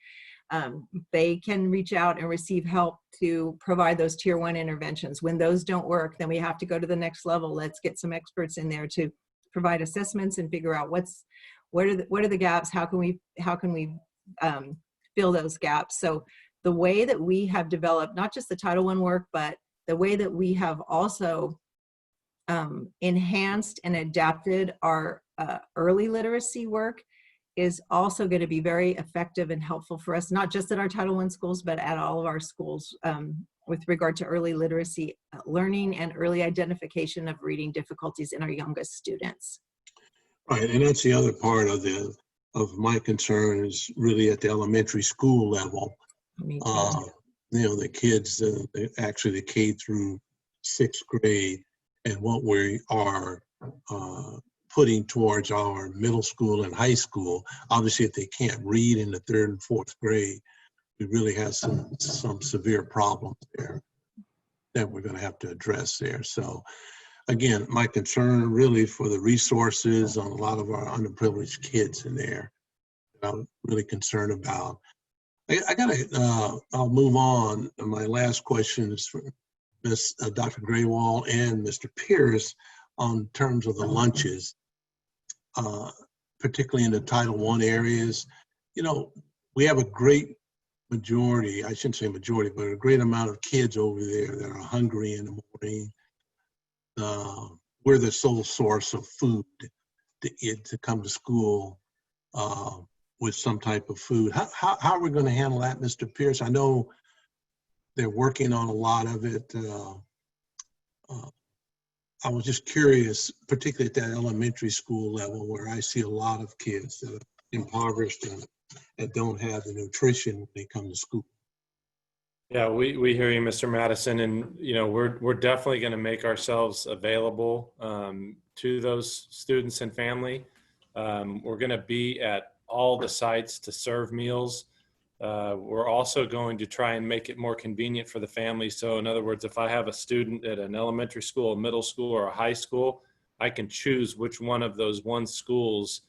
They can reach out and receive help to provide those tier 1 interventions. When those don't work, then we have to go to the next level. Let's get some experts in there to provide assessments and figure out what are the gaps, how can we fill those gaps. So the way that we have developed not just the Title I work, but the way that we have also enhanced and adapted our early literacy work is also going to be very effective and helpful for us, not just at our Title I schools, but at all of our schools with regard to early literacy learning and early identification of reading difficulties in our youngest students. Right, and that's the other part of my concern is really at the elementary school level. You know, the kids, actually the K through 6th grade, and what we are putting towards our middle school and high school. Obviously, if they can't read in the 3rd and 4th grade, we really have some severe problems there that we're going to have to address there. So again, my concern really for the resources on a lot of our underprivileged kids in there, I'm really concerned about. I'll move on. My last question is for Dr. Graywall and Mr. Pierce on terms of the lunches, particularly in the Title I areas. You know, we have a great majority, I shouldn't say majority, but a great amount of kids over there that are hungry in the morning. We're the sole source of food to come to school with some type of food. How are we going to handle that, Mr. Pierce? I know they're working on a lot of it. I was just curious, particularly at that elementary school level where I see a lot of kids that are impoverished and don't have the nutrition when they come to school. Yeah, we hear you, Mr. Madison, and we're definitely going to make ourselves available to those students and family. We're going to be at all the sites to serve meals. We're also going to try and make it more convenient for the family. So in other words, if I have a student at an elementary school, a middle school, or a high school, I can choose which one of those schools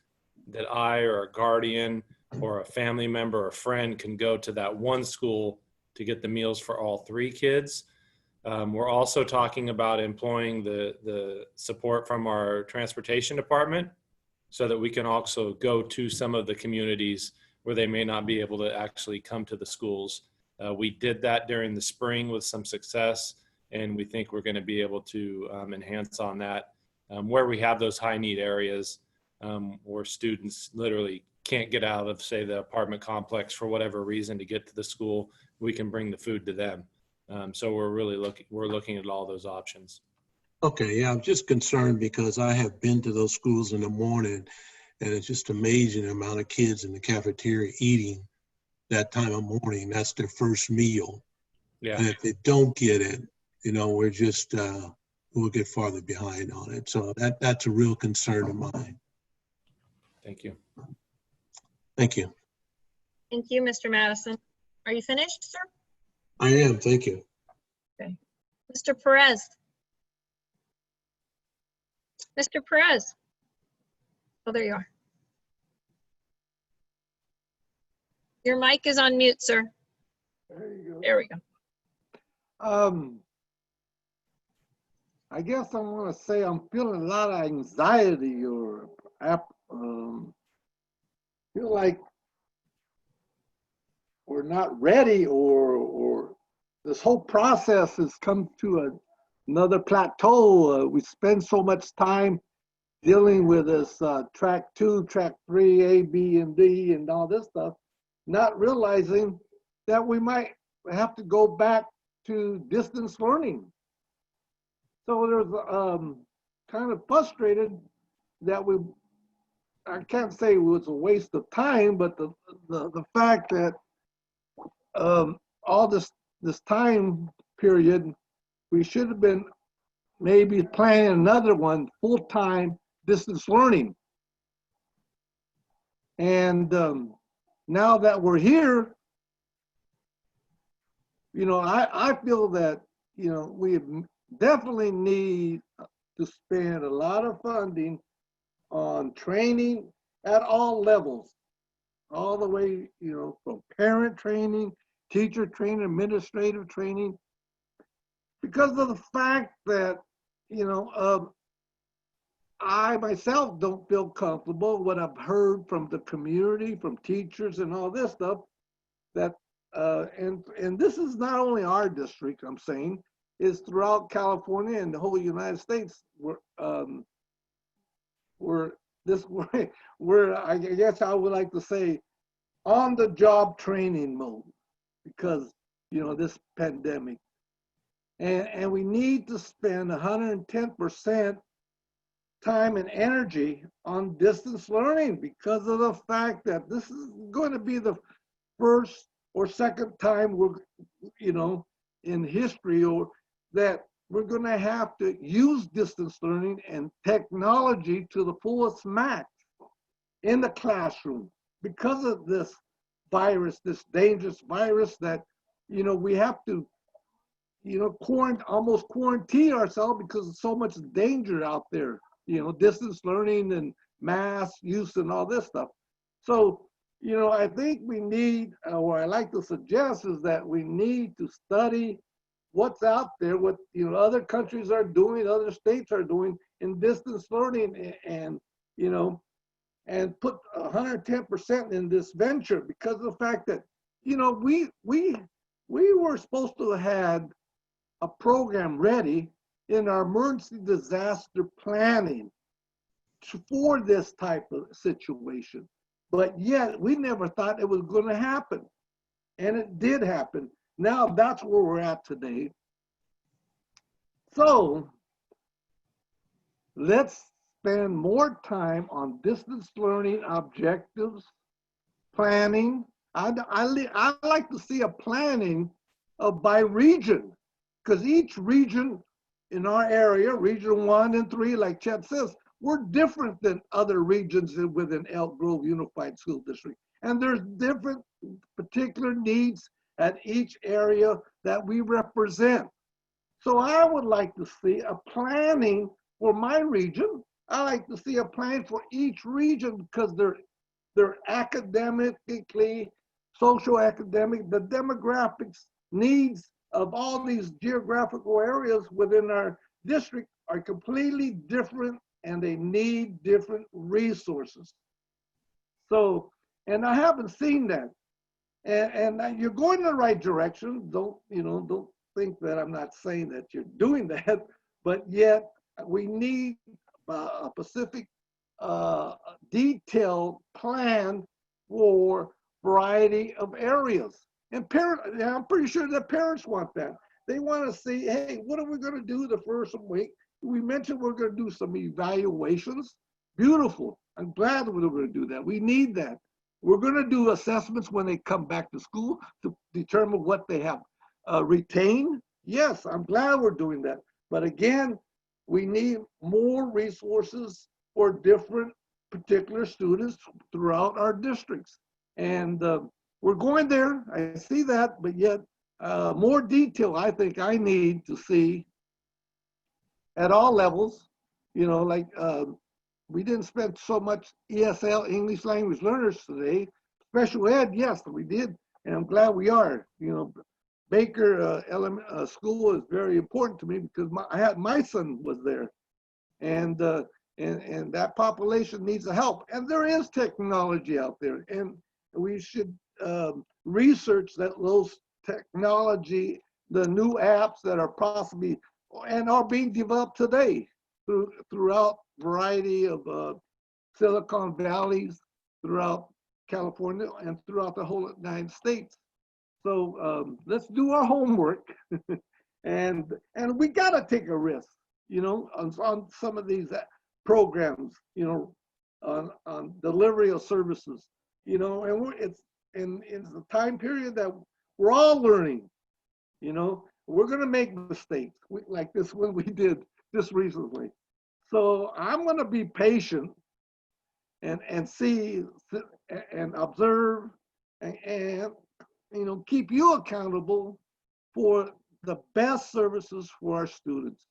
that I or a guardian or a family member or friend can go to that one school to get the meals for all 3 kids. We're also talking about employing the support from our transportation department so that we can also go to some of the communities where they may not be able to actually come to the schools. We did that during the spring with some success, and we think we're going to be able to enhance on that where we have those high need areas where students literally can't get out of, say, the apartment complex for whatever reason to get to the school. We can bring the food to them. So we're looking at all those options. Okay, yeah, I'm just concerned because I have been to those schools in the morning, and it's just amazing the amount of kids in the cafeteria eating that time of morning. That's their first meal. Yeah. And if they don't get it, we're just, we'll get farther behind on it. So that's a real concern of mine. Thank you. Thank you. Thank you, Mr. Madison. Are you finished, sir? I am, thank you. Okay. Mr. Perez. Mr. Perez. Oh, there you are. Your mic is on mute, sir. There you go. There we go. I guess I want to say I'm feeling a lot of anxiety or feel like we're not ready or this whole process has come to another plateau. We spend so much time dealing with this track 2, track 3, A, B, and D, and all this stuff, not realizing that we might have to go back to distance learning. So there's kind of frustrated that I can't say it was a waste of time, but the fact that all this time period, we should have been maybe planning another one, full-time distance learning. And now that we're here, I feel that, we definitely need to spend a lot of funding on training at all levels, all the way, from parent training, teacher training, administrative training, because of the fact that, I myself don't feel comfortable what I've heard from the community, from teachers and all this stuff, that, and this is not only our district, I'm saying, is throughout California and the whole United States, we're I guess I would like to say, on the job training mode because, this pandemic. And we need to spend 110% time and energy on distance learning because of the fact that this is going to be the first or second time we're, in history or that we're going to have to use distance learning and technology to the fullest max in the classroom because of this virus, this dangerous virus that, we have to, almost quarantine ourselves because of so much danger out there, distance learning and mask use and all this stuff. So, I think we need, or I like to suggest is that we need to study what's out there, what other countries are doing, other states are doing in distance learning, and and put 110% in this venture because of the fact that we were supposed to have had a program ready in our emergency disaster planning for this type of situation, but yet we never thought it was going to happen. And it did happen. Now that's where we're at today. So let's spend more time on distance learning objectives, planning. I like to see a planning by region, because each region in our area, region 1 and 3, like Chet says, we're different than other regions within Elk Grove Unified School District. And there's different particular needs at each area that we represent. So I would like to see a planning for my region. I like to see a plan for each region, because they're academically, social academic, the demographics needs of all these geographical areas within our district are completely different, and they need different resources. So, and I haven't seen that. And you're going in the right direction. Don't think that I'm not saying that you're doing that, but yet we need a specific detailed plan for variety of areas. And I'm pretty sure that parents want that. They want to see, hey, what are we going to do the first week? We mentioned we're going to do some evaluations. Beautiful. I'm glad we're going to do that. We need that. We're going to do assessments when they come back to school to determine what they have retained. Yes, I'm glad we're doing that. But again, we need more resources for different particular students throughout our districts. And we're going there. I see that, but yet more detail I think I need to see at all levels. Like we didn't spend so much ESL, English language learners today. Special ed, yes, we did, and I'm glad we are. Baker School is very important to me, because my son was there, and that population needs the help. And there is technology out there, and we should research those technology, the new apps that are possibly and are being developed today throughout variety of Silicon Valleys, throughout California, and throughout the whole United States. So let's do our homework, and we gotta take a risk, on some of these programs, on delivery of services, and it's the time period that we're all learning. We're gonna make mistakes like this one we did just recently. So I'm gonna be patient and see and observe and keep you accountable for the best services for our students,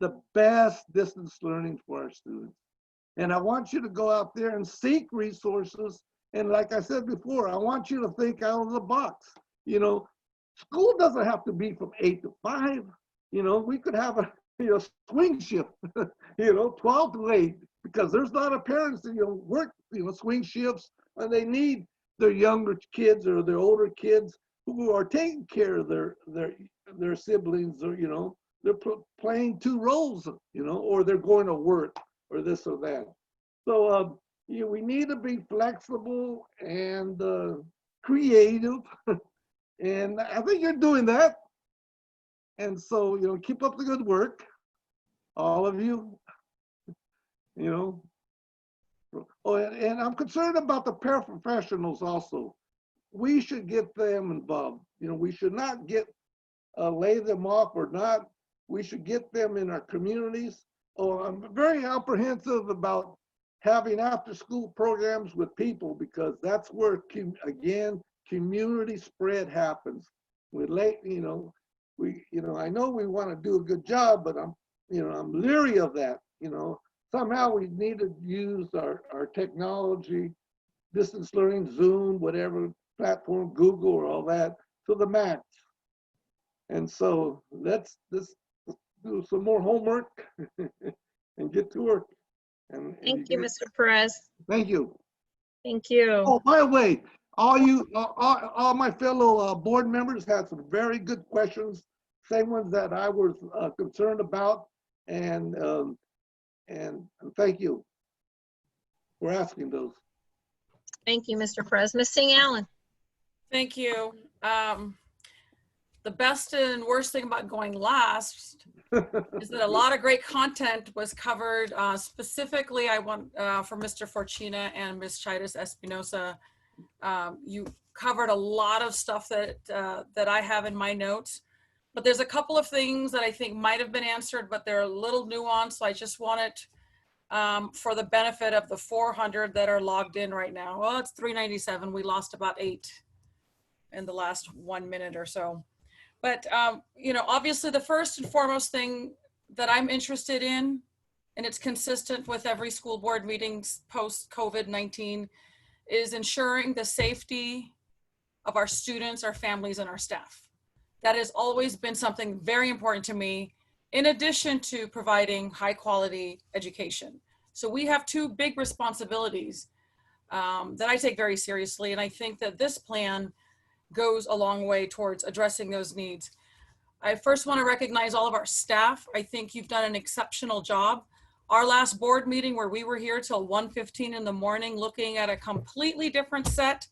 the best distance learning for our students. And I want you to go out there and seek resources. And like I said before, I want you to think out of the box. School doesn't have to be from 8 to 5. We could have a swing shift, 12 to 8, because there's a lot of parents that work, swing shifts, and they need their younger kids or their older kids who are taking care of their siblings, or they're playing two roles, or they're going to work or this or that. So we need to be flexible and creative, and I think you're doing that. And so keep up the good work, all of you. Oh, and I'm concerned about the paraprofessionals also. We should get them involved. We should not lay them off or not. We should get them in our communities. Oh, I'm very apprehensive about having after-school programs with people, because that's where, again, community spread happens. I know we want to do a good job, but I'm leery of that. Somehow we need to use our technology, distance learning, Zoom, whatever platform, Google, or all that, to the max. And so let's do some more homework and get to work. Thank you, Mr. Perez. Thank you. Thank you. Oh, by the way, all my fellow board members had some very good questions, same ones that I was concerned about, and thank you for asking those. Thank you, Mr. Perez. Ms. Singh Allen. Thank you. The best and worst thing about going last is that a lot of great content was covered. Specifically, I want for Mr. Forcina and Ms. Chaitis Espinosa. You covered a lot of stuff that I have in my notes, but there's a couple of things that I think might have been answered, but they're a little nuanced. So I just want it for the benefit of the 400 that are logged in right now. Well, it's 397. We lost about 8 in the last 1 minute or so. But, you know, obviously the first and foremost thing that I'm interested in, and it's consistent with every school board meetings post COVID-19, is ensuring the safety of our students, our families, and our staff. That has always been something very important to me, in addition to providing high quality education. So we have 2 big responsibilities that I take very seriously. And I think that this plan goes a long way towards addressing those needs. I first want to recognize all of our staff. I think you've done an exceptional job. Our last board meeting where we were here till 1:15 in the morning looking at a completely different set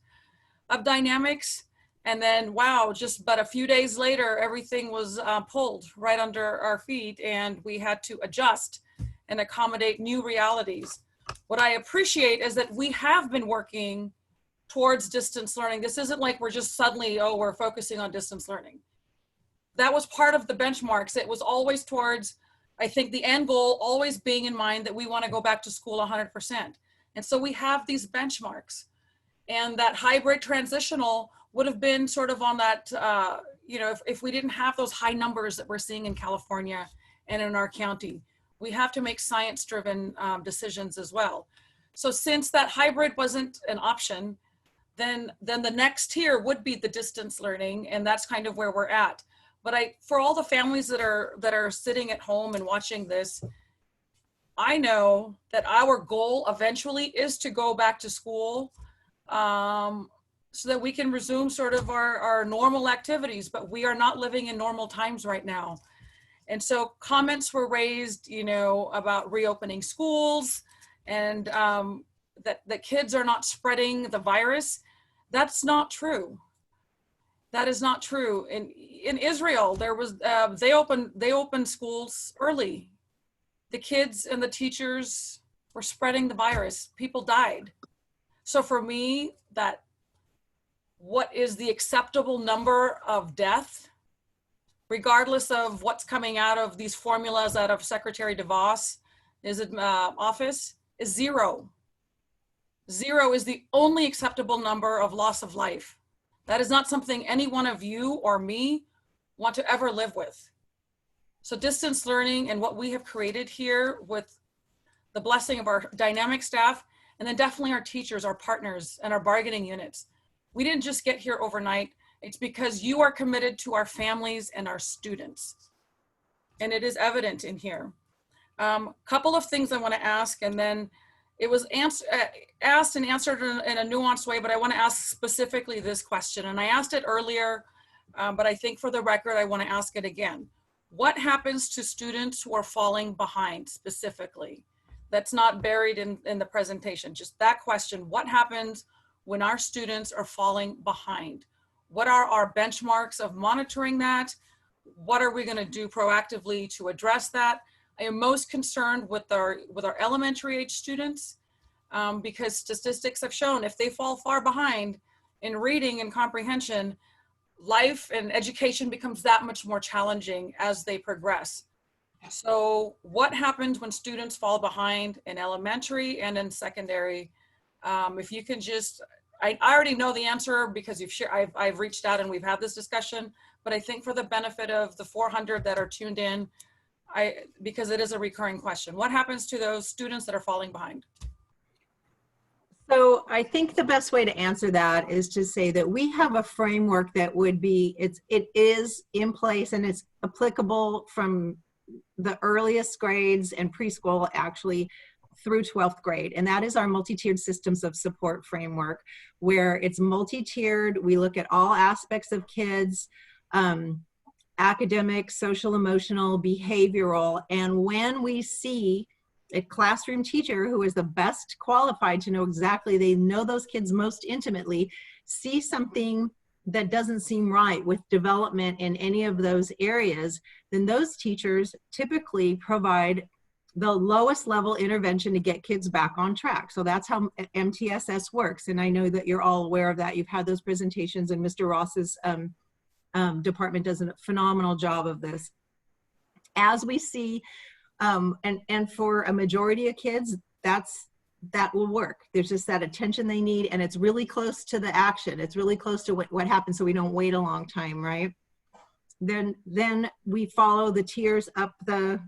of dynamics. And then, wow, just but a few days later, everything was pulled right under our feet and we had to adjust and accommodate new realities. What I appreciate is that we have been working towards distance learning. This isn't like we're just suddenly, oh, we're focusing on distance learning. That was part of the benchmarks. It was always towards, I think, the end goal always being in mind that we want to go back to school 100%. And so we have these benchmarks. And that hybrid transitional would have been sort of on that, you know, if we didn't have those high numbers that we're seeing in California and in our county, we have to make science-driven decisions as well. So since that hybrid wasn't an option, then the next tier would be the distance learning, and that's kind of where we're at. But for all the families that are sitting at home and watching this, I know that our goal eventually is to go back to school so that we can resume sort of our normal activities, but we are not living in normal times right now. And so comments were raised, you know, about reopening schools and that kids are not spreading the virus. That's not true. That is not true. In Israel, there was they opened schools early. The kids and the teachers were spreading the virus. People died. So for me, that what is the acceptable number of death, regardless of what's coming out of these formulas out of Secretary DeVos, office, is 0. 0 is the only acceptable number of loss of life. That is not something any one of you or me want to ever live with. So distance learning and what we have created here with the blessing of our dynamic staff, and then definitely our teachers, our partners, and our bargaining units. We didn't just get here overnight. It's because you are committed to our families and our students. And it is evident in here. Couple of things I want to ask, and then it was asked and answered in a nuanced way, but I want to ask specifically this question. And I asked it earlier, but I think for the record, I want to ask it again. What happens to students who are falling behind specifically? That's not buried in the presentation, just that question. What happens when our students are falling behind? What are our benchmarks of monitoring that? What are we going to do proactively to address that? I am most concerned with our elementary age students because statistics have shown if they fall far behind in reading and comprehension, life and education becomes that much more challenging as they progress. So what happens when students fall behind in elementary and in secondary? If you can just, I already know the answer because I've reached out and we've had this discussion, but I think for the benefit of the 400 that are tuned in, because it is a recurring question, what happens to those students that are falling behind? So I think the best way to answer that is to say that we have a framework that would be, it is in place and it's applicable from the earliest grades and preschool actually through 12th grade. And that is our multi-tiered systems of support framework, where it's multi-tiered. We look at all aspects of kids, academic, social, emotional, behavioral. And when we see a classroom teacher who is the best qualified to know exactly, they know those kids most intimately, see something that doesn't seem right with development in any of those areas, then those teachers typically provide the lowest level intervention to get kids back on track. So that's how MTSS works. And I know that you're all aware of that. You've had those presentations, and Mr. Ross's department does a phenomenal job of this. As we see, and for a majority of kids, that will work. There's just that attention they need, and it's really close to the action. It's really close to what happens, so we don't wait a long time, right? Then we follow the tiers up the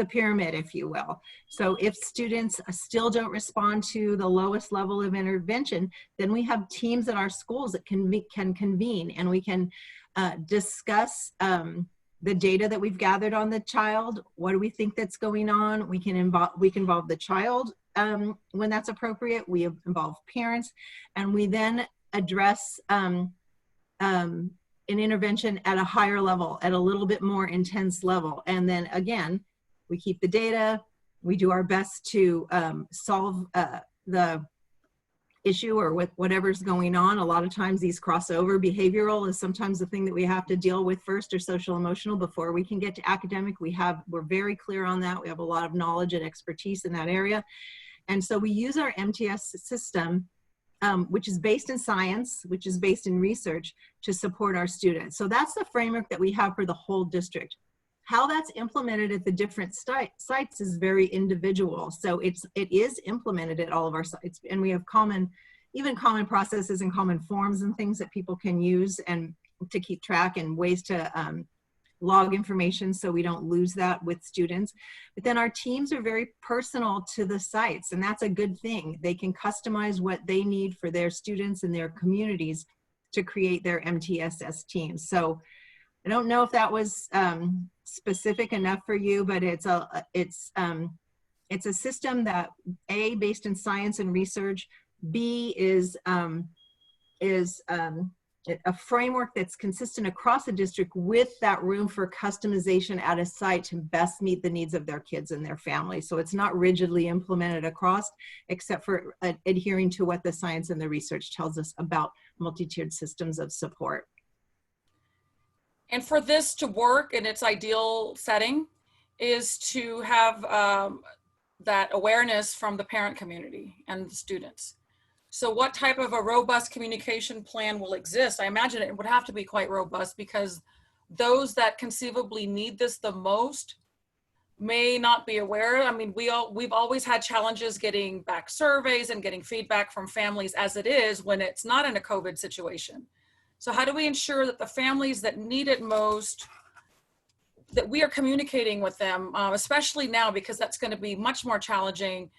pyramid, if you will. So if students still don't respond to the lowest level of intervention, then we have teams at our schools that can convene, and we can discuss the data that we've gathered on the child. What do we think that's going on? We can involve the child when that's appropriate. We involve parents, and we then address an intervention at a higher level, at a little bit more intense level. And then again, we keep the data, we do our best to solve the issue or with whatever's going on. A lot of times these crossover. Behavioral is sometimes the thing that we have to deal with first, or social emotional, before we can get to academic. We're very clear on that. We have a lot of knowledge and expertise in that area. And so we use our MTS system, which is based in science, which is based in research, to support our students. So that's the framework that we have for the whole district. How that's implemented at the different sites is very individual. So it is implemented at all of our sites, and we have common processes and common forms and things that people can use and to keep track, and ways to log information so we don't lose that with students. But then our teams are very personal to the sites, and that's a good thing. They can customize what they need for their students and their communities to create their MTSS teams. So I don't know if that was specific enough for you, but it's a system that A, based in science and research, B is a framework that's consistent across the district, with that room for customization at a site to best meet the needs of their kids and their families. So it's not rigidly implemented across, except for adhering to what the science and the research tells us about multi-tiered systems of support. And for this to work in its ideal setting is to have that awareness from the parent community and the students. So what type of a robust communication plan will exist? I imagine it would have to be quite robust, because those that conceivably need this the most may not be aware. I mean, we've always had challenges getting back surveys and getting feedback from families as it is when it's not in a COVID situation. So how do we ensure that the families that need it most, that we are communicating with them, especially now, because that's going to be much more challenging.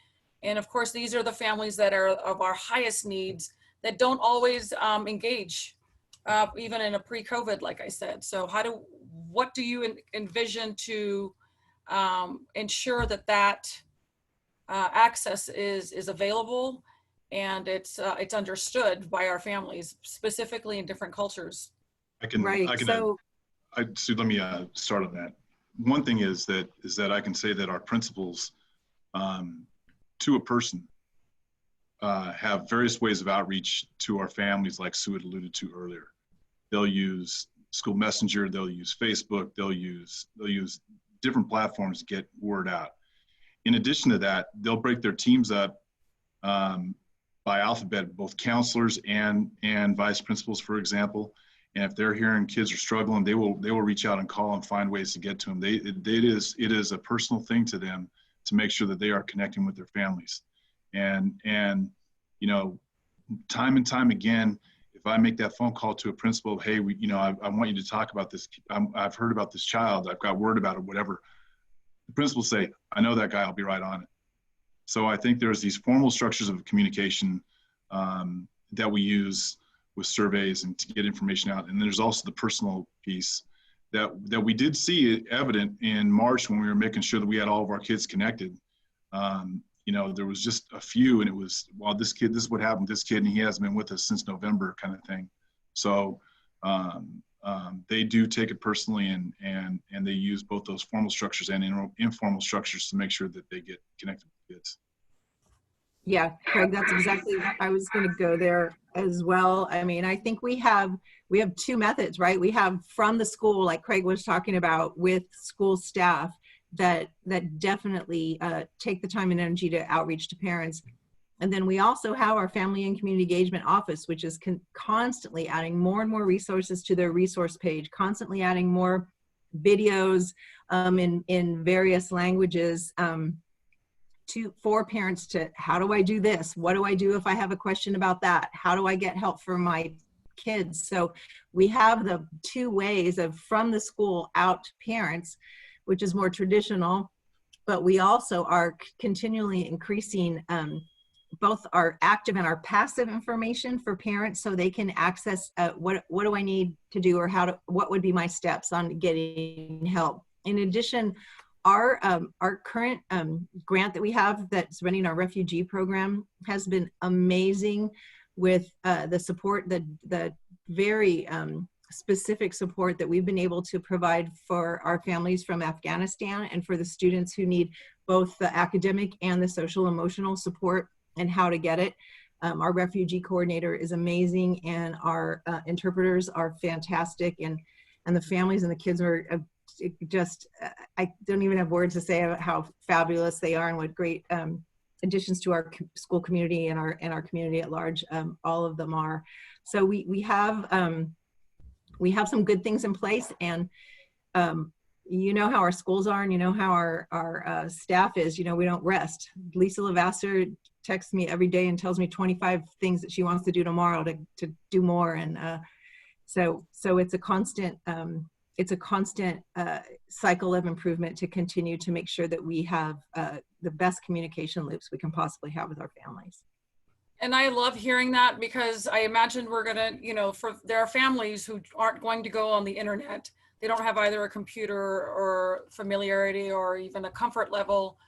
And of course, these are the families that are of our highest needs, that don't always engage, even in a pre-COVID, like I said. So what do you envision to ensure that access is available and it's understood by our families, specifically in different cultures? So let me start on that. One thing is that I can say that our principals, to a person, have various ways of outreach to our families, like Sue had alluded to earlier. They'll use School Messenger, they'll use Facebook, they'll use different platforms to get word out. In addition to that, they'll break their teams up by alphabet, both counselors and vice principals, for example. And if they're hearing kids are struggling, they will reach out and call and find ways to get to them. It is a personal thing to them to make sure that they are connecting with their families. And you know, time and time again, if I make that phone call to a principal, hey, I want you to talk about this. I've heard about this child. I've got word about it, whatever. The principal say, I know that guy, I'll be right on it. So I think there's these formal structures of communication that we use with surveys and to get information out. And there's also the personal piece that we did see evident in March when we were making sure that we had all of our kids connected. You know, there was just a few, and it was, well, this kid, this is what happened to this kid, and he hasn't been with us since November, kind of thing. So they do take it personally, and they use both those formal structures and informal structures to make sure that they get connected with kids. Yeah, Craig, that's exactly, I was going to go there as well. I mean, I think we have two methods, right? We have from the school, like Craig was talking about, with school staff that definitely take the time and energy to outreach to parents. And then we also have our family and community engagement office, which is constantly adding more and more resources to their resource page, constantly adding more videos in various languages for parents to, how do I do this? What do I do if I have a question about that? How do I get help for my kids? So we have the two ways of from the school out to parents, which is more traditional, but we also are continually increasing both our active and our passive information for parents so they can access what do I need to do, or what would be my steps on getting help. In addition, our current grant that we have that's running our refugee program has been amazing with the support, the very specific support that we've been able to provide for our families from Afghanistan and for the students who need both the academic and the social emotional support and how to get it. Our refugee coordinator is amazing, and our interpreters are fantastic, and the families and the kids are just, I don't even have words to say about how fabulous they are and what great additions to our school community and our community at large. All of them are. So we have some good things in place, and you know how our schools are, and you know how our staff is. You know, we don't rest. Lisa Levasseur texts me every day and tells me 25 things that she wants to do tomorrow to do more, and so it's a constant cycle of improvement to continue to make sure that we have the best communication loops we can possibly have with our families. And I love hearing that, because I imagine we're gonna, there are families who aren't going to go on the internet. They don't have either a computer or familiarity or even a comfort level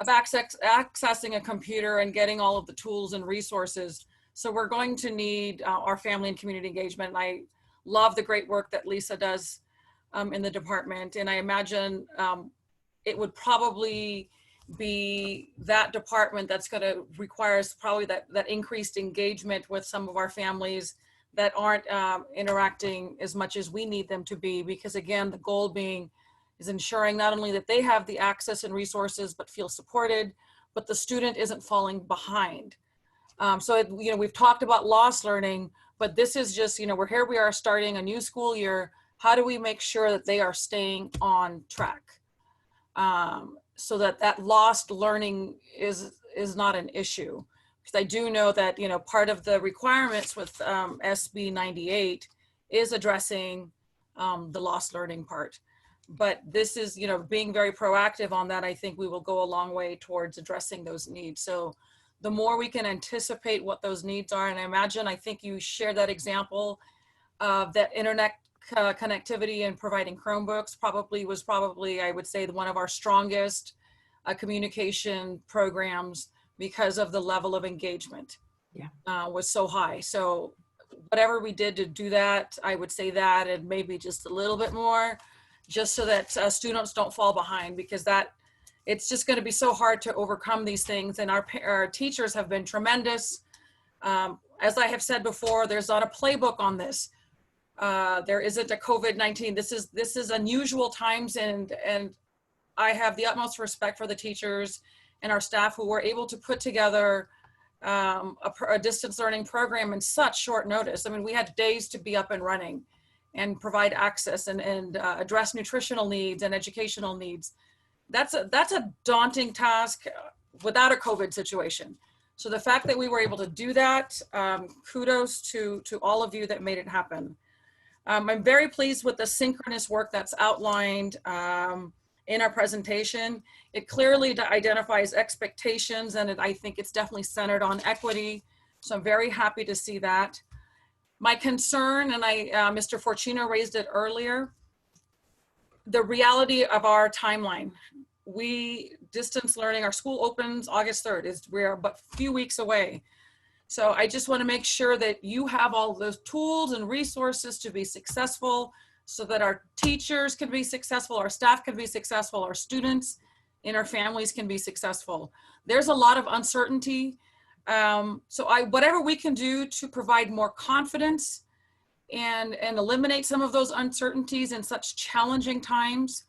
of accessing a computer and getting all of the tools and resources. So we're going to need our family and community engagement. And I love the great work that Lisa does in the department. And I imagine it would probably be that department that's going to requires probably that increased engagement with some of our families that aren't interacting as much as we need them to be, because again, the goal being is ensuring not only that they have the access and resources but feel supported, but the student isn't falling behind. So we've talked about lost learning, but this is just, we are starting a new school year. How do we make sure that they are staying on track? So that lost learning is not an issue. Because I do know that, part of the requirements with SB 98 is addressing the lost learning part. But this is, being very proactive on that, I think we will go a long way towards addressing those needs. So the more we can anticipate what those needs are, and I think you shared that example of that internet connectivity and providing Chromebooks was probably, I would say, one of our strongest communication programs, because of the level of engagement was so high. So whatever we did to do that, I would say that, and maybe just a little bit more, just so that students don't fall behind, because it's just going to be so hard to overcome these things. And our teachers have been tremendous. As I have said before, there's not a playbook on this. There isn't a COVID-19. This is unusual times, and I have the utmost respect for the teachers and our staff who were able to put together a distance learning program in such short notice. I mean, we had days to be up and running and provide access and address nutritional needs and educational needs. That's a daunting task without a COVID situation. So the fact that we were able to do that, kudos to all of you that made it happen. I'm very pleased with the synchronous work that's outlined in our presentation. It clearly identifies expectations, and I think it's definitely centered on equity. So I'm very happy to see that. My concern, and Mr. Forcino raised it earlier, the reality of our timeline. Distance learning, our school opens August 3rd. We're but a few weeks away. So I just want to make sure that you have all those tools and resources to be successful, so that our teachers can be successful, our staff can be successful, our students and our families can be successful. There's a lot of uncertainty. So whatever we can do to provide more confidence and eliminate some of those uncertainties in such challenging times,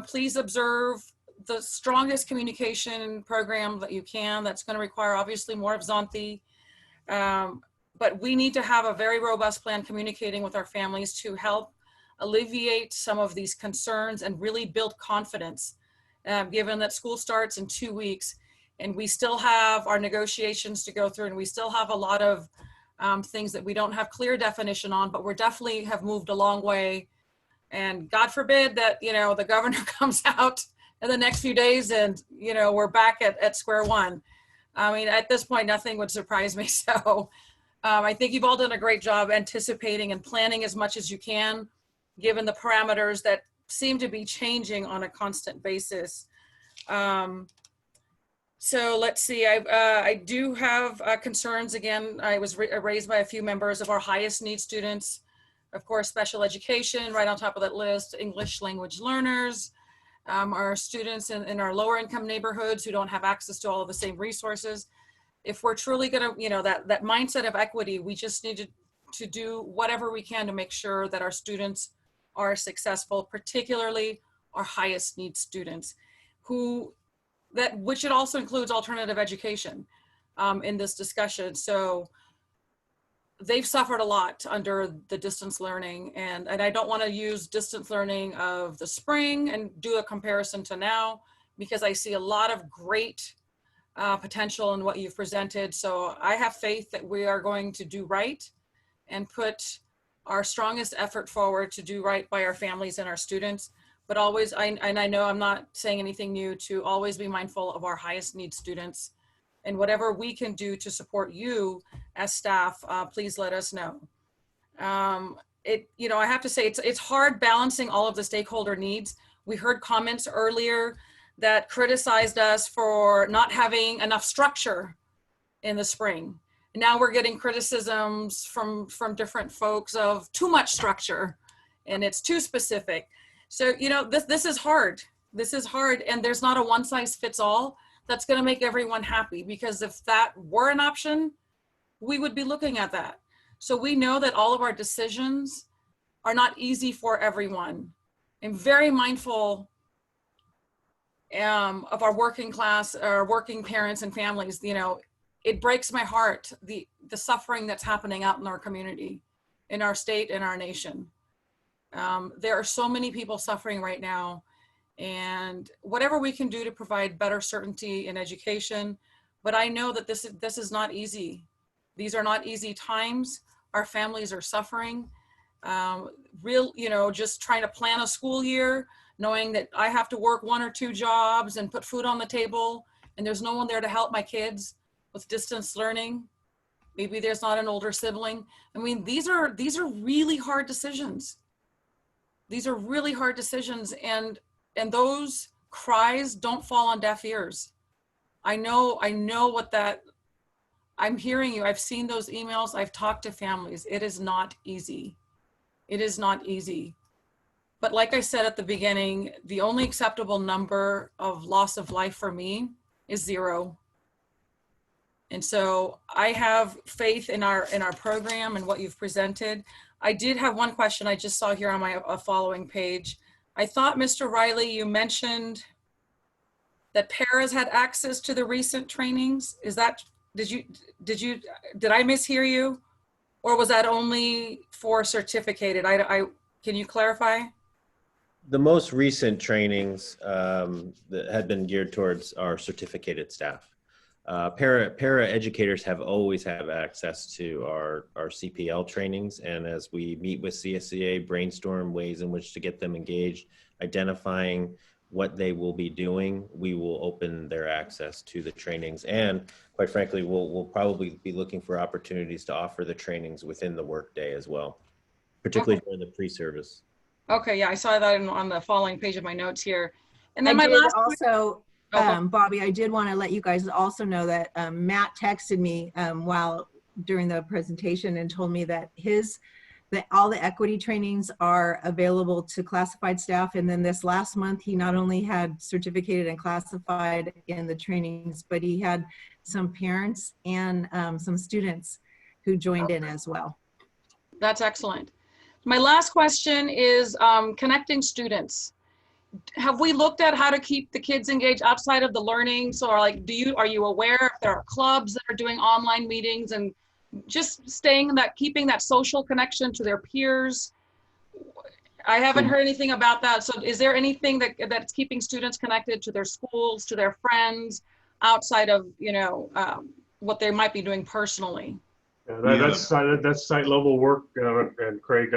please observe the strongest communication program that you can. That's going to require obviously more of Zonthi. But we need to have a very robust plan communicating with our families to help alleviate some of these concerns and really build confidence, given that school starts in 2 weeks and we still have our negotiations to go through, and we still have a lot of things that we don't have clear definition on, but we're definitely have moved a long way. And God forbid that, the governor comes out in the next few days and, we're back at square one. I mean, at this point, nothing would surprise me. So I think you've all done a great job anticipating and planning as much as you can, given the parameters that seem to be changing on a constant basis. So let's see, I do have concerns. Again, I was raised by a few members of our highest need students. Of course, special education, right on top of that list, English language learners, our students in our lower income neighborhoods who don't have access to all of the same resources. If we're truly gonna, that mindset of equity, we just need to do whatever we can to make sure that our students are successful, particularly our highest need students, which it also includes alternative education in this discussion. So they've suffered a lot under the distance learning, and I don't want to use distance learning of the spring and do a comparison to now, because I see a lot of great potential in what you've presented. So I have faith that we are going to do right and put our strongest effort forward to do right by our families and our students. But always, I know I'm not saying anything new, to always be mindful of our highest need students, and whatever we can do to support you as staff, please let us know. I have to say, it's hard balancing all of the stakeholder needs. We heard comments earlier that criticized us for not having enough structure in the spring. Now we're getting criticisms from different folks of too much structure and it's too specific. So, this is hard. This is hard, and there's not a one size fits all that's going to make everyone happy, because if that were an option, we would be looking at that. So we know that all of our decisions are not easy for everyone. I'm very mindful of our working class, our working parents and families. It breaks my heart, the suffering that's happening out in our community, in our state, in our nation. There are so many people suffering right now, and whatever we can do to provide better certainty in education. But I know that this is not easy. These are not easy times. Our families are suffering. Just trying to plan a school year, knowing that I have to work 1 or 2 jobs and put food on the table, and there's no one there to help my kids with distance learning. Maybe there's not an older sibling. I mean, these are really hard decisions. These are really hard decisions, and those cries don't fall on deaf ears. I know what that, I'm hearing you. I've seen those emails. I've talked to families. It is not easy. It is not easy. But like I said at the beginning, the only acceptable number of loss of life for me is 0. And so I have faith in our program and what you've presented. I did have one question I just saw here on my following page. I thought, Mr. Riley, you mentioned that paras had access to the recent trainings. Is that, did I mishear you? Or was that only for certificated? Can you clarify? The most recent trainings that had been geared towards our certificated staff. Para educators have always had access to our CPL trainings, and as we meet with CSEA, brainstorm ways in which to get them engaged, identifying what they will be doing, we will open their access to the trainings. And quite frankly, we'll probably be looking for opportunities to offer the trainings within the workday as well, particularly during the pre-service. Okay, yeah, I saw that on the following page of my notes here. And then I my did last also, Bobby, I did want to let you guys also know that Matt texted me while during the presentation and told me that all the equity trainings are available to classified staff. And then this last month, he not only had certificated and classified in the trainings, but he had some parents and some students who joined in as well. That's excellent. My last question is connecting students. Have we looked at how to keep the kids engaged outside of the learning? So like, are you aware if there are clubs that are doing online meetings and just keeping that social connection to their peers? I haven't heard anything about that. So is there anything that's keeping students connected to their schools, to their friends, outside of, what they might be doing personally? Yeah, that's site level work, and Craig,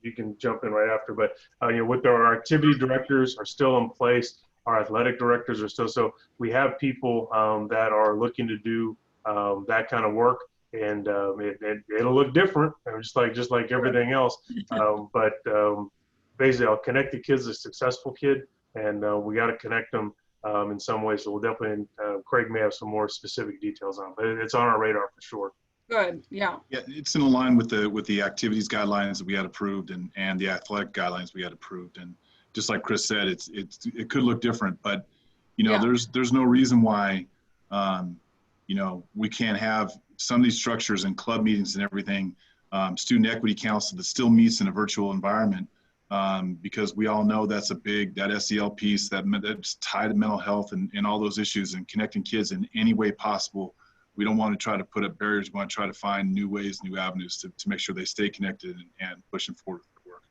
you can jump in right after. But with our activity directors are still in place, our athletic directors are still. So we have people that are looking to do that kind of work, and it'll look different, just like everything else. But basically, I'll connect the kids to a successful kid, and we got to connect them in some ways. So we'll definitely. Craig may have some more specific details on, but it's on our radar for sure. Good. Yeah. Yeah, it's in line with the activities guidelines that we had approved and the athletic guidelines we had approved. And just like Chris said, it could look different, but there's no reason why we can't have some of these structures and club meetings and everything, student equity council that still meets in a virtual environment, because we all know that's that SEL piece that's tied to mental health and all those issues, and connecting kids in any way possible. We don't want to try to put up barriers. We want to try to find new ways, new avenues to make sure they stay connected and pushing forward with the work.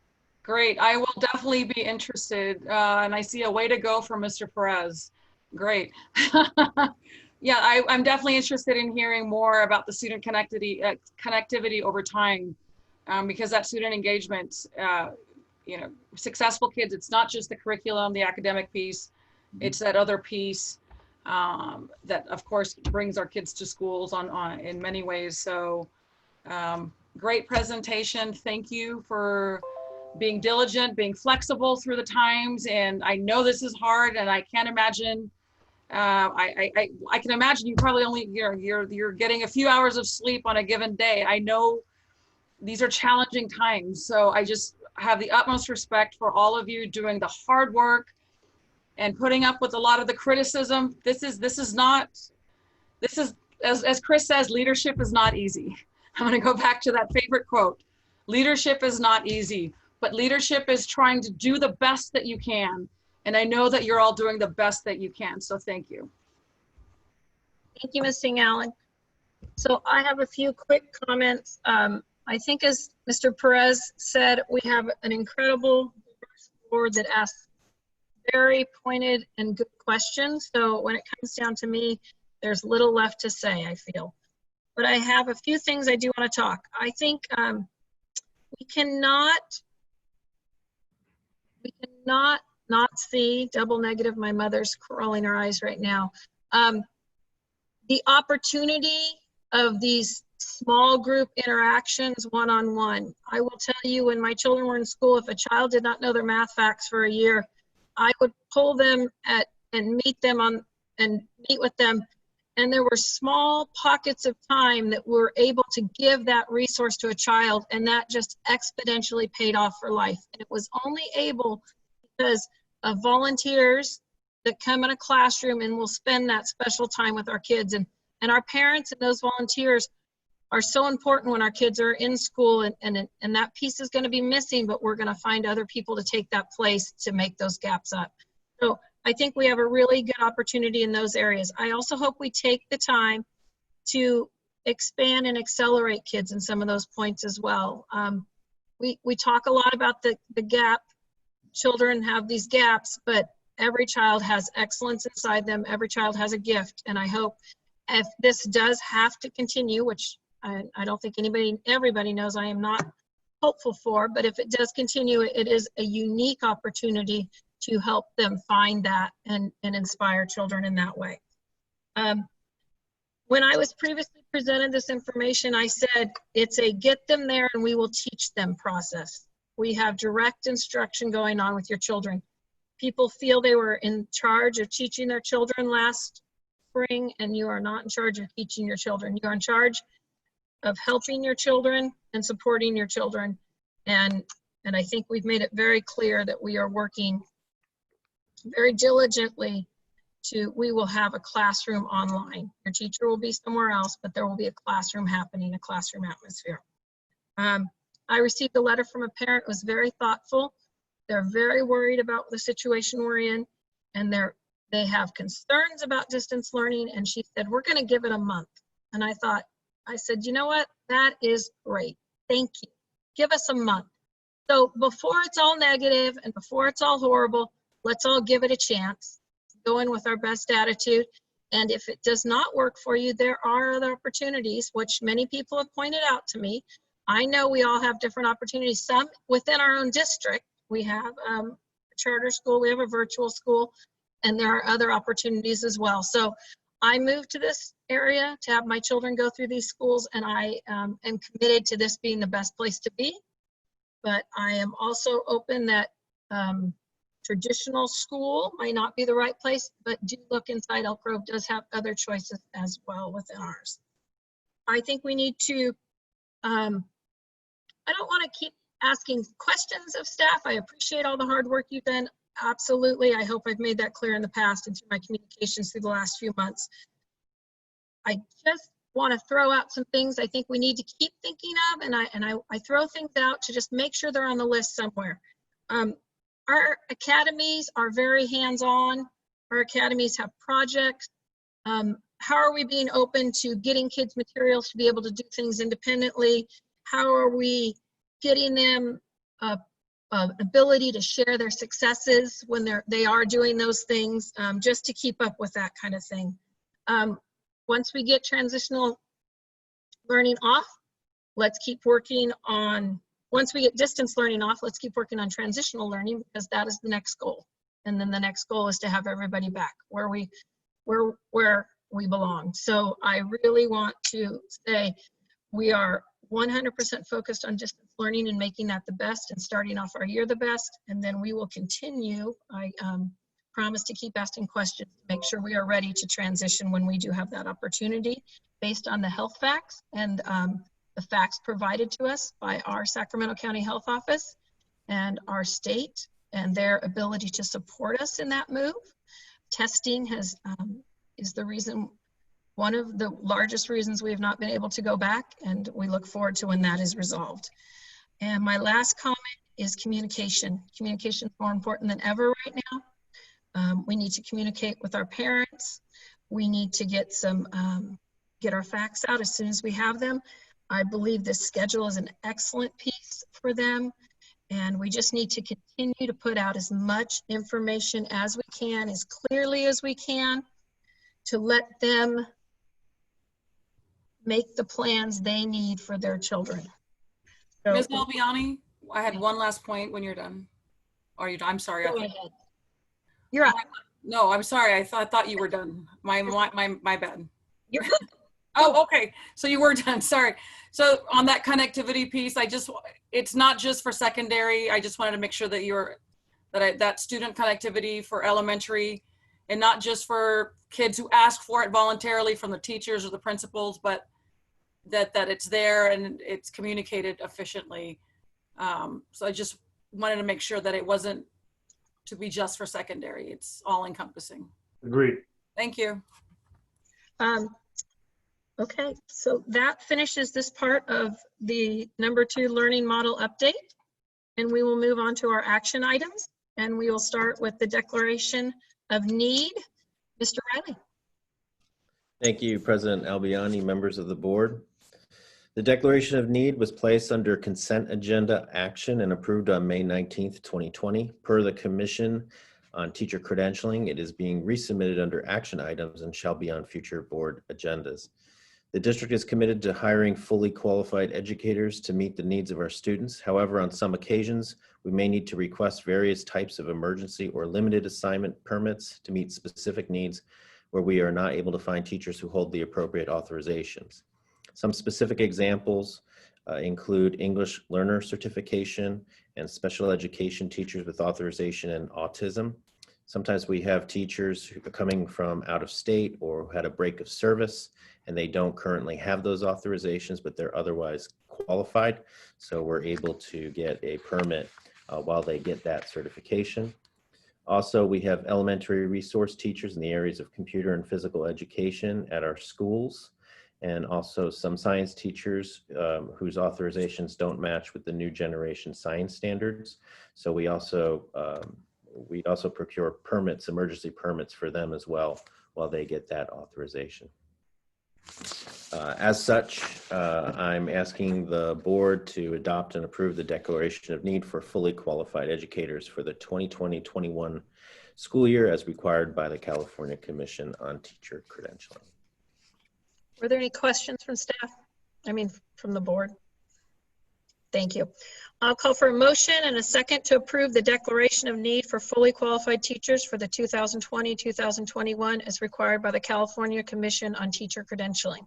Great. I will definitely be interested. And I see a way to go for Mr. Perez. Great. Yeah, I'm definitely interested in hearing more about the student connectivity over time, because that student engagement, successful kids, it's not just the curriculum, the academic piece, it's that other piece. That of course brings our kids to schools in many ways. So great presentation. Thank you for being diligent, being flexible through the times. And I know this is hard, and I can't imagine, I can imagine you probably only, you're getting a few hours of sleep on a given day. I know these are challenging times. So I just have the utmost respect for all of you doing the hard work and putting up with a lot of the criticism. This is as Chris says, leadership is not easy. I'm gonna go back to that favorite quote. Leadership is not easy, but leadership is trying to do the best that you can. And I know that you're all doing the best that you can, so thank you. Thank you, Ms. Singh-Allen. So I have a few quick comments. I think as Mr. Perez said, we have an incredible board that asks very pointed and good questions. So when it comes down to me, there's little left to say, I feel. But I have a few things I do want to talk. I think we cannot not see double negative. My mother's rolling her eyes right now. The opportunity of these small group interactions one-on-one. I will tell you, when my children were in school, if a child did not know their math facts for a year, I would pull them and meet with them. And there were small pockets of time that were able to give that resource to a child, and that just exponentially paid off for life. And it was only able because of volunteers that come in a classroom and will spend that special time with our kids. And our parents and those volunteers are so important when our kids are in school, and that piece is going to be missing, but we're going to find other people to take that place to make those gaps up. So I think we have a really good opportunity in those areas. I also hope we take the time to expand and accelerate kids in some of those points as well. We talk a lot about the gap. Children have these gaps, but every child has excellence inside them. Every child has a gift. And I hope if this does have to continue, which I don't think everybody knows I am not hopeful for, but if it does continue, it is a unique opportunity to help them find that and inspire children in that way. When I was previously presented this information, I said it's a get them there and we will teach them process. We have direct instruction going on with your children. people feel they were in charge of teaching their children last spring, and you are not in charge of teaching your children. You are in charge of helping your children and supporting your children. And I think we've made it very clear that we are working very diligently we will have a classroom online. Your teacher will be somewhere else, but there will be a classroom happening, a classroom atmosphere. I received a letter from a parent who was very thoughtful. They're very worried about the situation we're in, and they have concerns about distance learning, and she said, we're gonna give it a month. And I said, you know what? That is great. Thank you. Give us a month. So before it's all negative and before it's all horrible, let's all give it a chance. Go in with our best attitude. And if it does not work for you, there are other opportunities, which many people have pointed out to me. I know we all have different opportunities. Some within our own district, we have a charter school, we have a virtual school, and there are other opportunities as well. So I moved to this area to have my children go through these schools, and I am committed to this being the best place to be. But I am also open that traditional school might not be the right place, but do look inside. Elk Grove does have other choices as well within ours. I think we need to, I don't want to keep asking questions of staff. I appreciate all the hard work you've done. Absolutely. I hope I've made that clear in the past and through my communications through the last few months. I just want to throw out some things I think we need to keep thinking of, and I throw things out to just make sure they're on the list somewhere. Our academies are very hands-on. Our academies have projects. How are we being open to getting kids materials to be able to do things independently? How are we getting them ability to share their successes when they are doing those things, just to keep up with that kind of thing. Once we get transitional learning off, let's keep working on, once we get distance learning off, let's keep working on transitional learning, because that is the next goal. And then the next goal is to have everybody back where we belong. So I really want to say we are 100% focused on distance learning and making that the best and starting off our year the best. And then we will continue. I promise to keep asking questions to make sure we are ready to transition when we do have that opportunity, based on the health facts and the facts provided to us by our Sacramento County Health Office and our state and their ability to support us in that move. Testing is the reason, one of the largest reasons we have not been able to go back, and we look forward to when that is resolved. And my last comment is communication. Communication is more important than ever right now. We need to communicate with our parents. We need to get our facts out as soon as we have them. I believe this schedule is an excellent piece for them. And we just need to continue to put out as much information as we can, as clearly as we can, to let them make the plans they need for their children. So, Ms. Albiani, I had one last point when you're done. Are you done? I'm sorry. Go ahead. You're up. No, I'm sorry. I thought you were done. My bad. You're good. Oh, okay. So you were done. Sorry. So on that connectivity piece, it's not just for secondary. I just wanted to make sure that that student connectivity for elementary, and not just for kids who ask for it voluntarily from the teachers or the principals, but that it's there and it's communicated efficiently. So I just wanted to make sure that it wasn't to be just for secondary. It's all encompassing. Agreed. Thank you. Okay, so that finishes this part of the #2 learning model update. And we will move on to our action items. And we will start with the declaration of need. Mr. Riley. Thank you, President Albiani, members of the board. The declaration of need was placed under consent agenda action and approved on May 19th, 2020. Per the Commission on Teacher Credentialing, it is being resubmitted under action items and shall be on future board agendas. The district is committed to hiring fully qualified educators to meet the needs of our students. However, on some occasions, we may need to request various types of emergency or limited assignment permits to meet specific needs where we are not able to find teachers who hold the appropriate authorizations. Some specific examples include English learner certification and special education teachers with authorization in autism, Sometimes we have teachers who are coming from out of state or who had a break of service, and they don't currently have those authorizations, but they're otherwise qualified. So we're able to get a permit while they get that certification. Also, we have elementary resource teachers in the areas of computer and physical education at our schools, and also some science teachers whose authorizations don't match with the new generation science standards. So we also procure permits, emergency permits for them as well while they get that authorization. As such, I'm asking the board to adopt and approve the declaration of need for fully qualified educators for the 2020-21 school year as required by the California Commission on Teacher Credentialing. Were there any questions from staff? I mean, from the board? Thank you. I'll call for a motion and a second to approve the declaration of need for fully qualified teachers for the 2020-2021 as required by the California Commission on Teacher Credentialing.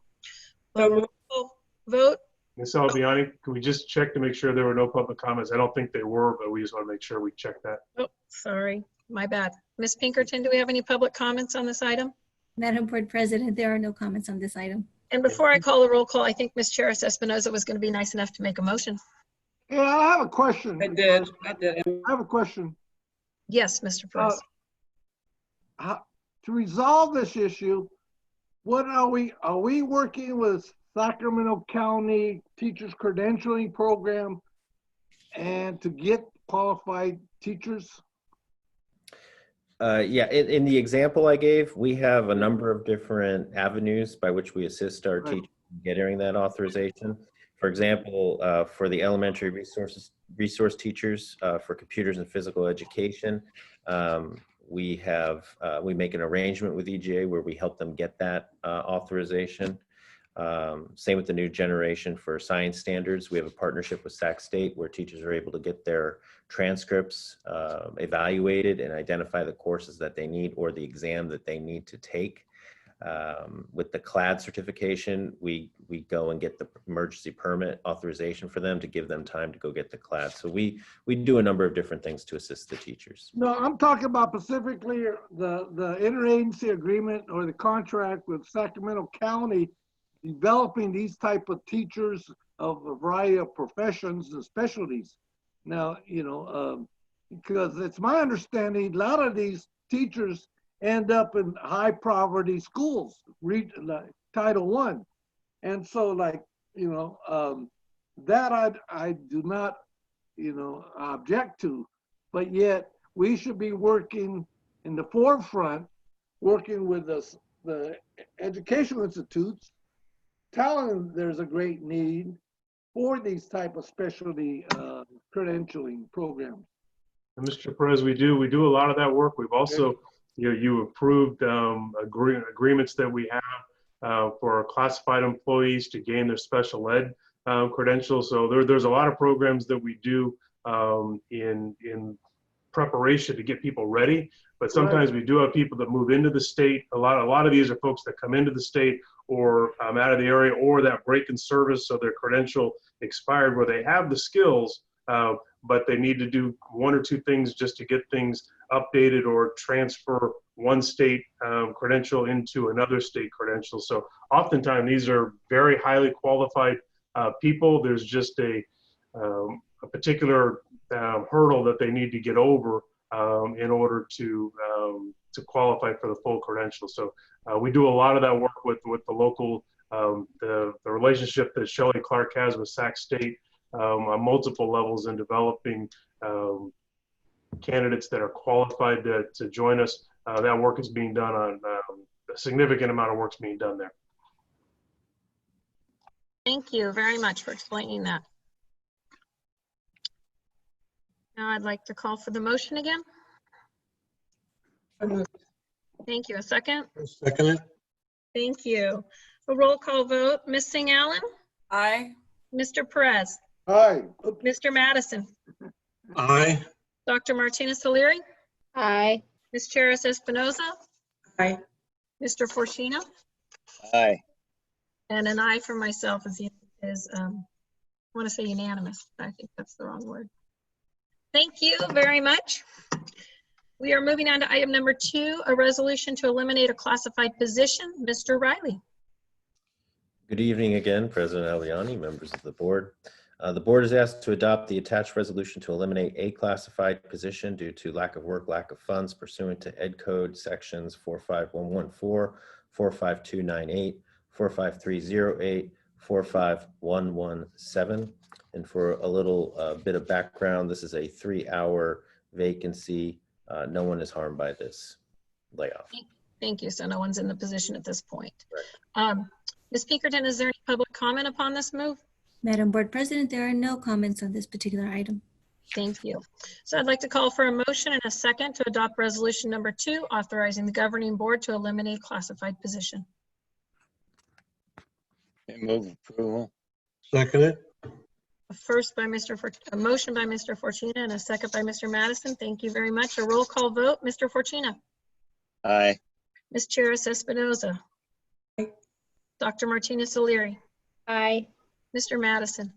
Vote. Ms. Albiani, can we just check to make sure there were no public comments? I don't think they were, but we just want to make sure we check that. Oh, sorry, my bad. Ms. Pinkerton, do we have any public comments on this item? Madam Board President, there are no comments on this item. And before I call the roll call, I think Ms. Charis Espinoza was going to be nice enough to make a motion. Yeah, I have a question. I did. I have a question. Yes, Mr. Perez. To resolve this issue, what are we working with Sacramento County Teachers Credentialing Program and to get qualified teachers? Yeah, in the example I gave, we have a number of different avenues by which we assist our teachers in getting that authorization. For example, for the elementary resource teachers for computers and physical education, we make an arrangement with EGA where we help them get that authorization. Same with the new generation for science standards. We have a partnership with Sac State where teachers are able to get their transcripts evaluated and identify the courses that they need or the exam that they need to take. With the CLAD certification, we go and get the emergency permit authorization for them to give them time to go get the CLAD. So we do a number of different things to assist the teachers. No, I'm talking about specifically the interagency agreement or the contract with Sacramento County developing these type of teachers of a variety of professions and specialties. Now, because it's my understanding, a lot of these teachers end up in high poverty schools, like Title I. And so that I do not, object to, but yet we should be working in the forefront, working with the educational institutes, telling them there's a great need for these type of specialty credentialing programs. And Mr. Perez, we do a lot of that work. We've also, you approved agreements that we have for our classified employees to gain their special ed credentials. So there's a lot of programs that we do in preparation to get people ready. But sometimes we do have people that move into the state. A lot of these are folks that come into the state or out of the area or that break in service, so their credential expired where they have the skills, but they need to do one or two things just to get things updated or transfer one state credential into another state credential. So oftentimes these are very highly qualified people. There's just a particular hurdle that they need to get over in order to qualify for the full credential. So we do a lot of that work with the local, the relationship that Shelley Clark has with Sac State on multiple levels in developing candidates that are qualified to join us. That work is being done on a significant amount of work's being done there. Thank you very much for explaining that. Now I'd like to call for the motion again. Thank you. A second? Second it. Thank you. A roll call vote. Ms. Singh Allen? Aye. Mr. Perez? Aye. Mr. Madison? Aye. Dr. Martinez O'Leary? Aye. Ms. Charis Espinoza? Aye. Mr. Forshino? Aye. And an aye for myself is I want to say unanimous. I think that's the wrong word. Thank you very much. We are moving on to item number 2, a resolution to eliminate a classified position. Mr. Riley. Good evening again, President Aliani, members of the board. The board is asked to adopt the attached resolution to eliminate a classified position due to lack of work, lack of funds pursuant to Ed Code sections 45114, 45298, 45308, 45117. And for a little bit of background, this is a 3-hour vacancy. No one is harmed by this layoff. Thank you. So no one's in the position at this point. Ms. Pinkerton, is there any public comment upon this move? Madam Board President, there are no comments on this particular item. Thank you. So I'd like to call for a motion and a second to adopt resolution number 2, authorizing the governing board to eliminate classified position. Move approval. Second it. A motion by Mr. Fortuna and a second by Mr. Madison. Thank you very much. A roll call vote. Mr. Fortuna. Aye. Ms. Charis Espinoza. Dr. Martinez O'Leary. Aye. Mr. Madison.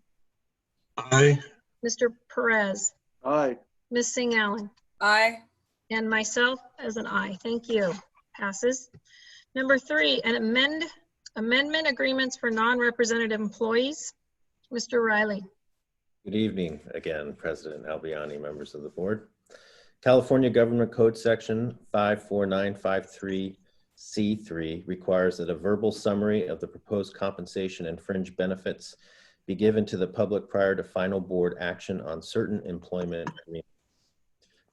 Aye. Mr. Perez. Aye. Ms. Singh Allen. Aye. And myself as an aye. Thank you. Passes. Number 3, an amendment agreements for non-representative employees. Mr. Riley. Good evening again, President Albiani, members of the board. California Government Code Section 54953C3 requires that a verbal summary of the proposed compensation and fringe benefits be given to the public prior to final board action on certain employment agreements.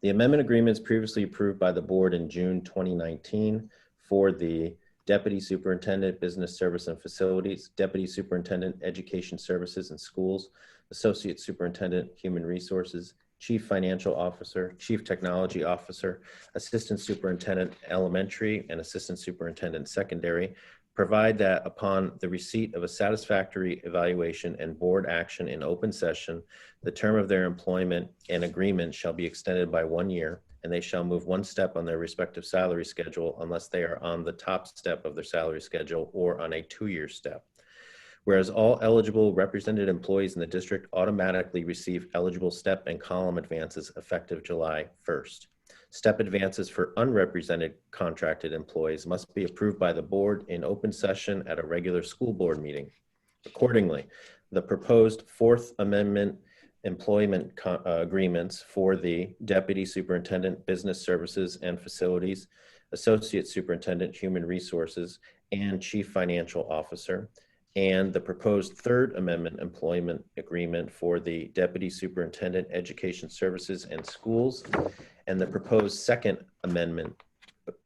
The amendment agreements previously approved by the board in June 2019 for the Deputy Superintendent, Business Service and Facilities, Deputy Superintendent, Education Services and Schools, Associate Superintendent, Human Resources, Chief Financial Officer, Chief Technology Officer, Assistant Superintendent Elementary, and Assistant Superintendent Secondary, provide that upon the receipt of a satisfactory evaluation and board action in open session, the term of their employment and agreement shall be extended by 1 year, and they shall move 1 step on their respective salary schedule unless they are on the top step of their salary schedule or on a 2-year step. Whereas all eligible represented employees in the district automatically receive eligible step and column advances effective July 1st. Step advances for unrepresented contracted employees must be approved by the board in open session at a regular school board meeting. Accordingly, the proposed 4th Amendment employment agreements for the Deputy Superintendent, Business Services and Facilities, Associate Superintendent, Human Resources, and Chief Financial Officer, and the proposed 3rd Amendment employment agreement for the Deputy Superintendent, Education Services and Schools, and the proposed 2nd Amendment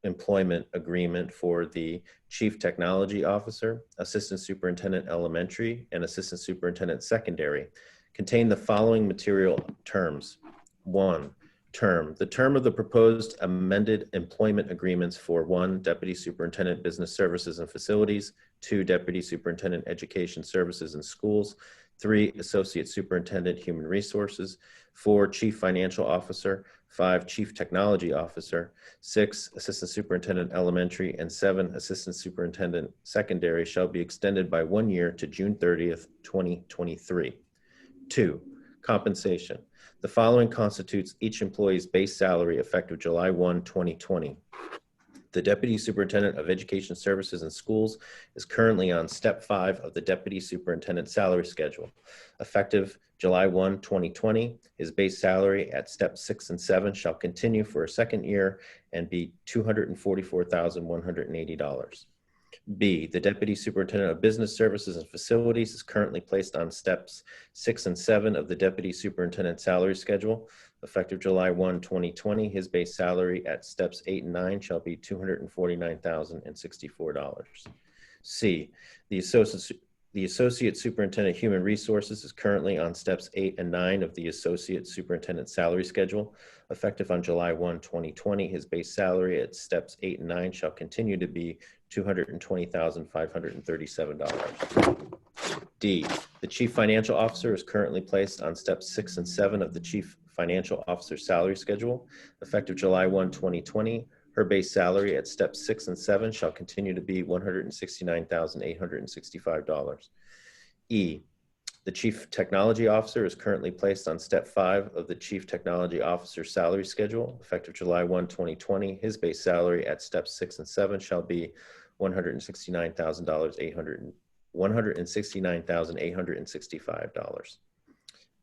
employment agreement for the Chief Technology Officer, Assistant Superintendent Elementary, and Assistant Superintendent Secondary contain the following material terms. 1, term. The term of the proposed amended employment agreements for 1, Deputy Superintendent Business Services and Facilities, 2, Deputy Superintendent Education Services and Schools, 3, Associate Superintendent Human Resources, 4, Chief Financial Officer, 5, Chief Technology Officer, 6, Assistant Superintendent Elementary, and 7, Assistant Superintendent Secondary shall be extended by 1 year to June 30th, 2023. 2, compensation. The following constitutes each employee's base salary effective July 1, 2020. The Deputy Superintendent of Education Services and Schools is currently on Step 5 of the Deputy Superintendent Salary Schedule. Effective July 1, 2020, his base salary at Step 6 and 7 shall continue for a 2nd year and be $244,180. B, the Deputy Superintendent of Business Services and Facilities is currently placed on Steps 6 and 7 of the Deputy Superintendent Salary Schedule. Effective July 1, 2020, his base salary at Steps 8 and 9 shall be $249,064. C, the Associate Superintendent Human Resources is currently on Steps 8 and 9 of the Associate Superintendent Salary Schedule. Effective on July 1, 2020, his base salary at Steps 8 and 9 shall continue to be $220,537. D, the Chief Financial Officer is currently placed on Steps 6 and 7 of the Chief Financial Officer Salary Schedule. Effective July 1, 2020, her base salary at Steps 6 and 7 shall continue to be $169,865. E, The Chief Technology Officer is currently placed on step 5 of the Chief Technology Officer salary schedule, effective July 1, 2020. His base salary at steps 6 and 7 shall be $169,865.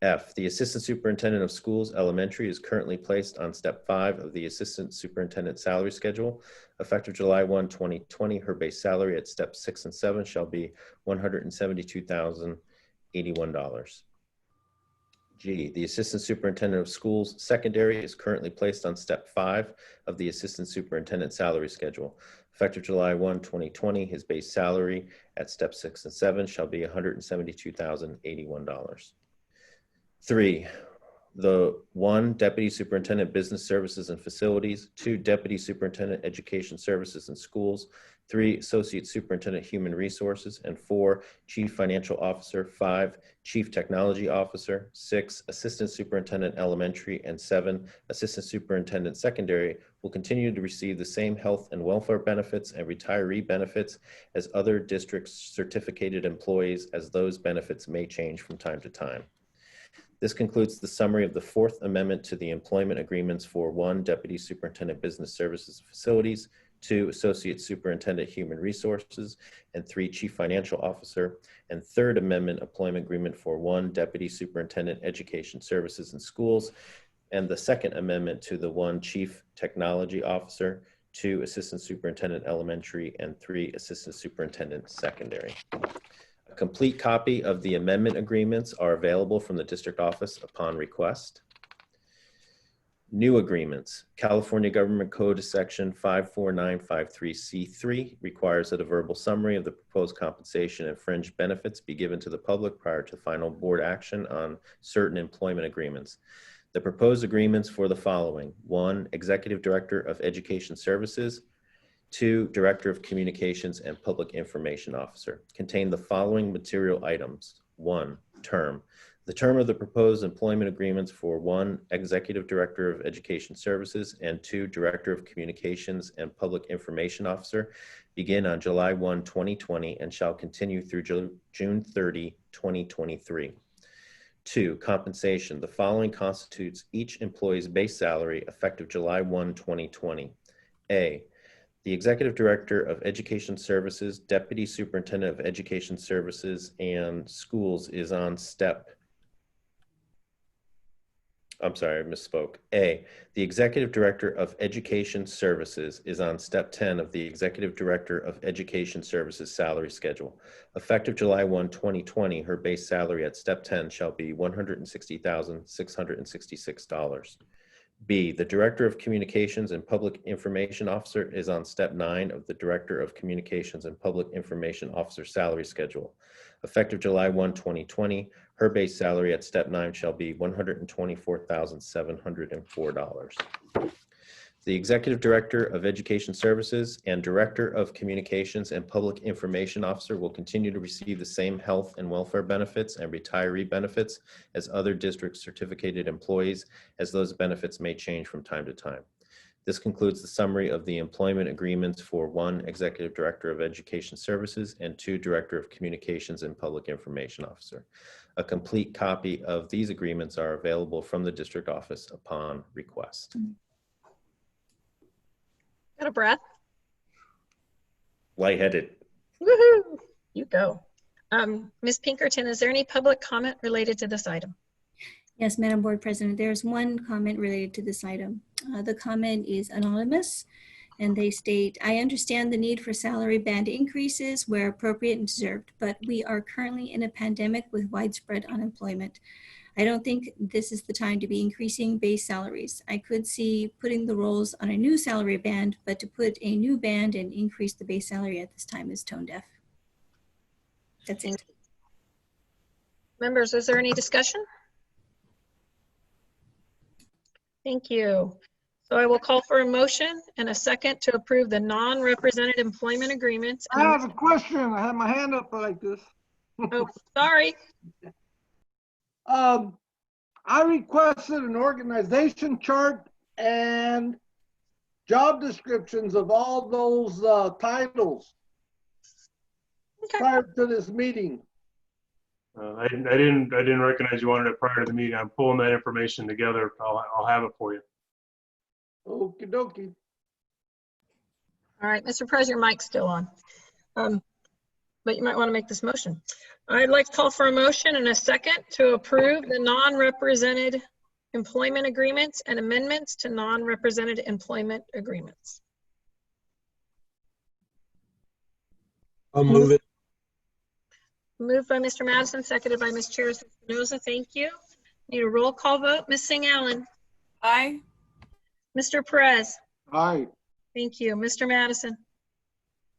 F, the Assistant Superintendent of Schools Elementary is currently placed on step 5 of the Assistant Superintendent salary schedule. Effective July 1, 2020, her base salary at steps 6 and 7 shall be $172,081. G, the Assistant Superintendent of Schools Secondary is currently placed on step 5 of the Assistant Superintendent salary schedule. Effective July 1, 2020, his base salary at step 6 and 7 shall be $172,081. 3, the 1, Deputy Superintendent Business Services and Facilities, 2, Deputy Superintendent Education Services and Schools, 3, Associate Superintendent Human Resources, and 4, Chief Financial Officer, 5, Chief Technology Officer, 6, Assistant Superintendent Elementary, and 7, Assistant Superintendent Secondary will continue to receive the same health and welfare benefits and retiree benefits as other districts' certificated employees, as those benefits may change from time to time. This concludes the summary of the 4th Amendment to the employment agreements for 1, Deputy Superintendent Business Services and Facilities, 2, Associate Superintendent Human Resources, and 3, Chief Financial Officer, and 3rd Amendment employment agreement for 1, Deputy Superintendent Education Services and Schools, and the 2nd Amendment to the 1, Chief Technology Officer, 2, Assistant Superintendent Elementary, and 3, Assistant Superintendent Secondary. A complete copy of the amendment agreements are available from the district office upon request. New agreements. California Government Code Section 54953C3 requires that a verbal summary of the proposed compensation and fringe benefits be given to the public prior to final board action on certain employment agreements. The proposed agreements for the following: 1, Executive Director of Education Services; 2, Director of Communications and Public Information Officer, contain the following material items. 1, term. The term of the proposed employment agreements for 1, Executive Director of Education Services, and 2, Director of Communications and Public Information Officer begin on July 1, 2020 and shall continue through June 30, 2023. 2, compensation. The following constitutes each employee's base salary effective July 1, 2020. A, the Executive Director of Education Services, Deputy Superintendent of Education Services and Schools is on step, I'm sorry, I misspoke. A, the Executive Director of Education Services is on step 10 of the Executive Director of Education Services salary schedule. Effective July 1, 2020, her base salary at step 10 shall be $160,666. B, the Director of Communications and Public Information Officer is on step 9 of the Director of Communications and Public Information Officer salary schedule. Effective July 1, 2020, her base salary at step 9 shall be $124,704. The Executive Director of Education Services and Director of Communications and Public Information Officer will continue to receive the same health and welfare benefits and retiree benefits as other district certificated employees, as those benefits may change from time to time. This concludes the summary of the employment agreements for 1, Executive Director of Education Services, and 2, Director of Communications and Public Information Officer. A complete copy of these agreements are available from the district office upon request. Got a breath? Lightheaded. Woohoo! You go. Ms. Pinkerton, is there any public comment related to this item? Yes, Madam Board President, there's one comment related to this item. The comment is anonymous, and they state, I understand the need for salary band increases where appropriate and deserved, but we are currently in a pandemic with widespread unemployment. I don't think this is the time to be increasing base salaries. I could see putting the roles on a new salary band, but to put a new band and increase the base salary at this time is tone deaf. That's it. Members, is there any discussion? Thank you. So I will call for a motion and a second to approve the non-represented employment agreements. I have a question. I have my hand up like this. Oh, sorry. I requested an organization chart and job descriptions of all those titles prior to this meeting. I didn't recognize you wanted it prior to the meeting. I'm pulling that information together. I'll have it for you. Okie dokie. All right, Mr. Perez, your mic's still on. But you might want to make this motion. I'd like to call for a motion and a second to approve the non-represented employment agreements and amendments to non-represented employment agreements. I'll move it. Moved by Mr. Madison, seconded by Ms. Cheris-Espinoza. Thank you. Need a roll call vote. Ms. Singh Allen. Aye. Mr. Perez. Aye. Thank you. Mr. Madison.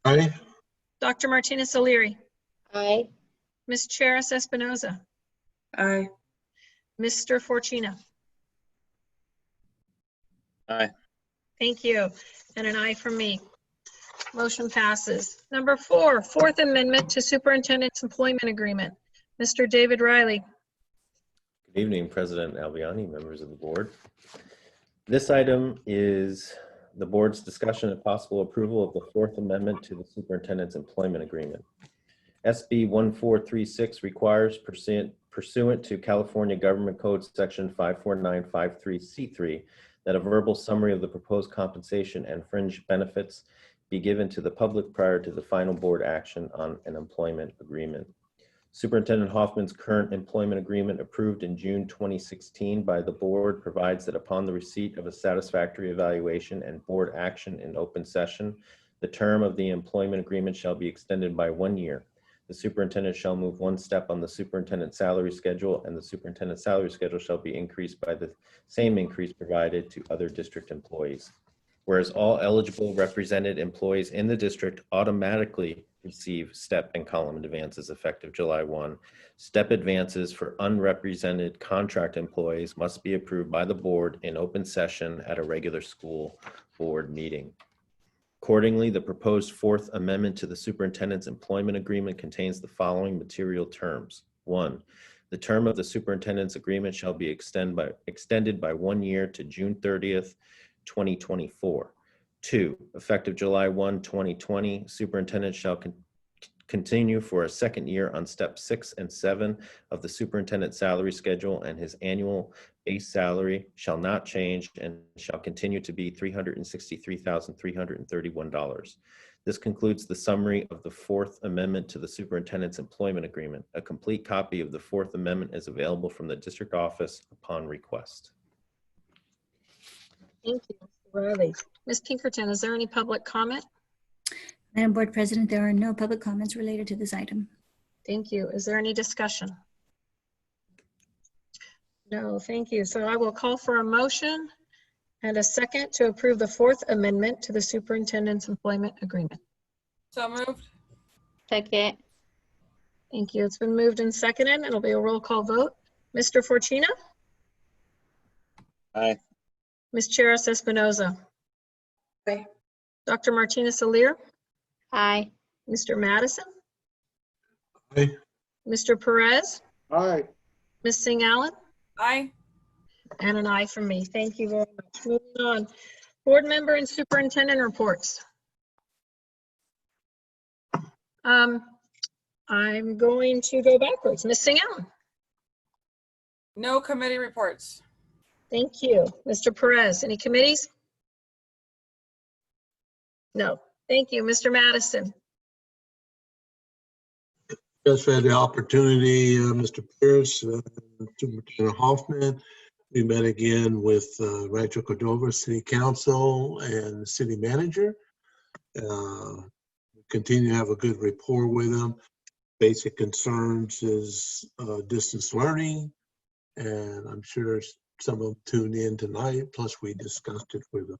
Aye. Dr. Martinez O'Leary. Aye. Ms. Cheris-Espinoza. Aye. Mr. Forcina. Aye. Thank you. And an aye from me. Motion passes. Number 4, Fourth Amendment to Superintendent's Employment Agreement. Mr. David Riley. Good evening, President Albiani, members of the board. This item is the board's discussion and possible approval of the Fourth Amendment to the Superintendent's Employment Agreement. SB 1436 requires, pursuant to California Government Code Section 54953C3, that a verbal summary of the proposed compensation and fringe benefits be given to the public prior to the final board action on an employment agreement. Superintendent Hoffman's current employment agreement, approved in June 2016 by the board, provides that upon the receipt of a satisfactory evaluation and board action in open session, the term of the employment agreement shall be extended by 1 year. The superintendent shall move one step on the superintendent's salary schedule, and the superintendent's salary schedule shall be increased by the same increase provided to other district employees. Whereas all eligible represented employees in the district automatically receive step and column advances effective July 1, step advances for unrepresented contract employees must be approved by the board in open session at a regular school board meeting. Accordingly, the proposed Fourth Amendment to the Superintendent's Employment Agreement contains the following material terms. 1, the term of the Superintendent's Agreement shall be extended by 1 year to June 30th, 2024. 2, effective July 1, 2020, superintendent shall continue for a second year on step 6 and 7 of the superintendent's salary schedule, and his annual base salary shall not change and shall continue to be $363,331. This concludes the summary of the Fourth Amendment to the Superintendent's Employment Agreement. A complete copy of the Fourth Amendment is available from the district office upon request. Thank you, Mr. Riley. Ms. Pinkerton, is there any public comment? Madam Board President, there are no public comments related to this item. Thank you. Is there any discussion? No, thank you. So I will call for a motion and a second to approve the Fourth Amendment to the Superintendent's Employment Agreement. So moved. Second. Thank you. It's been moved and seconded. It'll be a roll call vote. Mr. Forcina? Aye. Ms. Cheris-Espinoza? Aye. Dr. Martinez O'Leary? Aye. Mr. Madison? Aye. Mr. Perez? Aye. Ms. Singh Allen? Aye. And an aye from me. Thank you very much. Moving on. Board member and superintendent reports. I'm going to go backwards. Ms. Singh Allen? No committee reports. Thank you. Mr. Perez, any committees? No. Thank you. Mr. Madison? Just had the opportunity, Mr. Pierce, Superintendent Hoffman. We met again with Rancho Cordova City Council and the City Manager. Continue to have a good rapport with them. Basic concerns is distance learning, and I'm sure some of them tuned in tonight, plus we discussed it with them.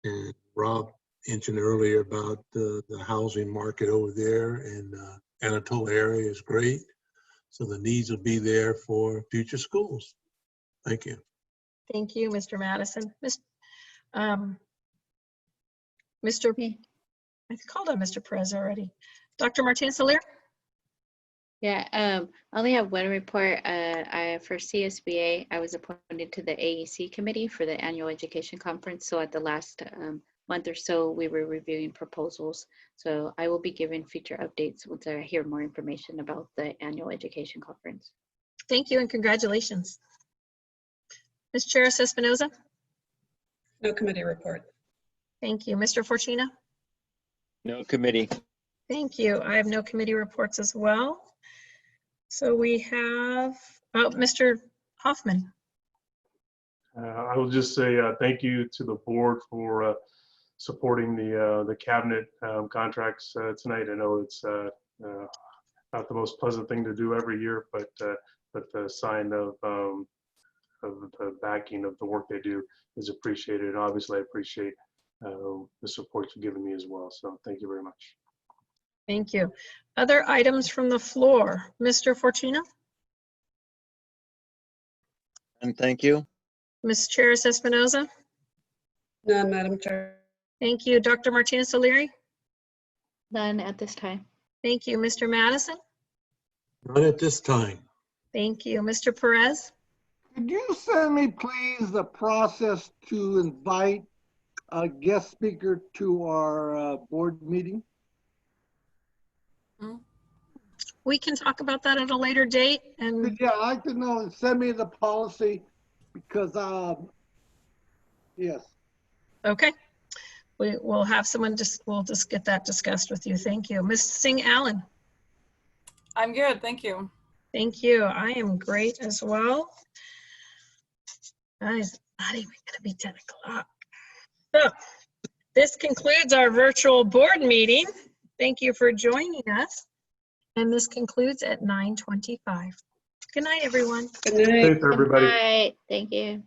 And Rob mentioned earlier about the housing market over there, and Anatole area is great. So the needs will be there for future schools. Thank you. Thank you, Mr. Madison. I called on Mr. Perez already. Dr. Martinez O'Leary? Yeah, I only have one report. For CSBA, I was appointed to the AEC committee for the annual education conference. So at the last month or so, we were reviewing proposals. So I will be giving future updates once I hear more information about the annual education conference. Thank you and congratulations. Ms. Charis Espinoza? No committee report. Thank you. Mr. Fortuna? No committee. Thank you. I have no committee reports as well. So we have, oh, Mr. Hoffman. I will just say thank you to the board for supporting the cabinet contracts tonight. I know it's not the most pleasant thing to do every year, but the sign of the backing of the work they do is appreciated. And obviously, I appreciate the support you've given me as well. So thank you very much. Thank you. Other items from the floor. Mr. Fortuna? And thank you. Ms. Charis Espinoza? None, Madam Chair. Thank you. Dr. Martinez O'Leary? None at this time. Thank you. Mr. Madison? Not at this time. Thank you. Mr. Perez? Could you send me, please, the process to invite a guest speaker to our board meeting? We can talk about that at a later date. And Yeah, I'd like to know, send me the policy because, yes. okay. We'll have someone we'll just get that discussed with you. Thank you. Ms. Singh Allen? I'm good, thank you. Thank you. I am great as well. It's not even gonna be 10 o'clock. So this concludes our virtual board meeting. Thank you for joining us. And this concludes at 9:25. Good night, everyone. Good night. Thanks, everybody. All right, thank you.